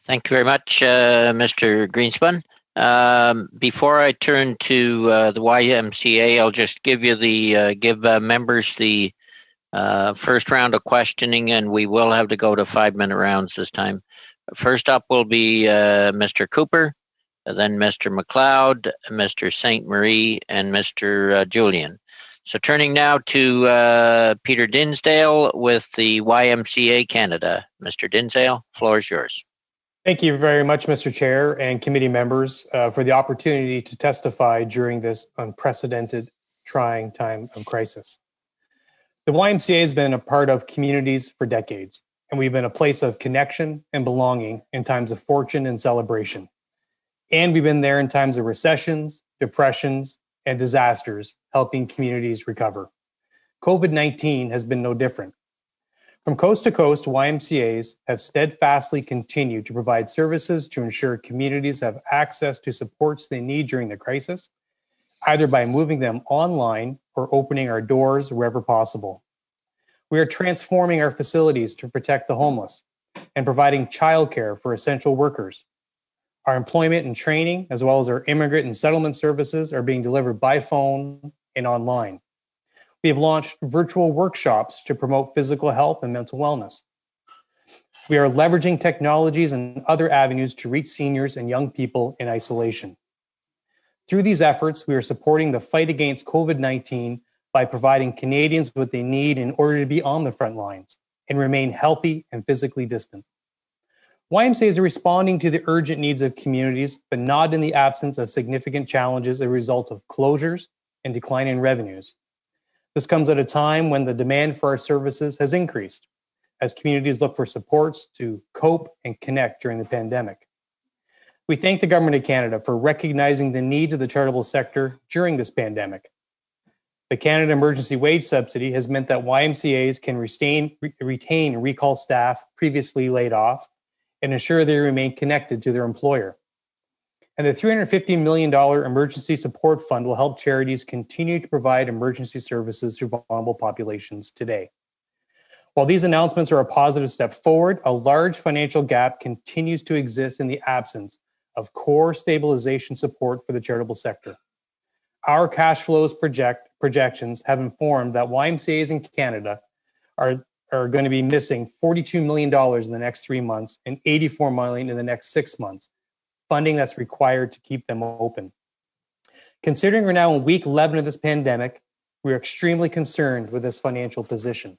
Thank you very much, Mr. Greenspun. Before I turn to the YMCA, I'll just give you give members the first round of questioning, and we will have to go to 5-minute rounds this time. First up will be Mr. Cooper, then Mr. McLeod, Mr. St. Marie, and Mr. Julian. So turning now to Peter Dinsdale with the YMCA Canada. Mr. Dinsdale, floor is yours. Thank you very much, Mr. Chair and committee members, for the opportunity to testify during this unprecedented, trying time of crisis. The YMCA has been a part of communities for decades, and we've been a place of connection and belonging in times of fortune and celebration. And we've been there in times of recessions, depressions, and disasters, helping communities recover. COVID-19 has been no different. From coast to coast, YMCAs have steadfastly continued to provide services to ensure communities have access to supports they need during the crisis, either by moving them online or opening our doors wherever possible. We are transforming our facilities to protect the homeless and providing childcare for essential workers. Our employment and training, as well as our immigrant and settlement services, are being delivered by phone and online. We have launched virtual workshops to promote physical health and mental wellness. We are leveraging technologies and other avenues to reach seniors and young people in isolation. Through these efforts, we are supporting the fight against COVID-19 by providing Canadians what they need in order to be on the front lines and remain healthy and physically distant. YMCA is responding to the urgent needs of communities, but not in the absence of significant challenges as a result of closures and decline in revenues. This comes at a time when the demand for our services has increased as communities look for supports to cope and connect during the pandemic. We thank the Government of Canada for recognizing the needs of the charitable sector during this pandemic. The Canada Emergency Wage Subsidy has meant that YMCAs can retain recall staff previously laid off and ensure they remain connected to their employer. And the $350 million Emergency Support Fund will help charities continue to provide emergency services to vulnerable populations today. While these announcements are a positive step forward, a large financial gap continues to exist in the absence of core stabilization support for the charitable sector. Our cash flows projections have informed that YMCAs in Canada are going to be missing $42 million in the next 3 months and $84 million in the next 6 months. Funding that's required to keep them open. Considering we're now in week 11 of this pandemic, We are extremely concerned with this financial position.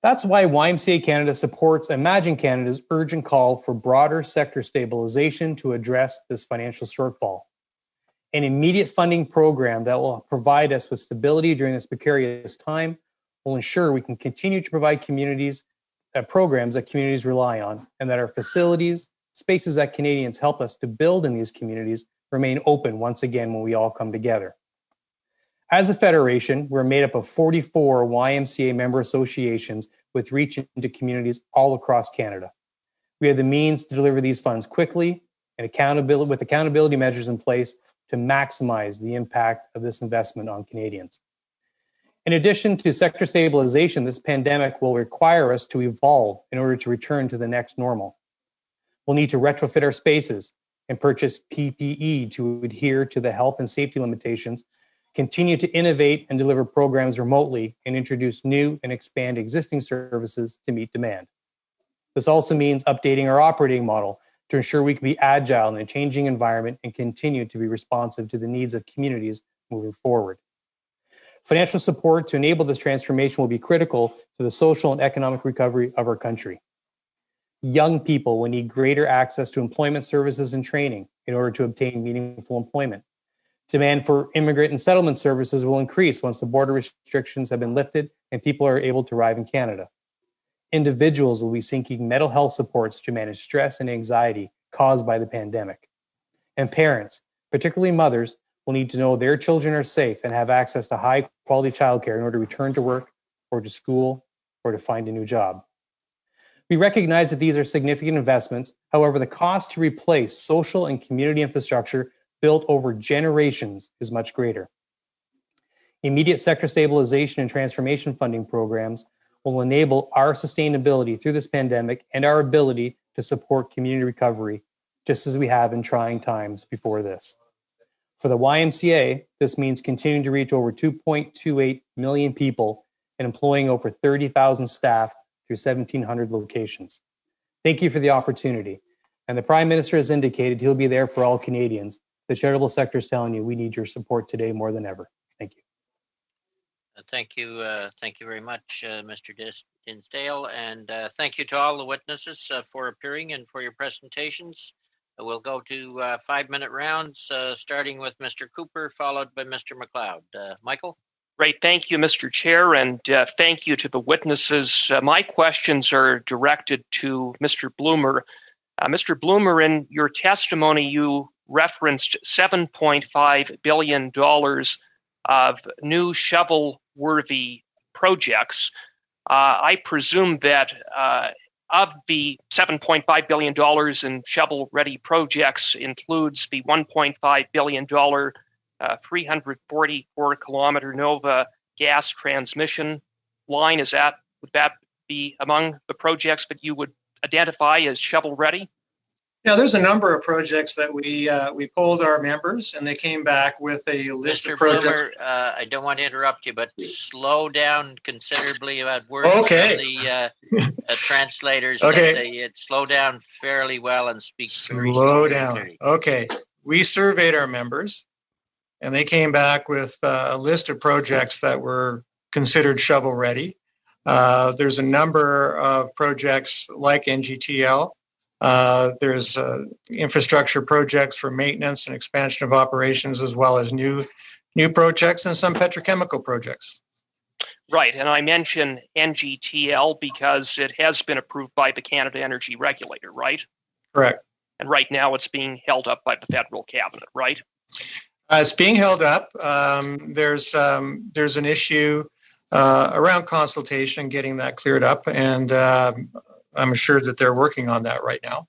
That's why YMCA Canada supports Imagine Canada's urgent call for broader sector stabilization to address this financial shortfall. An immediate funding program that will provide us with stability during this precarious time will ensure we can continue to provide communities programs that communities rely on, and that our facilities, spaces that Canadians help us to build in these communities, remain open once again when we all come together. As a federation, we're made up of 44 YMCA member associations with reach into communities all across Canada. We have the means to deliver these funds quickly and with accountability measures in place to maximize the impact of this investment on Canadians. In addition to sector stabilization, this pandemic will require us to evolve in order to return to the next normal. We'll need to retrofit our spaces and purchase PPE to adhere to the health and safety limitations, continue to innovate and deliver programs remotely, and introduce new and expand existing services to meet demand. This also means updating our operating model to ensure we can be agile in a changing environment and continue to be responsive to the needs of communities moving forward. Financial support to enable this transformation will be critical to the social and economic recovery of our country. Young people will need greater access to employment services and training in order to obtain meaningful employment. Demand for immigrant and settlement services will increase once the border restrictions have been lifted and people are able to arrive in Canada. Individuals will be seeking mental health supports to manage stress and anxiety caused by the pandemic. And parents, particularly mothers, will need to know their children are safe and have access to high quality childcare in order to return to work or to school or to find a new job. We recognize that these are significant investments. However, the cost to replace social and community infrastructure built over generations is much greater. Immediate sector stabilization and transformation funding programs will enable our sustainability through this pandemic and our ability to support community recovery, just as we have in trying times before this. For the YMCA, this means continuing to reach over 2.28 million people and employing over 30,000 staff through 1,700 locations. Thank you for the opportunity. And the Prime Minister has indicated he'll be there for all Canadians. The charitable sector is telling you we need your support today more than ever. Thank you. Thank you very much, Mr. Dinsdale, and thank you to all the witnesses for appearing and for your presentations. We'll go to 5-minute rounds, starting with Mr. Cooper, followed by Mr. McLeod. Michael? Great. Thank you, Mr. Chair, and thank you to the witnesses. My questions are directed to Mr. Bloomer. Mr. Bloomer, in your testimony, you referenced $7.5 billion of new shovel-worthy projects. I presume that of the $7.5 billion in shovel-ready projects includes the $1.5 billion 344-kilometer Nova gas transmission line. Would that be among the projects that you would identify as shovel-ready? Yeah, there's a number of projects that we polled our members, and they came back with a list of projects. Bloomer, I don't want to interrupt you, but slow down considerably about words. Okay. The translators okay. Say slow down fairly well and speak slow down. Clearly. Okay. We surveyed our members, and they came back with a list of projects that were considered shovel-ready. There's a number of projects like NGTL. There's infrastructure projects for maintenance and expansion of operations, as well as new projects and some petrochemical projects. Right, and I mention NGTL because it has been approved by the Canada Energy Regulator, right? Correct. And right now it's being held up by the federal cabinet, right? It's being held up. There's an issue around consultation, getting that cleared up, and I'm assured that they're working on that right now.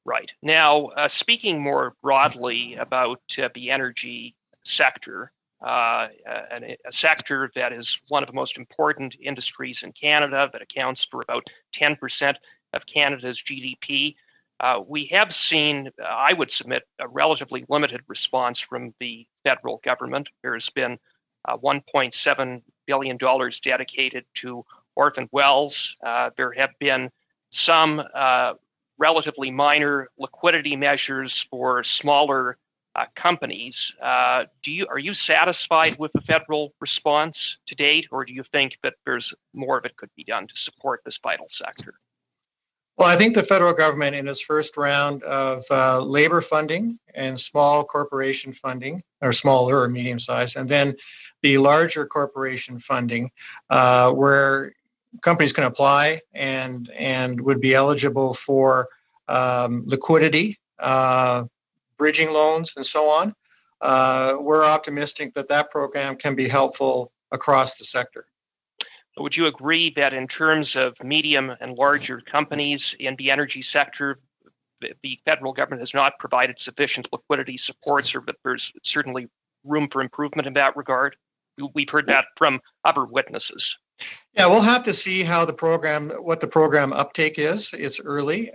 Right. Now, speaking more broadly about the energy sector, a sector that is one of the most important industries in Canada, that accounts for about 10% of Canada's GDP, we have seen, I would submit, a relatively limited response from the federal government. There's been $1.7 billion dedicated to orphan wells. There have been some relatively minor liquidity measures for smaller companies. Are you satisfied with the federal response to date, or do you think that there's more of it could be done to support this vital sector? Well, I think the federal government in its first round of labor funding and small corporation funding, or small or medium size, and then the larger corporation funding, where companies can apply and would be eligible for liquidity, bridging loans, and so on. We're optimistic that that program can be helpful across the sector. Would you agree that in terms of medium and larger companies in the energy sector, the federal government has not provided sufficient liquidity supports, or that there's certainly room for improvement in that regard? We've heard that from other witnesses. Yeah, we'll have to see how what the program uptake is. It's early.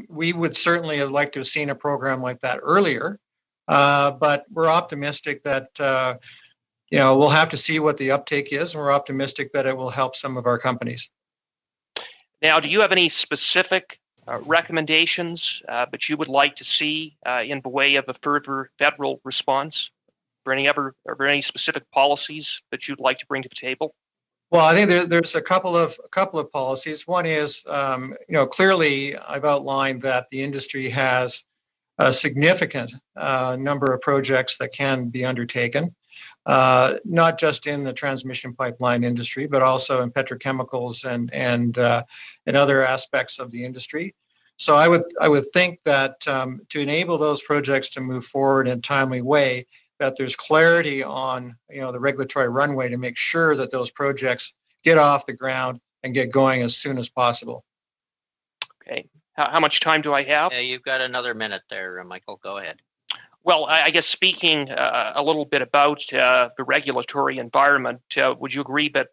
We would certainly have liked to have seen a program like that earlier, but we're optimistic that we'll have to see what the uptake is, and we're optimistic that it will help some of our companies. Now, do you have any specific recommendations that you would like to see in the way of a further federal response? Are there any specific policies that you'd like to bring to the table? Well, I think there's a couple of policies. One is, clearly I've outlined that the industry has a significant number of projects that can be undertaken. Not just in the transmission pipeline industry, but also in petrochemicals and other aspects of the industry. So I would think that to enable those projects to move forward in a timely way, that there's clarity on the regulatory runway to make sure that those projects get off the ground and get going as soon as possible. Okay. How much time do I have? You've got another minute there, Michael. Go ahead. Well, I guess speaking a little bit about the regulatory environment, would you agree that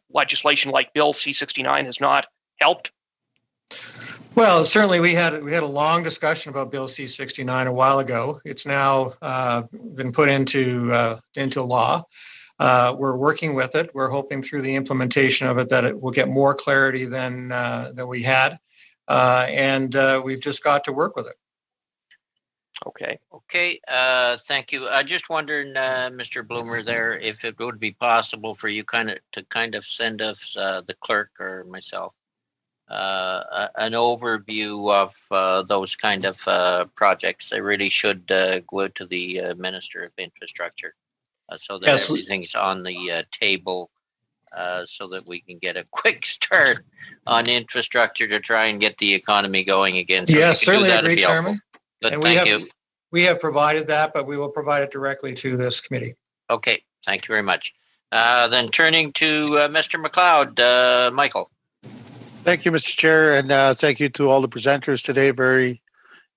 legislation like Bill C-69 has not helped? Well, certainly we had a long discussion about Bill C-69 a while ago. It's now been put into law. We're working with it. We're hoping through the implementation of it that it will get more clarity than we had, and we've just got to work with it. Okay. Thank you. I just wondered, Mr. Bloomer, there, if it would be possible for you to send us, the clerk or myself, an overview of those kind of projects. They really should go out to the Minister of Infrastructure, so that everything's on the table, so that we can get a quick start on infrastructure to try and get the economy going again. So yes, certainly agree, Chairman. Good, and thank you. We have provided that, but we will provide it directly to this committee. Okay, thank you very much. Then turning to Mr. McLeod, Michael. Thank you, Mr. Chair, and thank you to all the presenters today. Very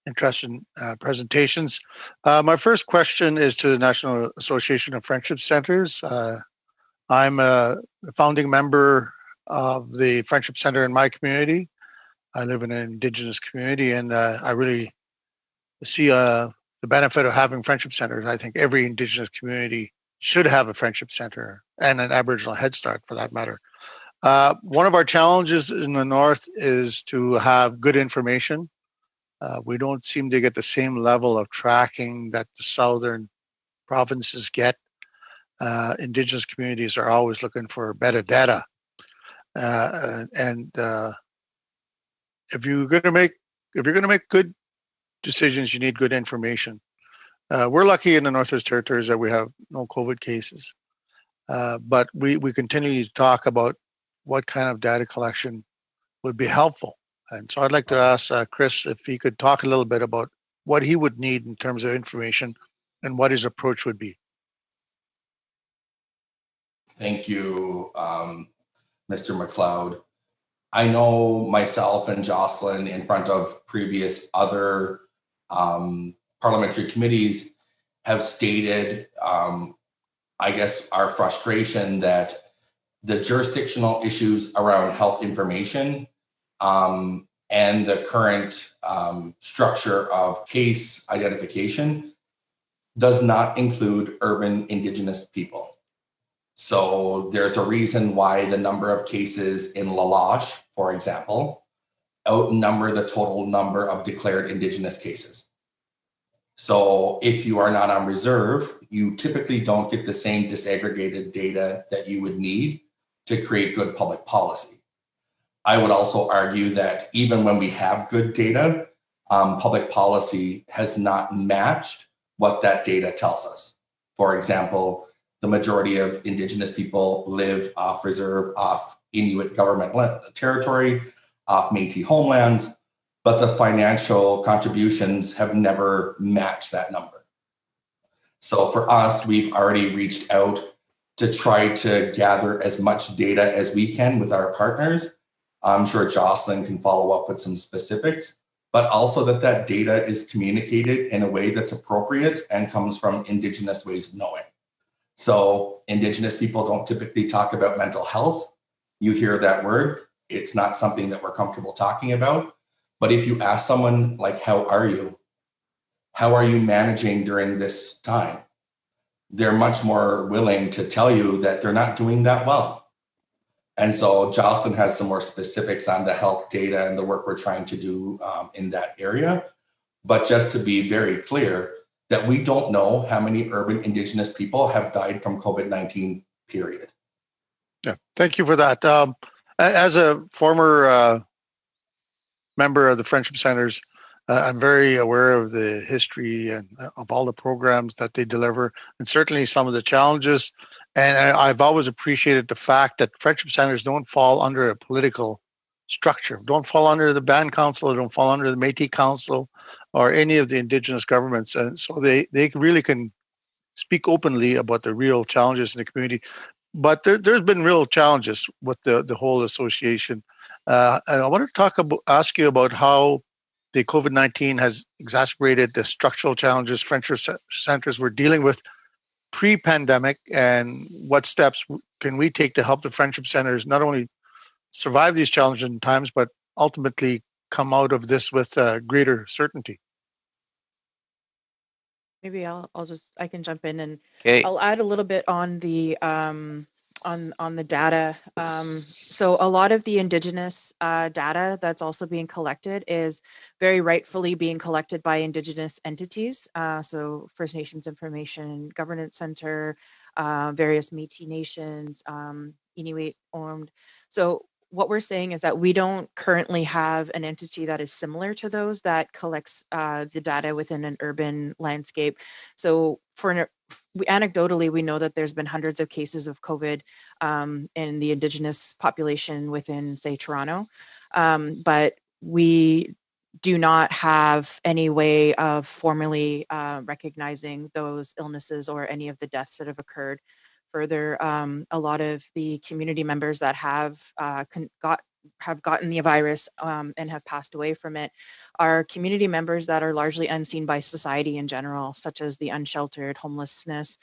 interesting presentations. My first question is to the National Association of Friendship Centers. I'm a founding member of the Friendship Center in my community. I live in an Indigenous community, and I really see the benefit of having friendship centers. I think every Indigenous community should have a friendship center, and an Aboriginal Head Start for that matter. One of our challenges in the North is to have good information. We don't seem to get the same level of tracking that the southern provinces get. Indigenous communities are always looking for better data. If you're going to make good decisions, you need good information. We're lucky in the Northwest Territories that we have no COVID cases, but we continue to talk about what kind of data collection would be helpful. And so I'd like to ask Chris if he could talk a little bit about what he would need in terms of information and what his approach would be. Thank you, Mr. McLeod. I know myself and Jocelyn, in front of previous other parliamentary committees, have stated, I guess, our frustration that the jurisdictional issues around health information and the current structure of case identification does not include urban Indigenous people. So there's a reason why the number of cases in La Loche, for example, outnumber the total number of declared Indigenous cases. So if you are not on reserve, you typically don't get the same disaggregated data that you would need to create good public policy. I would also argue that even when we have good data, public policy has not matched what that data tells us. For example, the majority of Indigenous people live off reserve, off Inuit government territory, off Métis homelands, but the financial contributions have never matched that number. So for us, we've already reached out to try to gather as much data as we can with our partners. I'm sure Jocelyn can follow up with some specifics, but also that data is communicated in a way that's appropriate and comes from Indigenous ways of knowing. So Indigenous people don't typically talk about mental health. You hear that word, it's not something that we're comfortable talking about. But if you ask someone like, how are you? How are you managing during this time? They're much more willing to tell you that they're not doing that well. And so Jocelyn has some more specifics on the health data and the work we're trying to do in that area. But just to be very clear, that we don't know how many urban Indigenous people have died from COVID-19, period. Yeah, thank you for that. As a former member of the Friendship Centers, I'm very aware of the history and of all the programs that they deliver, and certainly some of the challenges. And I've always appreciated the fact that Friendship Centers don't fall under a political structure, don't fall under the Band Council, don't fall under the Métis Council or any of the Indigenous governments. And so they really can speak openly about the real challenges in the community. But there's been real challenges with the whole association. And I want to ask you about how the COVID-19 has exacerbated the structural challenges Friendship Centers were dealing with pre-pandemic, and what steps can we take to help the Friendship Centers not only survive these challenging times, but ultimately come out of this with greater certainty. Maybe I can jump in and Okay. I'll add a little bit on the on the data. So a lot of the Indigenous data that's also being collected is very rightfully being collected by Indigenous entities. So First Nations Information Governance Center, various Métis Nations, Inuit owned. So what we're saying is that we don't currently have an entity that is similar to those that collects the data within an urban landscape. So anecdotally, we know that there's been hundreds of cases of COVID in the Indigenous population within, say, Toronto, but we do not have any way of formally recognizing those illnesses or any of the deaths that have occurred. Further, a lot of the community members that have gotten the virus and have passed away from it are community members that are largely unseen by society in general, such as the unsheltered, homelessness.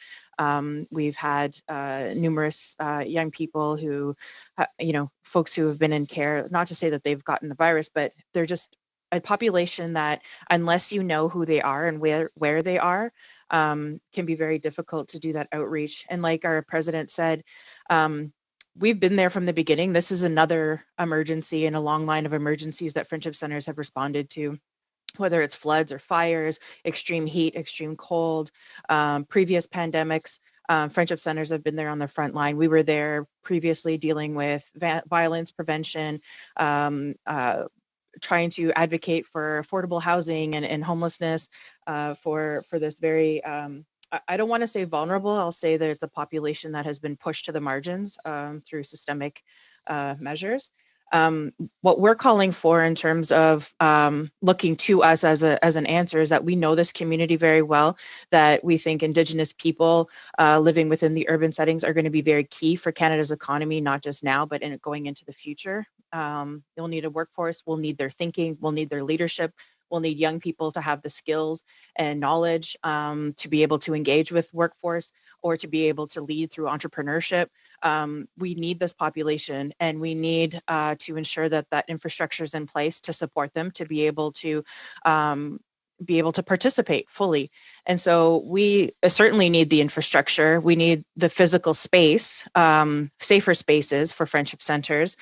We've had numerous young people who, folks who have been in care, not to say that they've gotten the virus, but they're just a population that, unless you know who they are and where they are, can be very difficult to do that outreach. And like our president said, we've been there from the beginning. This is another emergency in a long line of emergencies that Friendship Centers have responded to, whether it's floods or fires, extreme heat, extreme cold, previous pandemics. Friendship Centers have been there on the front line. We were there previously dealing with violence prevention, trying to advocate for affordable housing and homelessness for this very, I don't want to say vulnerable, I'll say that it's a population that has been pushed to the margins through systemic measures. What we're calling for in terms of looking to us as an answer is that we know this community very well, that we think Indigenous people living within the urban settings are going to be very key for Canada's economy, not just now, but going into the future. You'll need a workforce, we'll need their thinking, we'll need their leadership, we'll need young people to have the skills and knowledge to be able to engage with workforce or to be able to lead through entrepreneurship. We need this population, and we need to ensure that infrastructure is in place to support them to be able to participate fully. And so we certainly need the infrastructure. We need the physical space, safer spaces for Friendship Centers.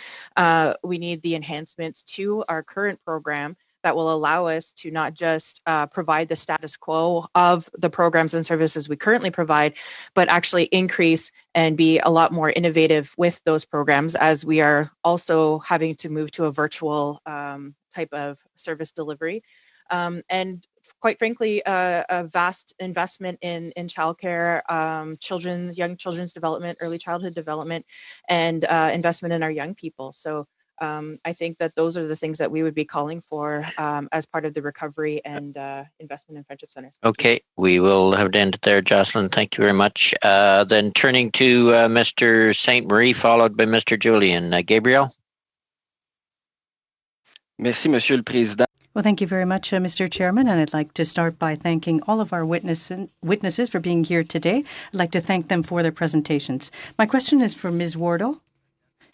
We need the enhancements to our current program that will allow us to not just provide the status quo of the programs and services we currently provide, but actually increase and be a lot more innovative with those programs, as we are also having to move to a virtual type of service delivery. And quite frankly, a vast investment in childcare, young children's development, early childhood development, and investment in our young people. So I think that those are the things that we would be calling for as part of the recovery and investment in friendship centers. Okay, we will have to end it there, Jocelyn. Thank you very much. Then turning to Mr. St. Marie, followed by Mr. Julian. Gabriel? Merci, Monsieur le Président. Well, thank you very much, Mr. Chairman, and I'd like to start by thanking all of our witnesses for being here today. I'd like to thank them for their presentations. My question is for Ms. Wardle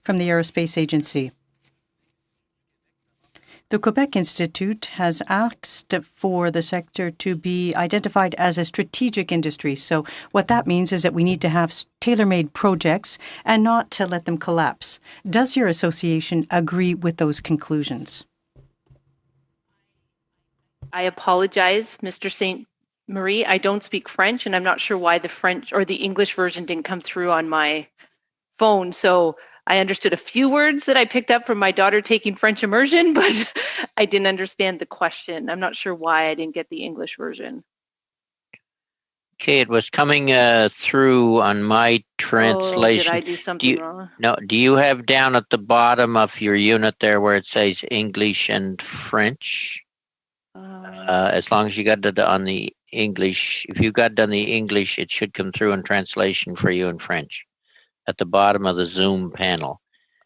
from the Aerospace Agency. The Quebec Institute has asked for the sector to be identified as a strategic industry. So what that means is that we need to have tailor-made projects and not to let them collapse. Does your association agree with those conclusions? I apologize, Mr. St. Marie. I don't speak French, and I'm not sure why the French or the English version didn't come through on my phone. So I understood a few words that I picked up from my daughter taking French immersion, but I didn't understand the question. I'm not sure why I didn't get the English version. Okay, it was coming through on my translation. Did I do something wrong? No, do you have down at the bottom of your unit there where it says English and French? As long as you got it on the English, if you got it on the English, it should come through in translation for you in French at the bottom of the Zoom panel.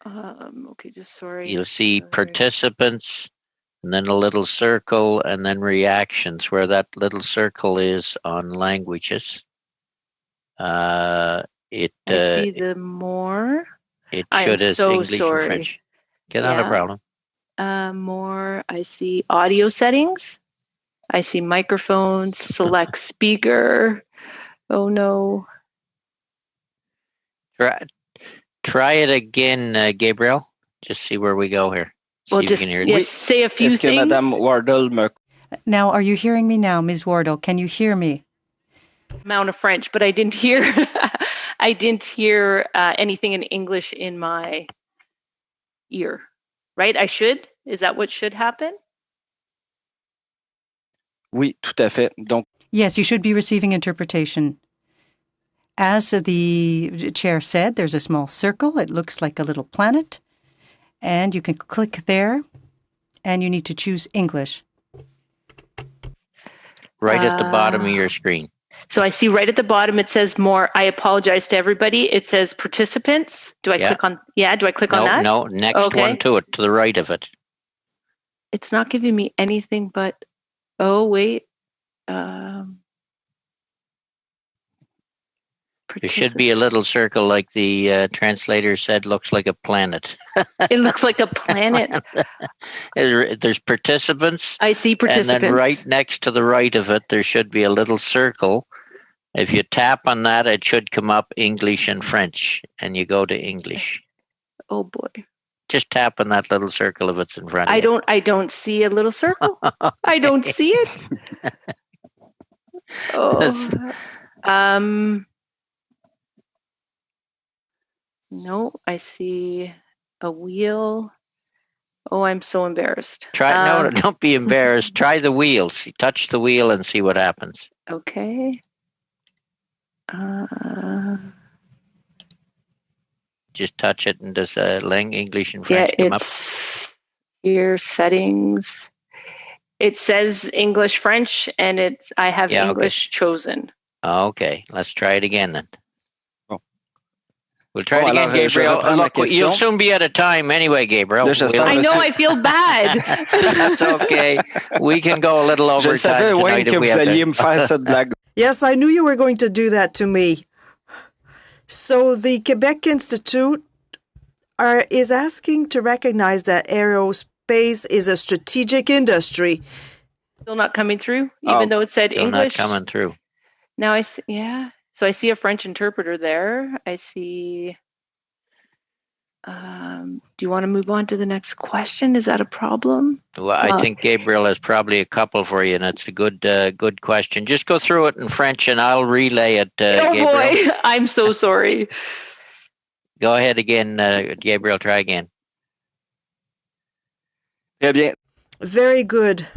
Okay, just sorry. You'll see participants, and then a little circle, and then reactions, where that little circle is on languages. I see the more. It should as English sorry. and French. Not a problem. More, I see audio settings. I see microphones, select speaker. Oh no. Try it again, Gabriel. Just see where we go here. See if you can hear it. Yes, say a few things. Madame Wardle Now, are you hearing me now, Ms. Wardle? Can you hear me? Amount of French, but I didn't hear I didn't hear anything in English in my ear. Right? I should? Is that what should happen? Oui, tout à fait. Donc, yes, you should be receiving interpretation. As the chair said, there's a small circle. It looks like a little planet. And you can click there, and you need to choose English. Right at the bottom of your screen. So I see right at the bottom, it says more. I apologize to everybody. It says participants. Do I click on? Yeah, do I click on that? No, next one to it, to the right of it. It's not giving me anything but, oh, wait. There should be a little circle like the translator said, looks like a planet. It looks like a planet. There's participants. I see participants. And then right next to the right of it, there should be a little circle. If you tap on that, it should come up English and French, and you go to English. Oh boy. Just tap on that little circle if it's in front of you. I don't see a little circle. I don't see it. No, I see a wheel. Oh, I'm so embarrassed. No, don't be embarrassed. Try the wheel. Touch the wheel and see what happens. Okay. Just touch it, and does English and French come up? Here, settings. It says English, French, and I have English chosen. Okay, let's try it again then. We'll try it again, Gabriel. Look, you'll soon be out of time anyway, Gabriel. I know, I feel bad. That's okay. We can go a little over time tonight if we have to. Yes, I knew you were going to do that to me. So the Quebec Institute is asking to recognize that aerospace is a strategic industry. Still not coming through, even though it said English? Still not coming through. Now I see, So I see a French interpreter there. I see Do you want to move on to the next question? Is that a problem? Well, I think Gabriel has probably a couple for you, and it's a good question. Just go through it in French, and I'll relay it. Oh Gabriel. boy, I'm so sorry. Go ahead again, Gabriel. Try again. Très bien. Very good.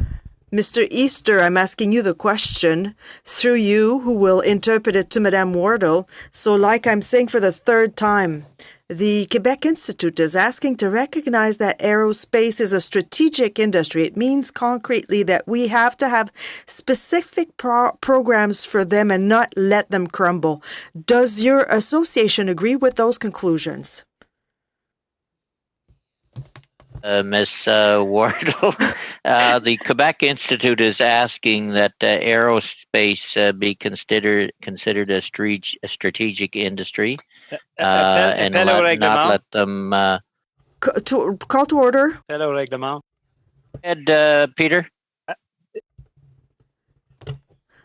Mr. Easter, I'm asking you the question through you, who will interpret it to Madame Wardle. So like I'm saying for the third time, the Quebec Institute is asking to recognize that aerospace is a strategic industry. It means concretely that we have to have specific programs for them and not let them crumble. Does your association agree with those conclusions? Ms. Wardle, the Quebec Institute is asking that aerospace be considered a strategic industry, and not let them. Call to order. Ed, Peter.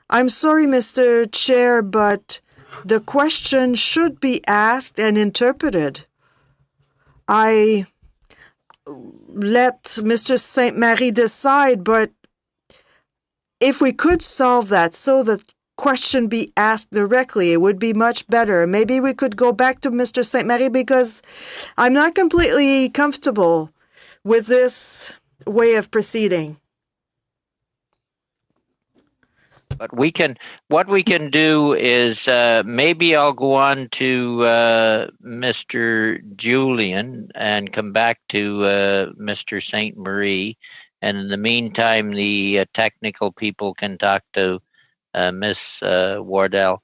I'm sorry, Mr. Chair, but the question should be asked and interpreted. I let Mr. St. Marie decide, but if we could solve that so the question be asked directly, it would be much better. Maybe we could go back to Mr. St. Marie, because I'm not completely comfortable with this way of proceeding. But what we can do is maybe I'll go on to Mr. Julian and come back to Mr. St. Marie. And in the meantime, the technical people can talk to Miss Wardle,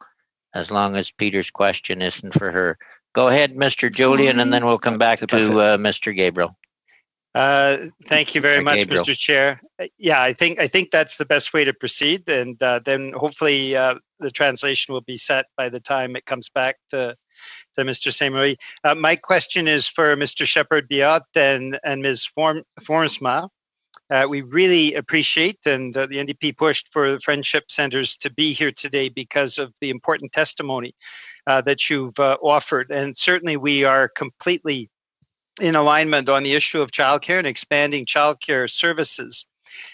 as long as Peter's question isn't for her. Go ahead, Mr. Julian, and then we'll come back to Mr. Gabriel. Thank you very much, Gabriel. Mr. Chair. Yeah, I think that's the best way to proceed, and then hopefully the translation will be set by the time it comes back to Mr. St. Marie. My question is for Mr. Shepherd-Biot and Ms. Fornsma. We really appreciate, and the NDP pushed for the Friendship Centres to be here today because of the important testimony that you've offered, and certainly we are completely in alignment on the issue of childcare and expanding childcare services.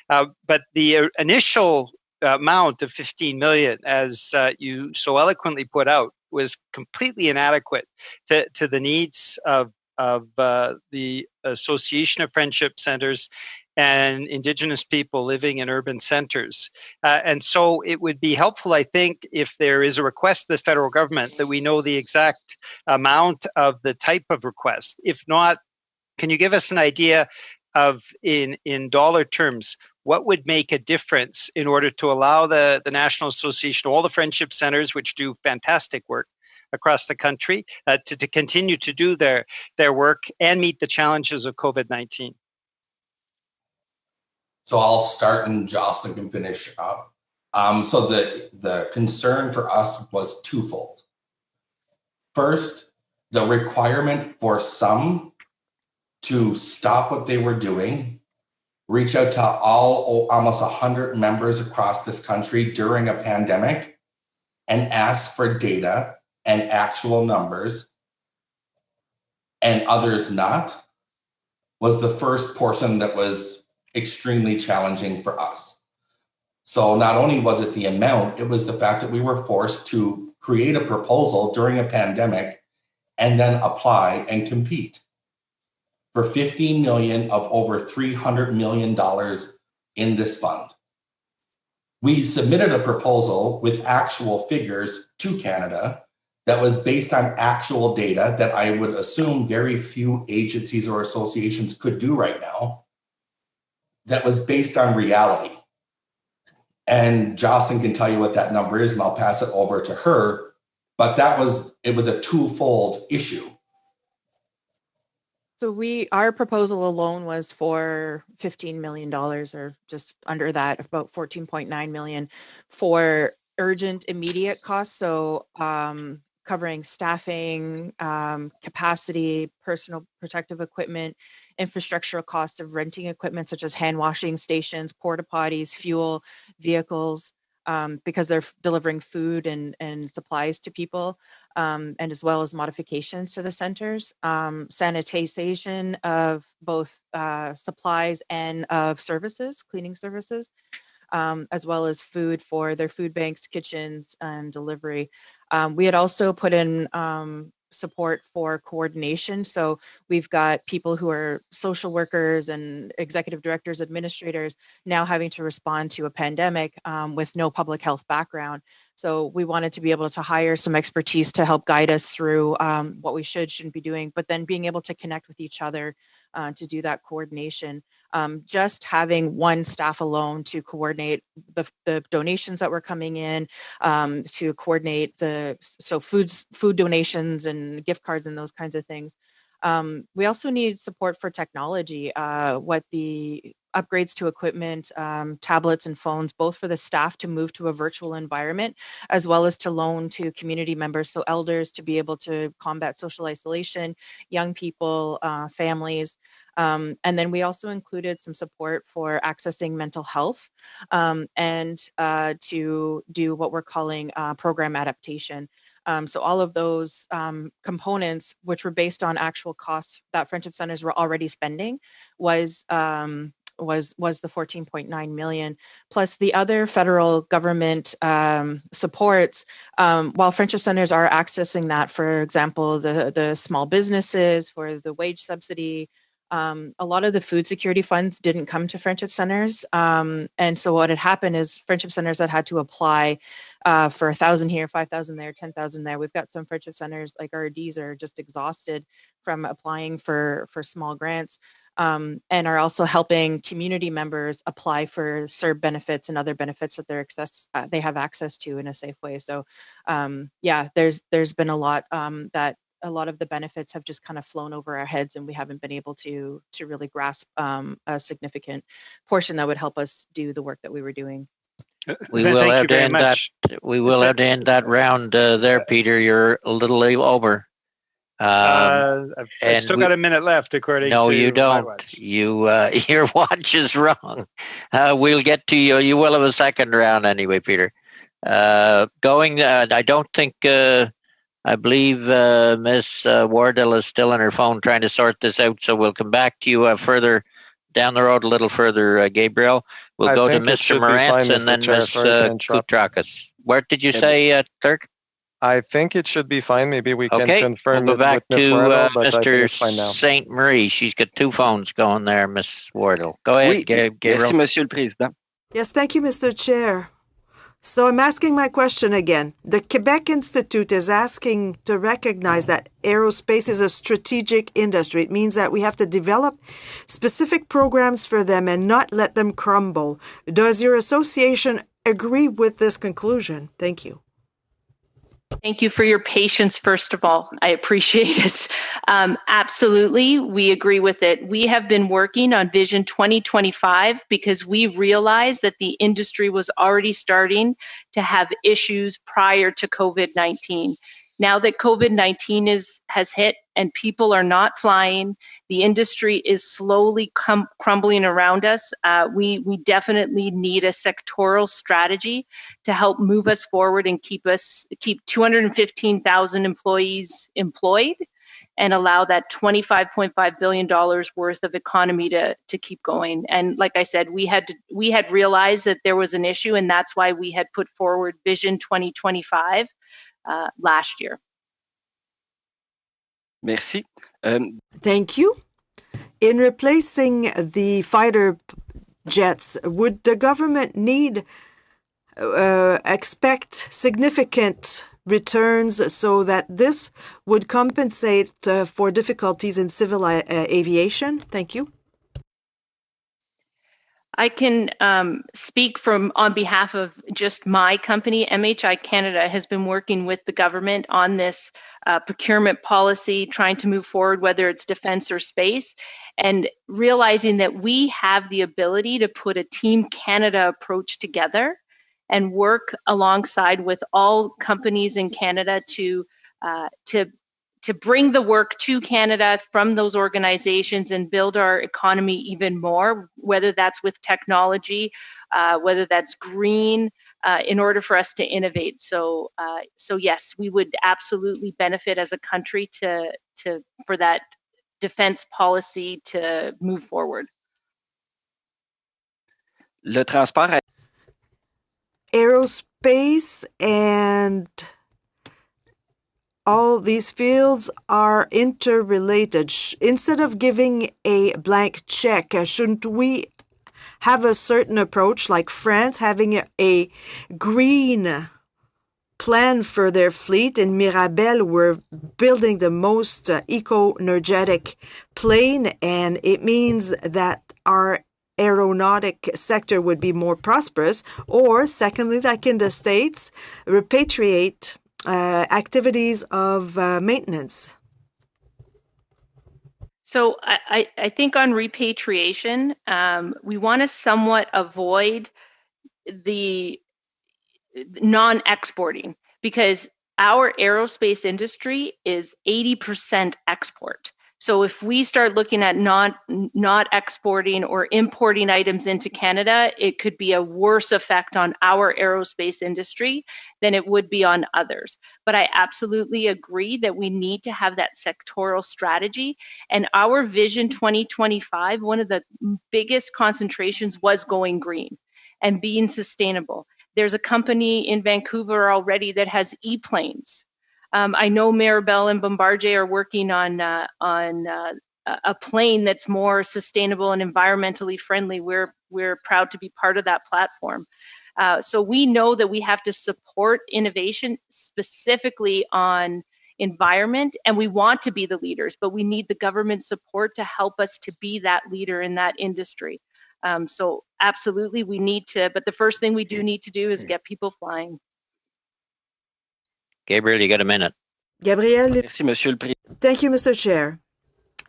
But the initial amount of 15 million, as you so eloquently put out, was completely inadequate to the needs of the Association of Friendship Centres and Indigenous people living in urban centres. And so it would be helpful, I think, if there is a request to the federal government that we know the exact amount of the type of request. If not, can you give us an idea of, in dollar terms, what would make a difference in order to allow the National Association, all the Friendship Centres, which do fantastic work across the country, to continue to do their work and meet the challenges of COVID-19? So I'll start and Jocelyn can finish up. So the concern for us was twofold. First, the requirement for some to stop what they were doing, reach out to almost 100 members across this country during a pandemic and ask for data and actual numbers, and others not, was the first portion that was extremely challenging for us. So not only was it the amount, it was the fact that we were forced to create a proposal during a pandemic and then apply and compete for 15 million of over $300 million in this fund. We submitted a proposal with actual figures to Canada that was based on actual data that I would assume very few agencies or associations could do right now, that was based on reality. And Jocelyn can tell you what that number is, and I'll pass it over to her. But it was a twofold issue. So our proposal alone was for $15 million, or just under that, about 14.9 million for urgent immediate costs. So covering staffing, capacity, personal protective equipment, infrastructural costs of renting equipment such as hand washing stations, porta potties, fuel, vehicles, because they're delivering food and supplies to people, and as well as modifications to the centers, sanitization of both supplies and of services, cleaning services, as well as food for their food banks, kitchens, and delivery. We had also put in support for coordination. So we've got people who are social workers and executive directors, administrators now having to respond to a pandemic with no public health background. So we wanted to be able to hire some expertise to help guide us through what we shouldn't be doing, but then being able to connect with each other to do that coordination. Just having one staff alone to coordinate the donations that were coming in, to coordinate food donations and gift cards and those kinds of things. We also need support for technology, what the upgrades to equipment, tablets and phones, both for the staff to move to a virtual environment, as well as to loan to community members, so elders to be able to combat social isolation, young people, families. And then we also included some support for accessing mental health and to do what we're calling program adaptation. So all of those components, which were based on actual costs that Friendship Centers were already spending, was the 14.9 million, plus the other federal government supports. While Friendship Centers are accessing that, for example, the small businesses for the wage subsidy, a lot of the food security funds didn't come to Friendship Centers. And so what had happened is Friendship Centers had to apply for 1,000 here, 5,000 there, 10,000 there. We've got some Friendship Centers, like RDs, are just exhausted from applying for small grants, and are also helping community members apply for CERB benefits and other benefits that they have access to in a safe way. So yeah, there's been a lot that a lot of the benefits have just kind of flown over our heads, and we haven't been able to really grasp a significant portion that would help us do the work that we were doing. We will have to end that. We will have to end that round there, Peter. You're a little over. I've still got a minute left, according to. No, you don't. Your watch is wrong. We'll get to you. You will have a second round anyway, Peter. I don't think. I believe Ms. Wardell is still on her phone trying to sort this out, so we'll come back to you further down the road a little further, Gabriel. We'll go to Mr. Morantz and then Ms. Koutrakis. Where did you say, Clerk? I think it should be fine. Maybe we can confirm we'll go back with Ms. to Wardell, but Mr. St. Marie. She's got two phones going there, Ms. Wardell. Go ahead, Gabriel. Merci, Monsieur le Président. Yes, thank you, Mr. Chair. So I'm asking my question again. The Quebec Institute is asking to recognize that aerospace is a strategic industry. It means that we have to develop specific programs for them and not let them crumble. Does your association agree with this conclusion? Thank you. Thank you for your patience, first of all. I appreciate it. Absolutely, we agree with it. We have been working on Vision 2025 because we realized that the industry was already starting to have issues prior to COVID-19. Now that COVID-19 has hit and people are not flying, the industry is slowly crumbling around us. We definitely need a sectoral strategy to help move us forward and keep 215,000 employees employed and allow that $25.5 billion worth of economy to keep going. And like I said, we had realized that there was an issue, and that's why we had put forward Vision 2025 last year. Merci. Thank you. In replacing the fighter jets, would the government expect significant returns so that this would compensate for difficulties in civil aviation? Thank you. I can speak on behalf of just my company. MHI Canada has been working with the government on this procurement policy, trying to move forward, whether it's defense or space, and realizing that we have the ability to put a Team Canada approach together and work alongside with all companies in Canada to bring the work to Canada from those organizations and build our economy even more, whether that's with technology, whether that's green, in order for us to innovate. So yes, we would absolutely benefit as a country for that defense policy to move forward. Le transport aerospace and all these fields are interrelated. Instead of giving a blank check, shouldn't we have a certain approach, like France having a green plan for their fleet? In Mirabel, we're building the most eco-energetic plane, and it means that our aeronautic sector would be more prosperous. Or secondly, like in the States, repatriate activities of maintenance. So I think on repatriation, we want to somewhat avoid the non-exporting, because our aerospace industry is 80% export. So if we start looking at not exporting or importing items into Canada, it could be a worse effect on our aerospace industry than it would be on others. But I absolutely agree that we need to have that sectoral strategy. And our Vision 2025, one of the biggest concentrations was going green and being sustainable. There's a company in Vancouver already that has e-planes. I know Mirabel and Bombardier are working on a plane that's more sustainable and environmentally friendly. We're proud to be part of that platform. So we know that we have to support innovation specifically on environment, and we want to be the leaders, but we need the government support to help us to be that leader in that industry. So absolutely, we need to, but the first thing we do need to do is get people flying. Gabriel, you got a minute. Gabriel. Merci, Monsieur le Président. Thank you, Mr. Chair.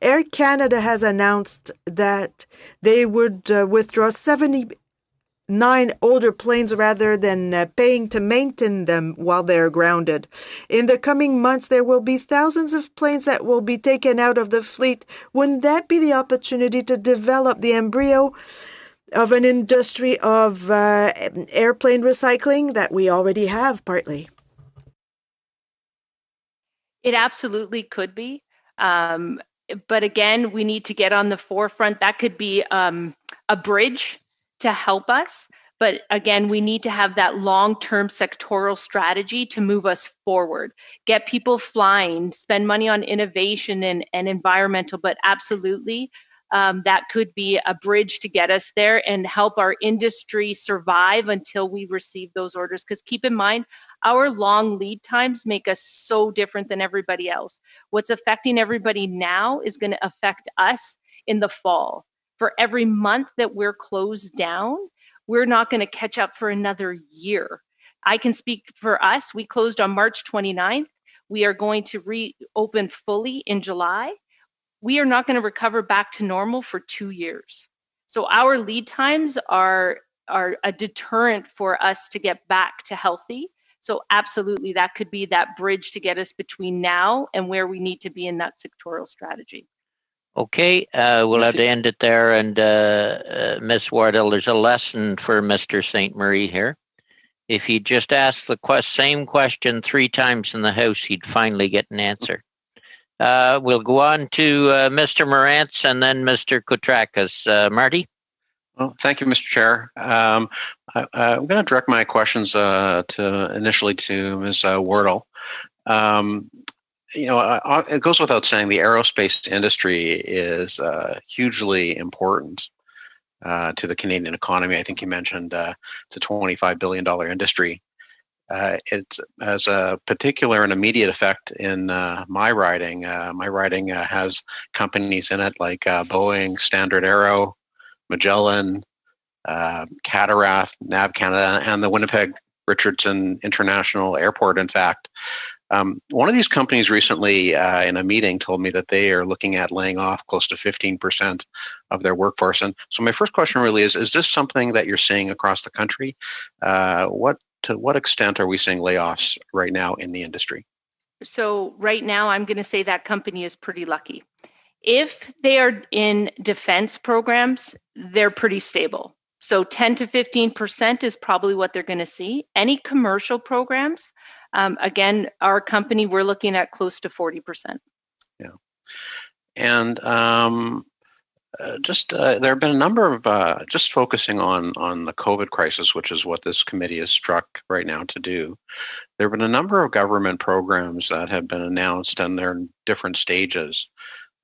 Air Canada has announced that they would withdraw 79 older planes rather than paying to maintain them while they're grounded. In the coming months, there will be thousands of planes that will be taken out of the fleet. Wouldn't that be the opportunity to develop the embryo of an industry of airplane recycling that we already have partly? It absolutely could be. But again, we need to get on the forefront. That could be a bridge to help us. But again, we need to have that long-term sectoral strategy to move us forward, get people flying, spend money on innovation and environmental, but absolutely, that could be a bridge to get us there and help our industry survive until we receive those orders. Because keep in mind, our long lead times make us so different than everybody else. What's affecting everybody now is going to affect us in the fall. For every month that we're closed down, we're not going to catch up for another year. I can speak for us. We closed on March 29th. We are going to reopen fully in July. We are not going to recover back to normal for 2 years. So our lead times are a deterrent for us to get back to healthy. So absolutely, that could be that bridge to get us between now and where we need to be in that sectoral strategy. Okay, we'll have to end it there. And Ms. Wardell, there's a lesson for Mr. St. Marie here. If he'd just asked the same question 3 times in the House, he'd finally get an answer. We'll go on to Mr. Morantz and then Mr. Koutrakis. Marty? Well, thank you, Mr. Chair. I'm going to direct my questions initially to Ms. Wardle. It goes without saying the aerospace industry is hugely important to the Canadian economy. I think you mentioned it's a $25 billion industry. It has a particular and immediate effect in my riding. My riding has companies in it like Boeing, Standard Aero, Magellan, Catarath, Nav Canada, and the Winnipeg Richardson International Airport, in fact. One of these companies recently in a meeting told me that they are looking at laying off close to 15% of their workforce. And so my first question really is this something that you're seeing across the country? To what extent are we seeing layoffs right now in the industry? So right now, I'm going to say that company is pretty lucky. If they are in defense programs, they're pretty stable. So 10 to 15% is probably what they're going to see. Any commercial programs, again, our company, we're looking at close to 40%. Yeah. And there have been a number of, just focusing on the COVID crisis, which is what this committee is struck right now to do. There have been a number of government programs that have been announced, and they're in different stages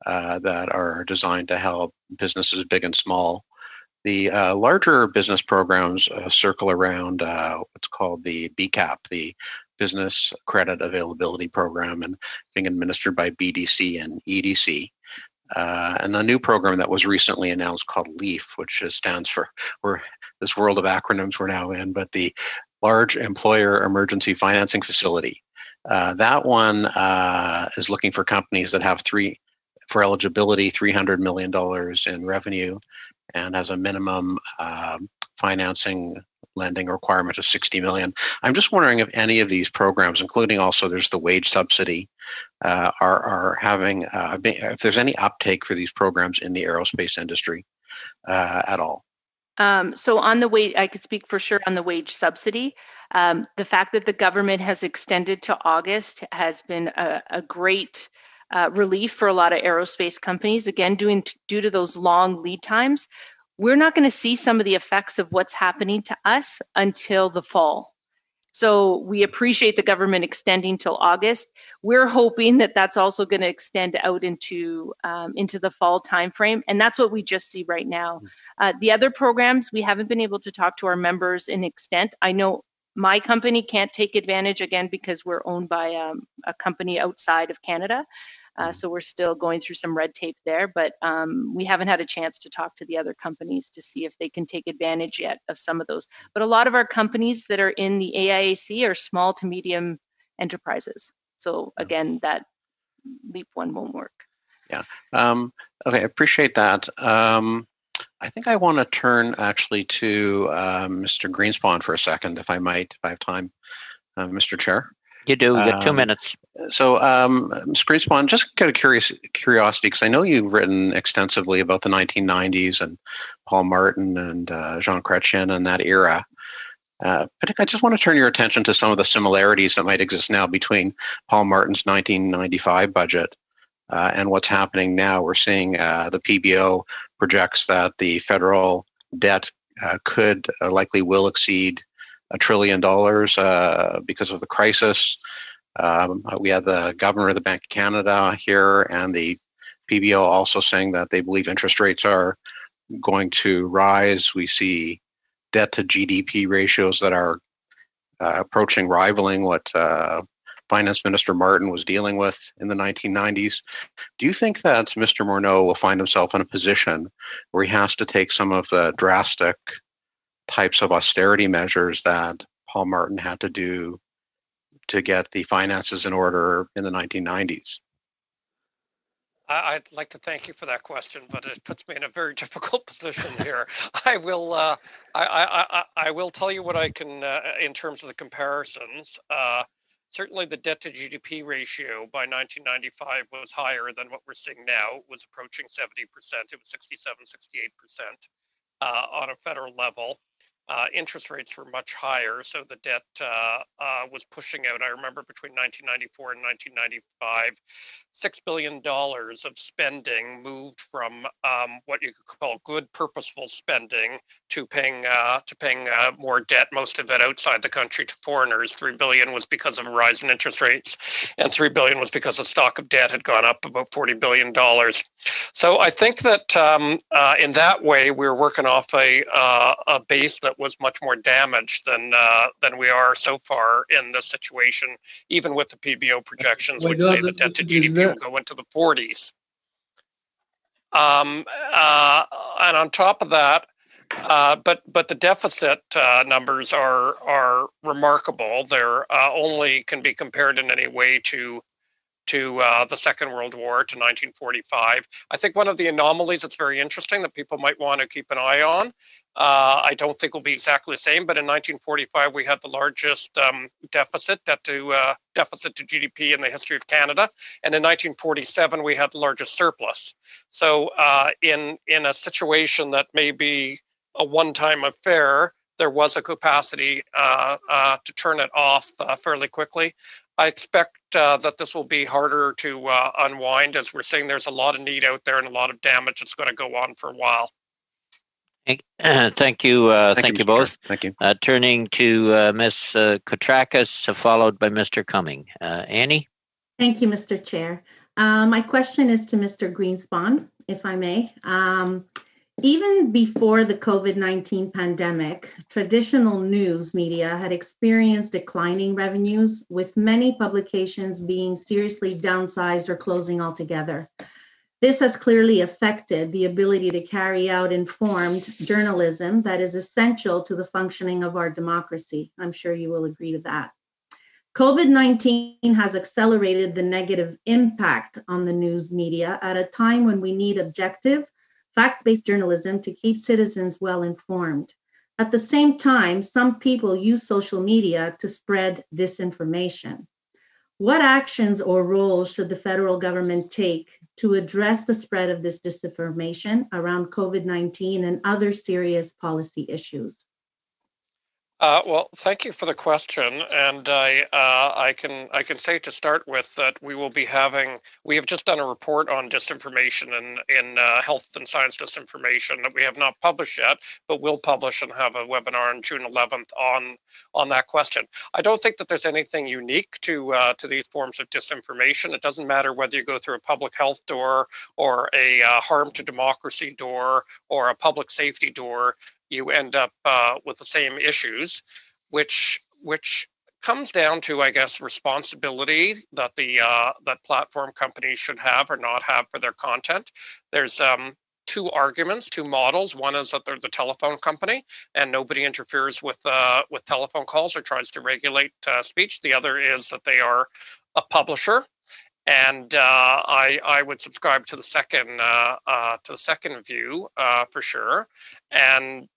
that are designed to help businesses big and small. The larger business programs circle around what's called the BCAP, the Business Credit Availability Program, and being administered by BDC and EDC. And a new program that was recently announced called LEAF, which stands for this world of acronyms we're now in, but the Large Employer Emergency Financing Facility. That one is looking for companies that have for eligibility, $300 million in revenue, and has a minimum financing lending requirement of 60 million. I'm just wondering if any of these programs, including also there's the wage subsidy, are having, if there's any uptake for these programs in the aerospace industry at all. So on the wage, I could speak for sure on the wage subsidy. The fact that the government has extended to August has been a great relief for a lot of aerospace companies. Again, due to those long lead times, we're not going to see some of the effects of what's happening to us until the fall. So we appreciate the government extending till August. We're hoping that that's also going to extend out into the fall timeframe, and that's what we just see right now. The other programs, we haven't been able to talk to our members in extent. I know my company can't take advantage, again, because we're owned by a company outside of Canada. So we're still going through some red tape there, but we haven't had a chance to talk to the other companies to see if they can take advantage yet of some of those. But a lot of our companies that are in the AIAC are small to medium enterprises. So again, that LEAP one won't work. Yeah. Okay, I appreciate that. I think I want to turn actually to Mr. Greenspan for a second, if I might, if I have time, Mr. Chair. You do. You got 2 minutes. So, Ms. Greenspan, just out of curiosity, because I know you've written extensively about the 1990s and Paul Martin and Jean Chrétien and that era. But I just want to turn your attention to some of the similarities that might exist now between Paul Martin's 1995 budget and what's happening now. We're seeing the PBO projects that the federal debt could likely will exceed $1 trillion because of the crisis. We had the governor of the Bank of Canada here, and the PBO also saying that they believe interest rates are going to rise. We see debt to GDP ratios that are approaching rivaling what Finance Minister Martin was dealing with in the 1990s. Do you think that Mr. Morneau will find himself in a position where he has to take some of the drastic types of austerity measures that Paul Martin had to do to get the finances in order in the 1990s? I'd like to thank you for that question, but it puts me in a very difficult position here. I will tell you what I can in terms of the comparisons. Certainly the debt to GDP ratio by 1995 was higher than what we're seeing now. It was approaching 70%. It was 67, 68% on a federal level. Interest rates were much higher, so the debt was pushing out. I remember between 1994 and 1995, $6 billion of spending moved from what you could call good, purposeful spending to paying more debt, most of it outside the country, to foreigners. $3 billion was because of a rise in interest rates, and $3 billion was because the stock of debt had gone up about $40 billion. So I think that in that way, we're working off a base that was much more damaged than we are so far in this situation, even with the PBO projections, which say the debt to GDP will go into the 40s. And on top of that, but the deficit numbers are remarkable. They're only can be compared in any way to the Second World War, to 1945. I think one of the anomalies that's very interesting that people might want to keep an eye on, I don't think will be exactly the same, but in 1945 we had the largest deficit to GDP in the history of Canada, and in 1947 we had the largest surplus. So in a situation that may be a one-time affair, there was a capacity to turn it off fairly quickly. I expect that this will be harder to unwind, as we're saying there's a lot of need out there and a lot of damage that's going to go on for a while. Thank you. Thank you both. Thank you. Turning to Ms. Kotrakis, followed by Mr. Cumming. Annie? Thank you, Mr. Chair. My question is to Mr. Greenspan, if I may. Even before the COVID-19 pandemic, traditional news media had experienced declining revenues, with many publications being seriously downsized or closing altogether. This has clearly affected the ability to carry out informed journalism that is essential to the functioning of our democracy. I'm sure you will agree to that. COVID-19 has accelerated the negative impact on the news media at a time when we need objective, fact-based journalism to keep citizens well informed. At the same time, some people use social media to spread disinformation. What actions or roles should the federal government take to address the spread of this disinformation around COVID-19 and other serious policy issues? Well, thank you for the question, and I can say to start with that we have just done a report on disinformation in health and science disinformation that we have not published yet, but will publish and have a webinar on June 11th on that question. I don't think that there's anything unique to these forms of disinformation. It doesn't matter whether you go through a public health door or a harm to democracy door or a public safety door. You end up with the same issues, which comes down to, I guess, responsibility that that platform companies should have or not have for their content. There's two arguments, two models. One is that they're the telephone company and nobody interferes with telephone calls or tries to regulate speech. The other is that they are a publisher. And I would subscribe to the second view for sure. And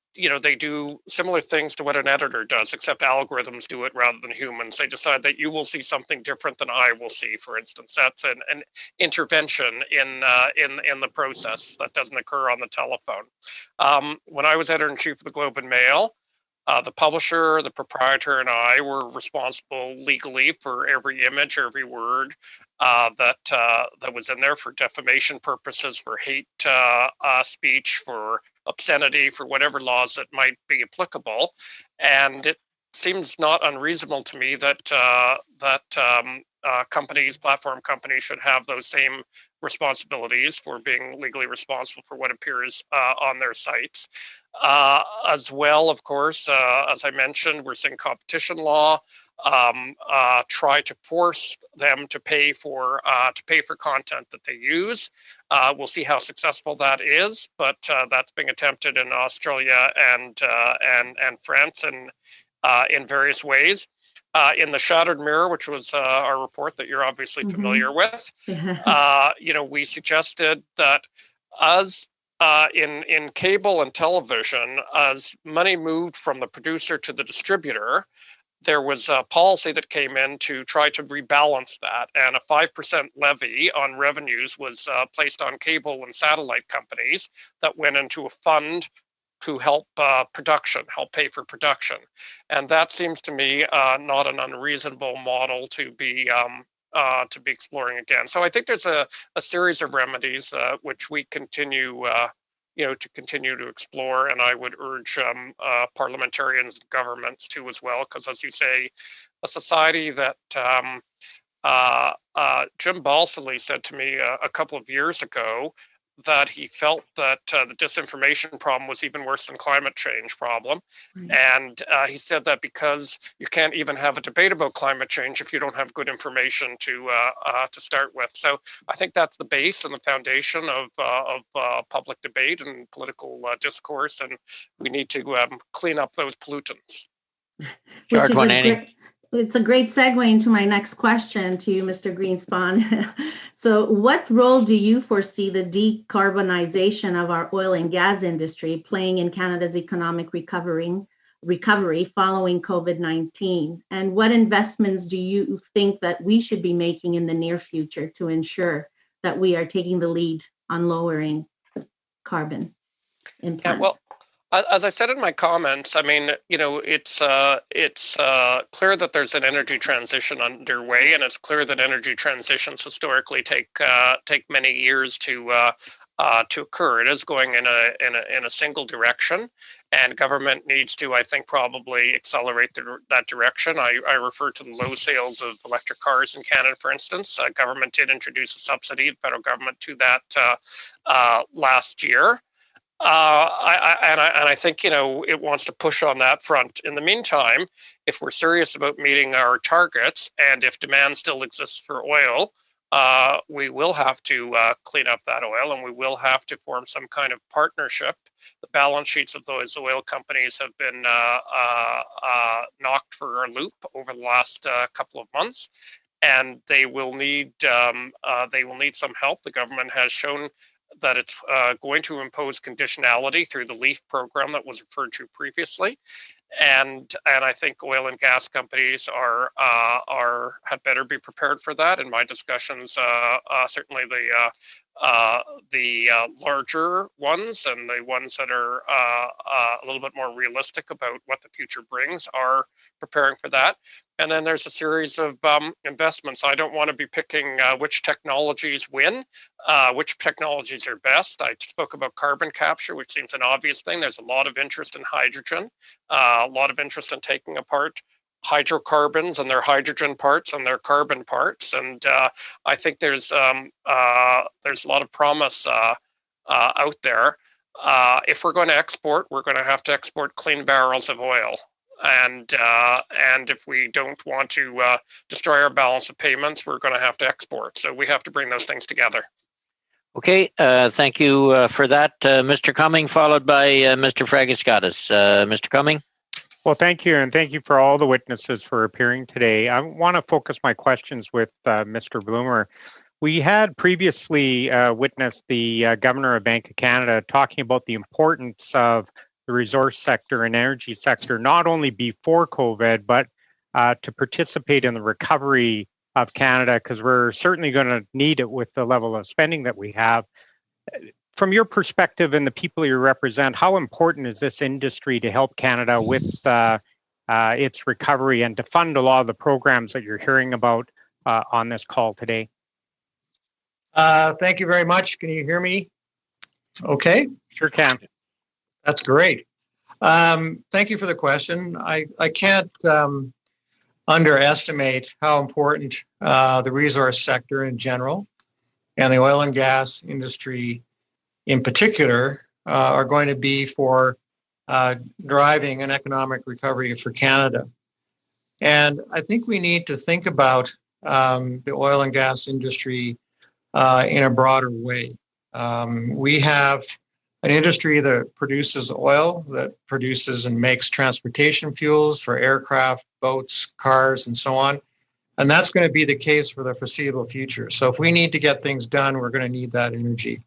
they do similar things to what an editor does, except algorithms do it rather than humans. They decide that you will see something different than I will see, for instance. That's an intervention in the process that doesn't occur on the telephone. When I was editor-in-chief of the Globe and Mail, the publisher, the proprietor, and I were responsible legally for every image, every word that was in there for defamation purposes, for hate speech, for obscenity, for whatever laws that might be applicable. And it seems not unreasonable to me that platform companies should have those same responsibilities for being legally responsible for what appears on their sites. As well, of course, as I mentioned, we're seeing competition law try to force them to pay for content that they use. We'll see how successful that is, but that's being attempted in Australia and France and in various ways. In the Shattered Mirror, which was our report that you're obviously familiar with, we suggested that as in cable and television, as money moved from the producer to the distributor, there was a policy that came in to try to rebalance that, and a 5% levy on revenues was placed on cable and satellite companies that went into a fund to help pay for production. And that seems to me not an unreasonable model to be exploring again. So I think there's a series of remedies which we continue to explore, and I would urge parliamentarians and governments to as well, because as you say, a society that Jim Balsillie said to me a couple of years ago that he felt that the disinformation problem was even worse than climate change problem. And he said that because you can't even have a debate about climate change if you don't have good information to start with. So I think that's the base and the foundation of public debate and political discourse, and we need to clean up those pollutants. It's a great segue into my next question to you, Mr. Greenspan. So what role do you foresee the decarbonization of our oil and gas industry playing in Canada's economic recovery following COVID-19? And what investments do you think that we should be making in the near future to ensure that we are taking the lead on lowering carbon impacts? Yeah, well, As I said in my comments, I mean, you know, it's clear that there's an energy transition underway, and it's clear that energy transitions historically take many years to occur. It is going in a single direction, and government needs to, I think, probably accelerate that direction. I refer to the low sales of electric cars in Canada, for instance. Government did introduce a subsidy, the federal government, to that last year. I think, you know, it wants to push on that front. In the meantime, if we're serious about meeting our targets, and if demand still exists for oil, we will have to clean up that oil, and we will have to form some kind of partnership. The balance sheets of those oil companies have been knocked for a loop over the last couple of months, and they will need some help. The government has shown that it's going to impose conditionality through the LEAF program that was referred to previously, and I think oil and gas companies had better be prepared for that. In my discussions, certainly the larger ones and the ones that are a little bit more realistic about what the future brings are preparing for that. And then there's a series of investments. I don't want to be picking which technologies win, which technologies are best. I spoke about carbon capture, which seems an obvious thing. There's a lot of interest in hydrogen, a lot of interest in taking apart hydrocarbons and their hydrogen parts and their carbon parts. And I think there's a lot of promise out there. If we're going to export, we're going to have to export clean barrels of oil. And if we don't want to destroy our balance of payments, we're going to have to export. So we have to bring those things together. Okay, thank you for that, Mr. Cumming, followed by Mr. Fragiskatis. Mr. Cumming. Well, thank you, and thank you for all the witnesses for appearing today. I want to focus my questions with Mr. Bloomer. We had previously witnessed the Governor of Bank of Canada talking about the importance of the resource sector and energy sector, not only before COVID, but to participate in the recovery of Canada, because we're certainly going to need it with the level of spending that we have. From your perspective and the people you represent, how important is this industry to help Canada with its recovery and to fund a lot of the programs that you're hearing about on this call today? Thank you very much. Can you hear me? Okay. Sure can. That's great. Thank you for the question. I can't underestimate how important the resource sector in general and the oil and gas industry in particular are going to be for driving an economic recovery for Canada. And I think we need to think about the oil and gas industry in a broader way. We have an industry that produces oil, that produces and makes transportation fuels for aircraft, boats, cars, and so on. And that's going to be the case for the foreseeable future. So if we need to get things done, we're going to need that energy.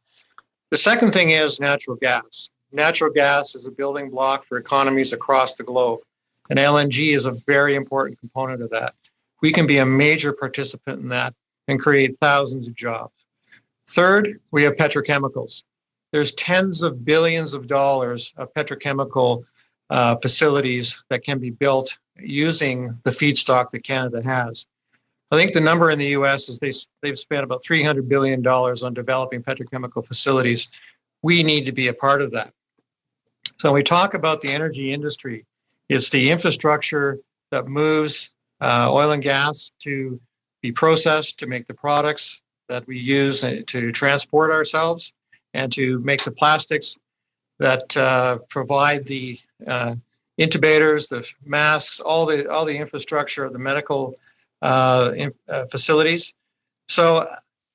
The second thing is natural gas. Natural gas is a building block for economies across the globe, and LNG is a very important component of that. We can be a major participant in that and create thousands of jobs. Third, we have petrochemicals. There's tens of billions of dollars of petrochemical facilities that can be built using the feedstock that Canada has. I think the number in the U.S. is they've spent about $300 billion on developing petrochemical facilities. We need to be a part of that. So when we talk about the energy industry, it's the infrastructure that moves oil and gas to be processed to make the products that we use to transport ourselves and to make the plastics that provide the intubators, the masks, all the infrastructure of the medical facilities. So,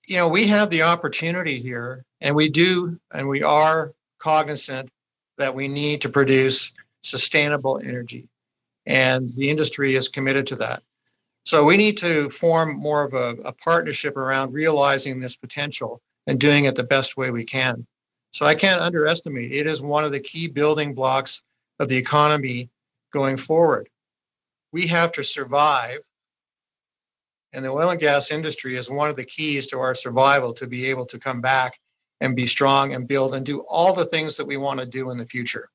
you know, we have the opportunity here, and we are cognizant that we need to produce sustainable energy, and the industry is committed to that. So we need to form more of a partnership around realizing this potential and doing it the best way we can. So I can't underestimate, it is one of the key building blocks of the economy going forward. We have to survive, and the oil and gas industry is one of the keys to our survival to be able to come back and be strong and build and do all the things that we want to do in the future.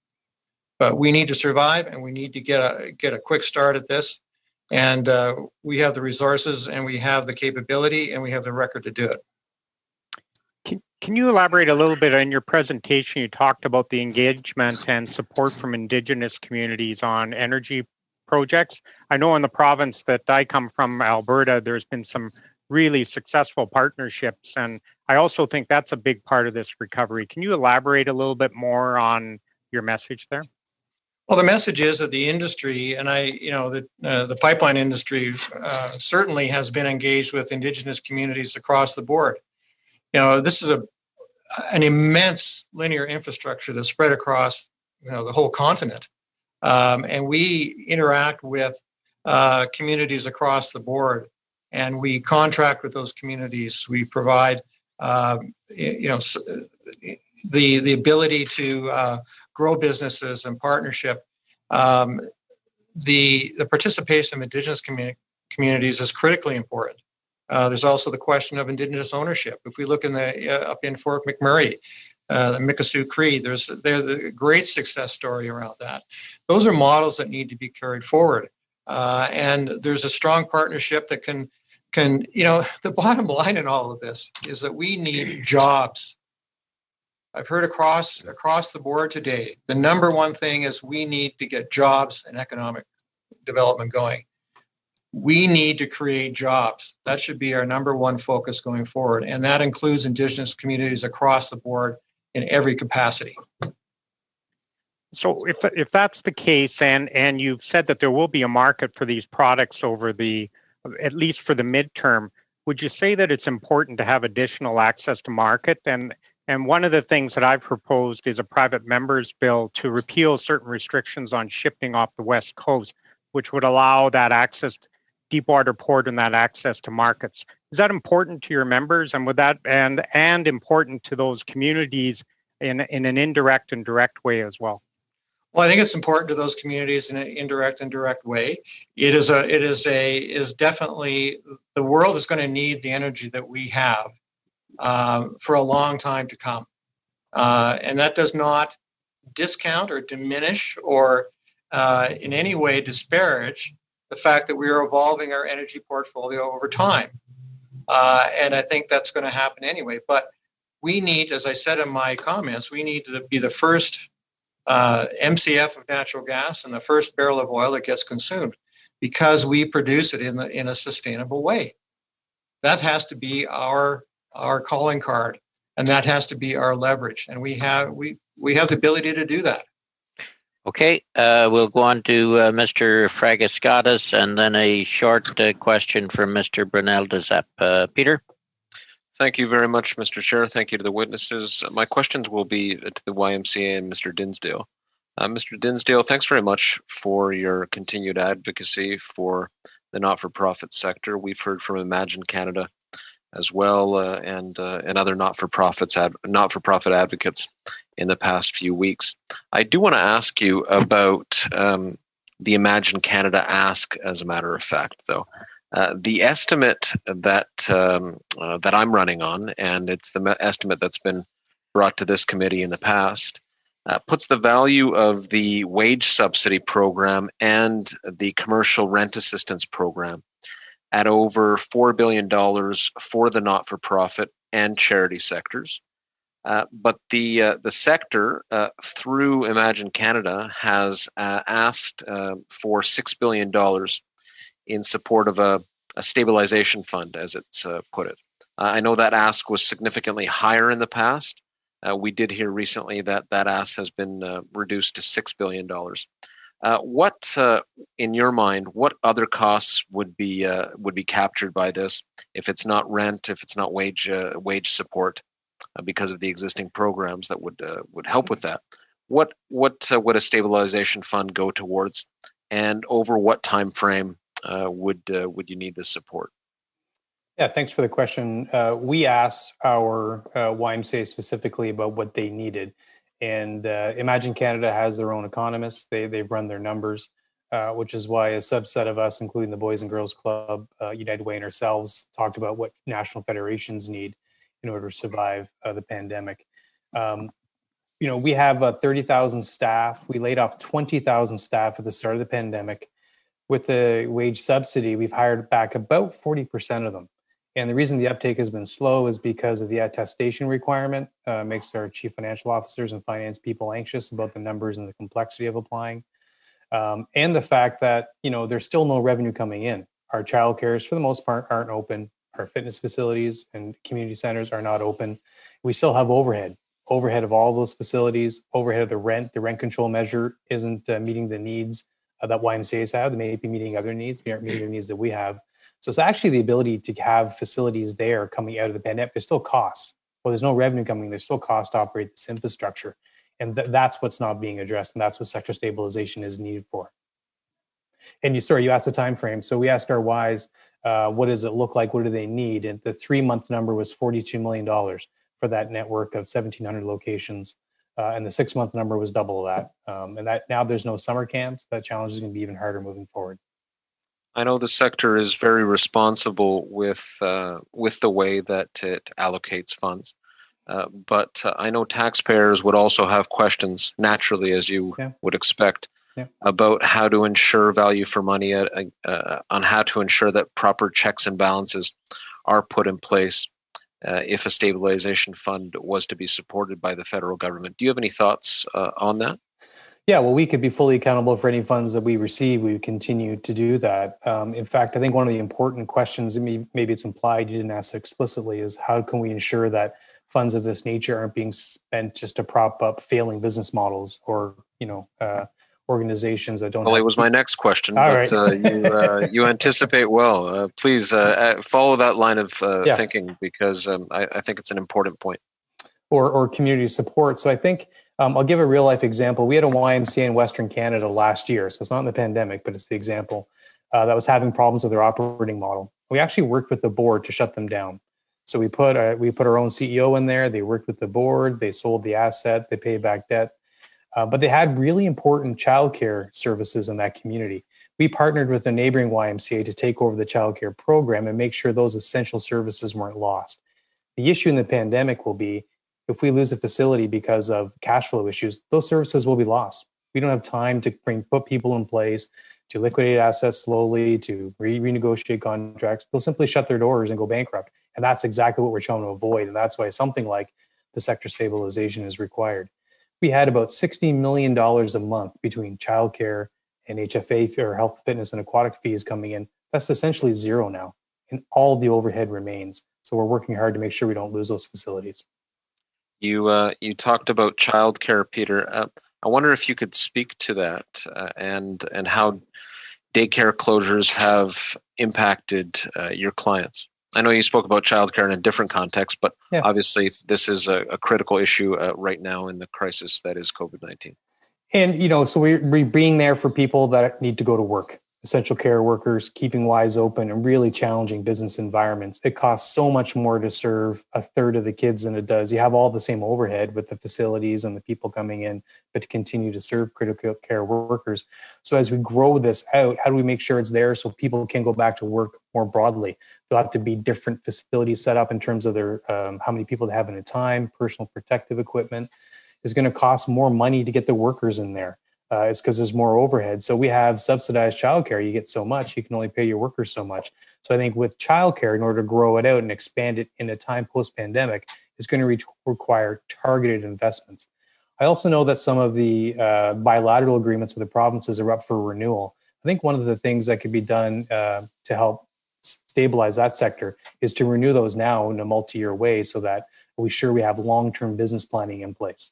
But we need to survive, and we need to get a quick start at this. And we have the resources, and we have the capability, and we have the record to do it. Can you elaborate a little bit on your presentation? You talked about the engagement and support from Indigenous communities on energy projects. I know in the province that I come from, Alberta, there's been some really successful partnerships, and I also think that's a big part of this recovery. Can you elaborate a little bit more on your message there? Well, the message is that the industry, and the pipeline industry certainly has been engaged with Indigenous communities across the board. This is an immense linear infrastructure that's spread across the whole continent, and we interact with communities across the board, and we contract with those communities. We provide the ability to grow businesses and partnership. The participation of Indigenous communities is critically important. There's also the question of Indigenous ownership. If we look up in Fort McMurray, the Mikisew Cree, there's a great success story around that. Those are models that need to be carried forward. And there's a strong partnership that can, the bottom line in all of this is that we need jobs. I've heard across the board today, the number one thing is we need to get jobs and economic development going. We need to create jobs. That should be our number one focus going forward. And that includes Indigenous communities across the board in every capacity. So if that's the case, and you've said that there will be a market for these products over at least for the midterm, would you say that it's important to have additional access to market? And one of the things that I've proposed is a private member's bill to repeal certain restrictions on shipping off the West Coast, which would allow that access, deepwater port, and that access to markets. Is that important to your members, and would that and important to those communities in an indirect and direct way as well? Well, I think it's important to those communities in an indirect and direct way. It is definitely, the world is going to need the energy that we have for a long time to come, and that does not discount or diminish or in any way disparage the fact that we are evolving our energy portfolio over time. And I think that's going to happen anyway. But we need, as I said in my comments, we need to be the first MCF of natural gas and the first barrel of oil that gets consumed because we produce it in a sustainable way. That has to be our calling card, and that has to be our leverage. And we have the ability to do that. Okay, we'll go on to Mr. Fragascatis and then a short question from Mr. Brunel de Zepp. Peter? Thank you very much, Mr. Chair. Thank you to the witnesses. My questions will be to the YMCA and Mr. Dinsdale. Mr. Dinsdale, thanks very much for your continued advocacy for the not-for-profit sector. We've heard from Imagine Canada as well, and other not-for-profit advocates in the past few weeks. I do want to ask you about the Imagine Canada ask, as a matter of fact, though. The estimate that I'm running on, and it's the estimate that's been brought to this committee in the past, puts the value of the wage subsidy program and the commercial rent assistance program at over $4 billion for the not-for-profit and charity sectors. But the sector, through Imagine Canada, has asked for $6 billion in support of a stabilization fund, as it's put it. I know that ask was significantly higher in the past. We did hear recently that ask has been reduced to $6 billion. What, in your mind, what other costs would be captured by this if it's not rent, if it's not wage support, because of the existing programs that would help with that? What would a stabilization fund go towards, and over what time frame would you need this support? Yeah, thanks for the question. We asked our YMCA specifically about what they needed. And Imagine Canada has their own economists. They've run their numbers, which is why a subset of us, including the Boys and Girls Club, United Way, and ourselves, talked about what national federations need in order to survive the pandemic. we have 30,000 staff. We laid off 20,000 staff at the start of the pandemic. With the wage subsidy, we've hired back about 40% of them. And the reason the uptake has been slow is because of the attestation requirement. Makes our chief financial officers and finance people anxious about the numbers and the complexity of applying. And the fact that, there's still no revenue coming in. Our childcares, for the most part, aren't open. Our fitness facilities and community centers are not open. We still have overhead of all those facilities, overhead of the rent. The rent control measure isn't meeting the needs that YMCA's have. They may be meeting other needs. We aren't meeting the needs that we have. So it's actually the ability to have facilities there coming out of the pandemic. There's still costs. Well, there's no revenue coming. There's still cost to operate this infrastructure. And that's what's not being addressed. And that's what sector stabilization is needed for. And you asked the time frame. So we asked our Ys, what does it look like? What do they need? And the 3-month number was $42 million for that network of 1,700 locations. And the 6-month number was double that. And that now there's no summer camps. That challenge is going to be even harder moving forward. I know the sector is very responsible with the way that it allocates funds. But I know taxpayers would also have questions, naturally, as you would expect, about how to ensure value for money, on how to ensure that proper checks and balances are put in place if a stabilization fund was to be supported by the federal government. Do you have any thoughts on that? Yeah, well, we could be fully accountable for any funds that we receive. We would continue to do that. In fact, I think one of the important questions, and maybe it's implied, you didn't ask it explicitly, is how can we ensure that funds of this nature aren't being spent just to prop up failing business models or, organizations that don't. Well, it was my next question, All but right. you anticipate well. Please follow that line of thinking, because I think it's an important point. Or community support. So I think I'll give a real life example. We had a YMCA in Western Canada last year, so it's not in the pandemic, but it's the example that was having problems with their operating model. We actually worked with the board to shut them down. So we put our own CEO in there. They worked with the board. They sold the asset. They paid back debt. But they had really important childcare services in that community. We partnered with the neighboring YMCA to take over the childcare program and make sure those essential services weren't lost. The issue in the pandemic will be if we lose a facility because of cash flow issues, those services will be lost. We don't have time to put people in place, to liquidate assets slowly, to renegotiate contracts. They'll simply shut their doors and go bankrupt. And that's exactly what we're trying to avoid. And that's why something like the sector stabilization is required. We had about $60 million a month between childcare and HFA or health, fitness, and aquatic fees coming in. That's essentially zero now. And all the overhead remains. So we're working hard to make sure we don't lose those facilities. You talked about childcare, Peter. I wonder if you could speak to that and how daycare closures have impacted your clients. I know you spoke about childcare in a different context, but obviously this is a critical issue right now in the crisis that is COVID-19. And, so we're being there for people that need to go to work, essential care workers, keeping Ys open in really challenging business environments. It costs so much more to serve a third of the kids than it does. You have all the same overhead with the facilities and the people coming in, but to continue to serve critical care workers. So as we grow this out, how do we make sure it's there so people can go back to work more broadly? There'll have to be different facilities set up in terms of their how many people they have at a time, personal protective equipment. It's going to cost more money to get the workers in there. It's because there's more overhead. So we have subsidized childcare. You get so much, you can only pay your workers so much. So I think with childcare, in order to grow it out and expand it in a time post-pandemic, is going to require targeted investments. I also know that some of the bilateral agreements with the provinces are up for renewal. I think one of the things that could be done to help stabilize that sector is to renew those now in a multi-year way so that we're sure we have long-term business planning in place.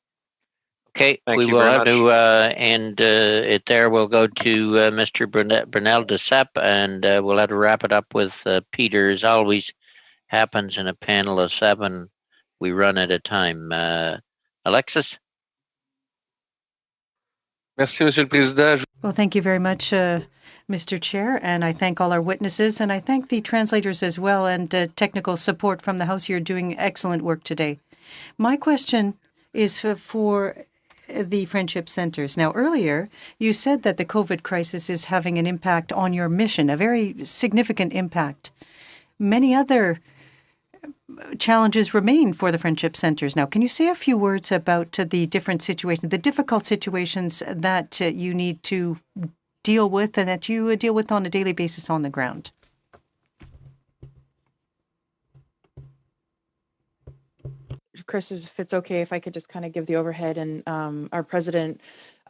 Okay, we will have to end it there. We'll go to Mr. Brunel de Sepp, and we'll have to wrap it up with Peter. As always happens in a panel of 7, we run at a time. Alexis? Merci, Monsieur le Président. Well, thank you very much, Mr. Chair, and I thank all our witnesses, and I thank the translators as well, and technical support from the House. You're doing excellent work today. My question is for the Friendship Centers. Now, earlier, you said that the COVID crisis is having an impact on your mission, a very significant impact. Many other challenges remain for the Friendship Centres now. Can you say a few words about the different situations, the difficult situations that you need to deal with and that you deal with on a daily basis on the ground? Chris, if it's okay, if I could just kind of give the overhead, and our president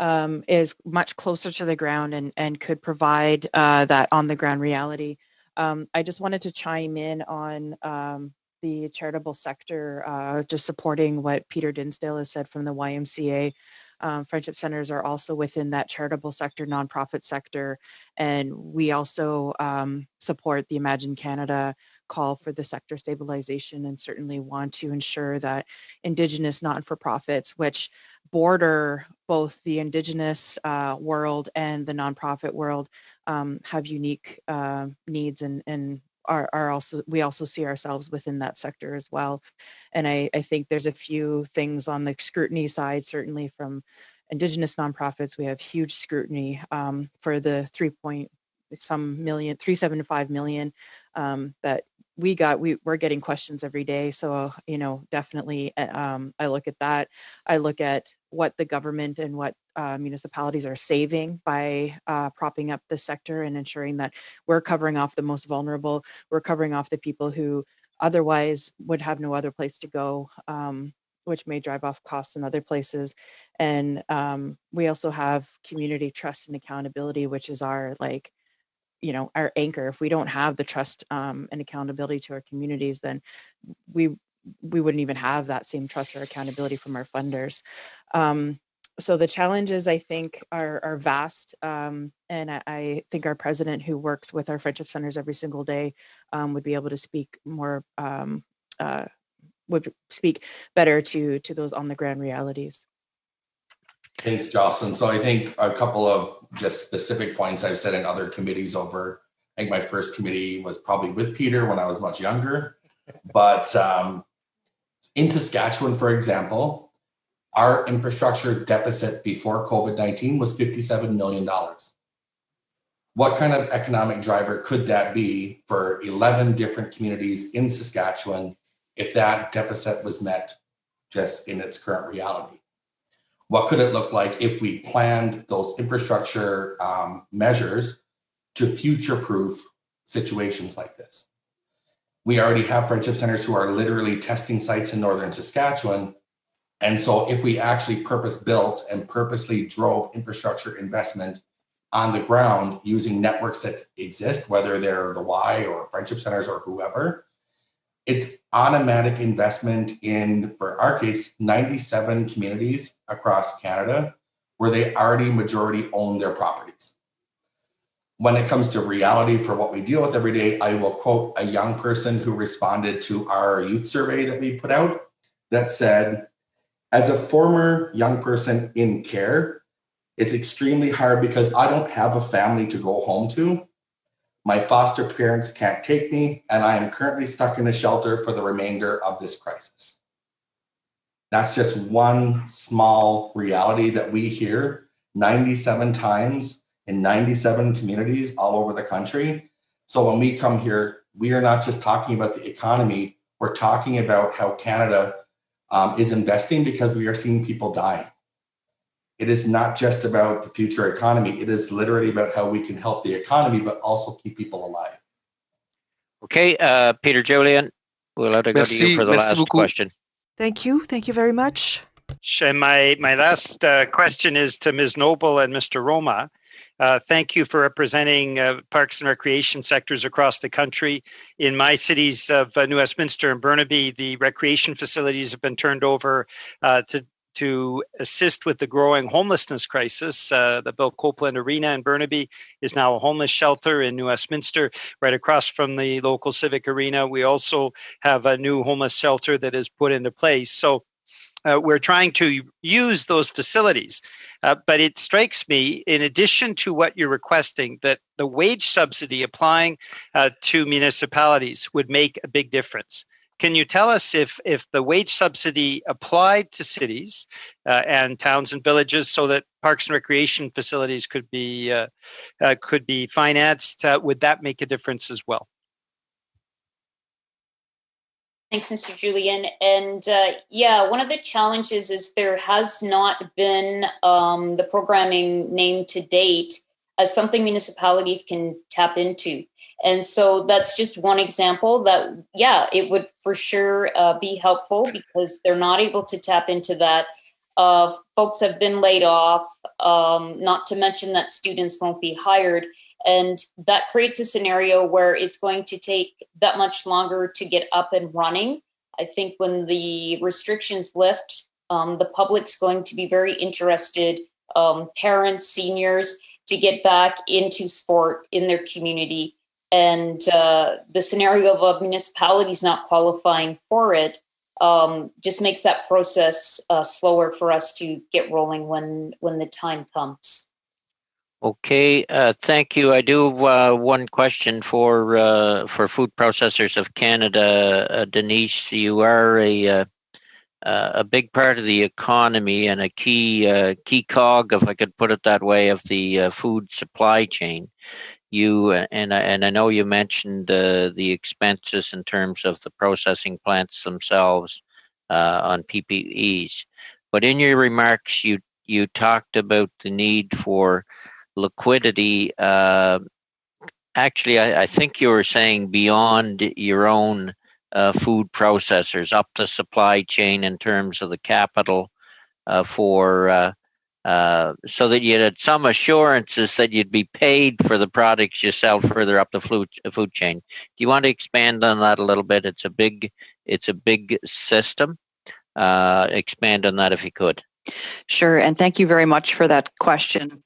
is much closer to the ground and could provide that on the ground reality. I just wanted to chime in on the charitable sector, just supporting what Peter Dinsdale has said from the YMCA. Friendship Centres are also within that charitable sector, nonprofit sector, and we also support the Imagine Canada call for the sector stabilization, and certainly want to ensure that Indigenous not-for-profits, which border both the Indigenous world and the nonprofit world, have unique needs and are also, we also see ourselves within that sector as well. And I think there's a few things on the scrutiny side, certainly from Indigenous nonprofits. We have huge scrutiny for the 375 million that we're getting questions every day. So, definitely I look at that. I look at what the government and what municipalities are saving by propping up the sector and ensuring that we're covering off the most vulnerable. We're covering off the people who otherwise would have no other place to go, which may drive off costs in other places. And we also have community trust and accountability, which is our our anchor. If we don't have the trust and accountability to our communities, then we wouldn't even have that same trust or accountability from our funders. So the challenges, I think, are vast, and I think our president, who works with our Friendship Centres every single day, would be able to speak more, would speak better to those on the ground realities. Thanks, Jocelyn. So I think a couple of just specific points I've said in other committees over, I think my first committee was probably with Peter when I was much younger. But in Saskatchewan, for example, our infrastructure deficit before COVID-19 was $57 million. What kind of economic driver could that be for 11 different communities in Saskatchewan if that deficit was met just in its current reality? What could it look like if we planned those infrastructure measures to future-proof situations like this? We already have Friendship Centres who are literally testing sites in northern Saskatchewan. And so if we actually purpose-built and purposely drove infrastructure investment on the ground using networks that exist, whether they're the Y or Friendship Centres or whoever, it's automatic investment in, for our case, 97 communities across Canada where they already majority own their properties. When it comes to reality for what we deal with every day, I will quote a young person who responded to our youth survey that we put out that said, as a former young person in care, it's extremely hard because I don't have a family to go home to. My foster parents can't take me, and I am currently stuck in a shelter for the remainder of this crisis. That's just one small reality that we hear 97 times in 97 communities all over the country. So when we come here, we are not just talking about the economy, we're talking about how Canada is investing because we are seeing people dying. It is not just about the future economy. It is literally about how we can help the economy, but also keep people alive. Okay, Peter Julian, we'll let it go to you for the last question. Thank you. Thank you very much. And my last question is to Ms. Noble and Mr. Roma. Thank you for representing parks and recreation sectors across the country. In my cities of New Westminster and Burnaby, the recreation facilities have been turned over to assist with the growing homelessness crisis. The Bill Copeland Arena in Burnaby is now a homeless shelter. In New Westminster, right across from the local civic arena, we also have a new homeless shelter that is put into place. So we're trying to use those facilities. But it strikes me, in addition to what you're requesting, that the wage subsidy applying to municipalities would make a big difference. Can you tell us if the wage subsidy applied to cities and towns and villages so that parks and recreation facilities could be financed, would that make a difference as well? Thanks, Mr. Julian. And yeah, one of the challenges is there has not been the programming named to date as something municipalities can tap into. And so that's just one example that, yeah, it would for sure be helpful because they're not able to tap into that. Folks have been laid off, not to mention that students won't be hired. And that creates a scenario where it's going to take that much longer to get up and running. I think when the restrictions lift, the public's going to be very interested, parents, seniors, to get back into sport in their community. And the scenario of municipalities not qualifying for it just makes that process slower for us to get rolling when the time comes. Okay, thank you. I do have one question for Food Processors of Canada. Denise, you are a big part of the economy and a key cog, if I could put it that way, of the food supply chain. You and I know you mentioned the expenses in terms of the processing plants themselves on PPEs, but in your remarks you talked about the need for liquidity. Actually, I think you were saying beyond your own food processors, up the supply chain in terms of the capital for so that you had some assurances that you'd be paid for the products you sell further up the food chain. Do you want to expand on that a little bit? It's a big system. Expand on that if you could. Sure, and thank you very much for that question.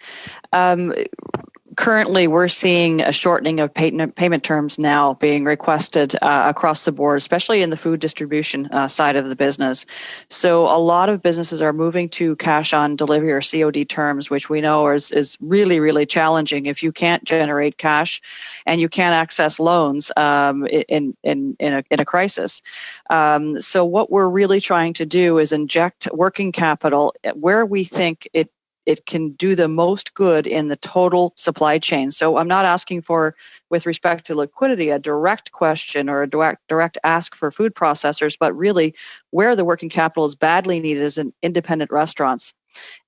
Currently, we're seeing a shortening of payment terms now being requested across the board, especially in the food distribution side of the business. So a lot of businesses are moving to cash on delivery or COD terms, which we know is really, really challenging if you can't generate cash and you can't access loans in a crisis. So what we're really trying to do is inject working capital where we think it can do the most good in the total supply chain. So I'm not asking for, with respect to liquidity, a direct question or a direct ask for food processors, but really where the working capital is badly needed is in independent restaurants.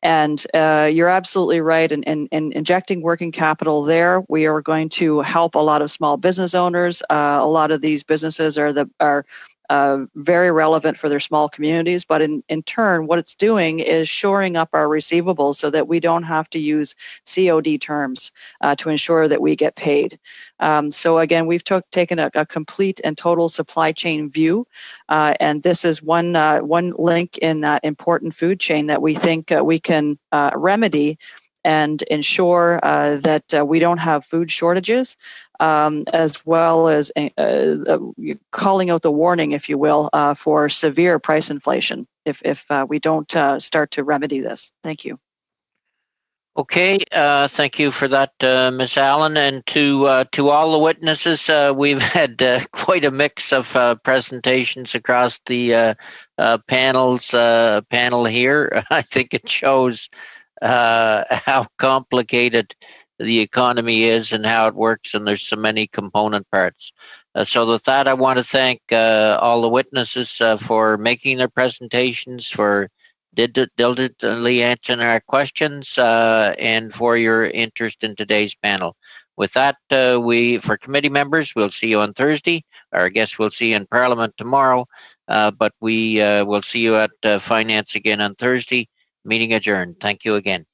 And you're absolutely right. In injecting working capital there, we are going to help a lot of small business owners. A lot of these businesses are very relevant for their small communities, but in turn, what it's doing is shoring up our receivables so that we don't have to use COD terms to ensure that we get paid. So again, we've taken a complete and total supply chain view, and this is one link in that important food chain that we think we can remedy and ensure that we don't have food shortages, as well as calling out the warning, if you will, for severe price inflation if we don't start to remedy this. Thank you. Okay, thank you for that, Ms. Allen, and to all the witnesses. We've had quite a mix of presentations across the panel here. I think it shows how complicated the economy is and how it works, and there's so many component parts. So with that, I want to thank all the witnesses for making their presentations, for diligently answering our questions, and for your interest in today's panel. With that, for committee members, we'll see you on Thursday, or I guess we'll see you in Parliament tomorrow, but we will see you at Finance again on Thursday. Meeting adjourned. Thank you again.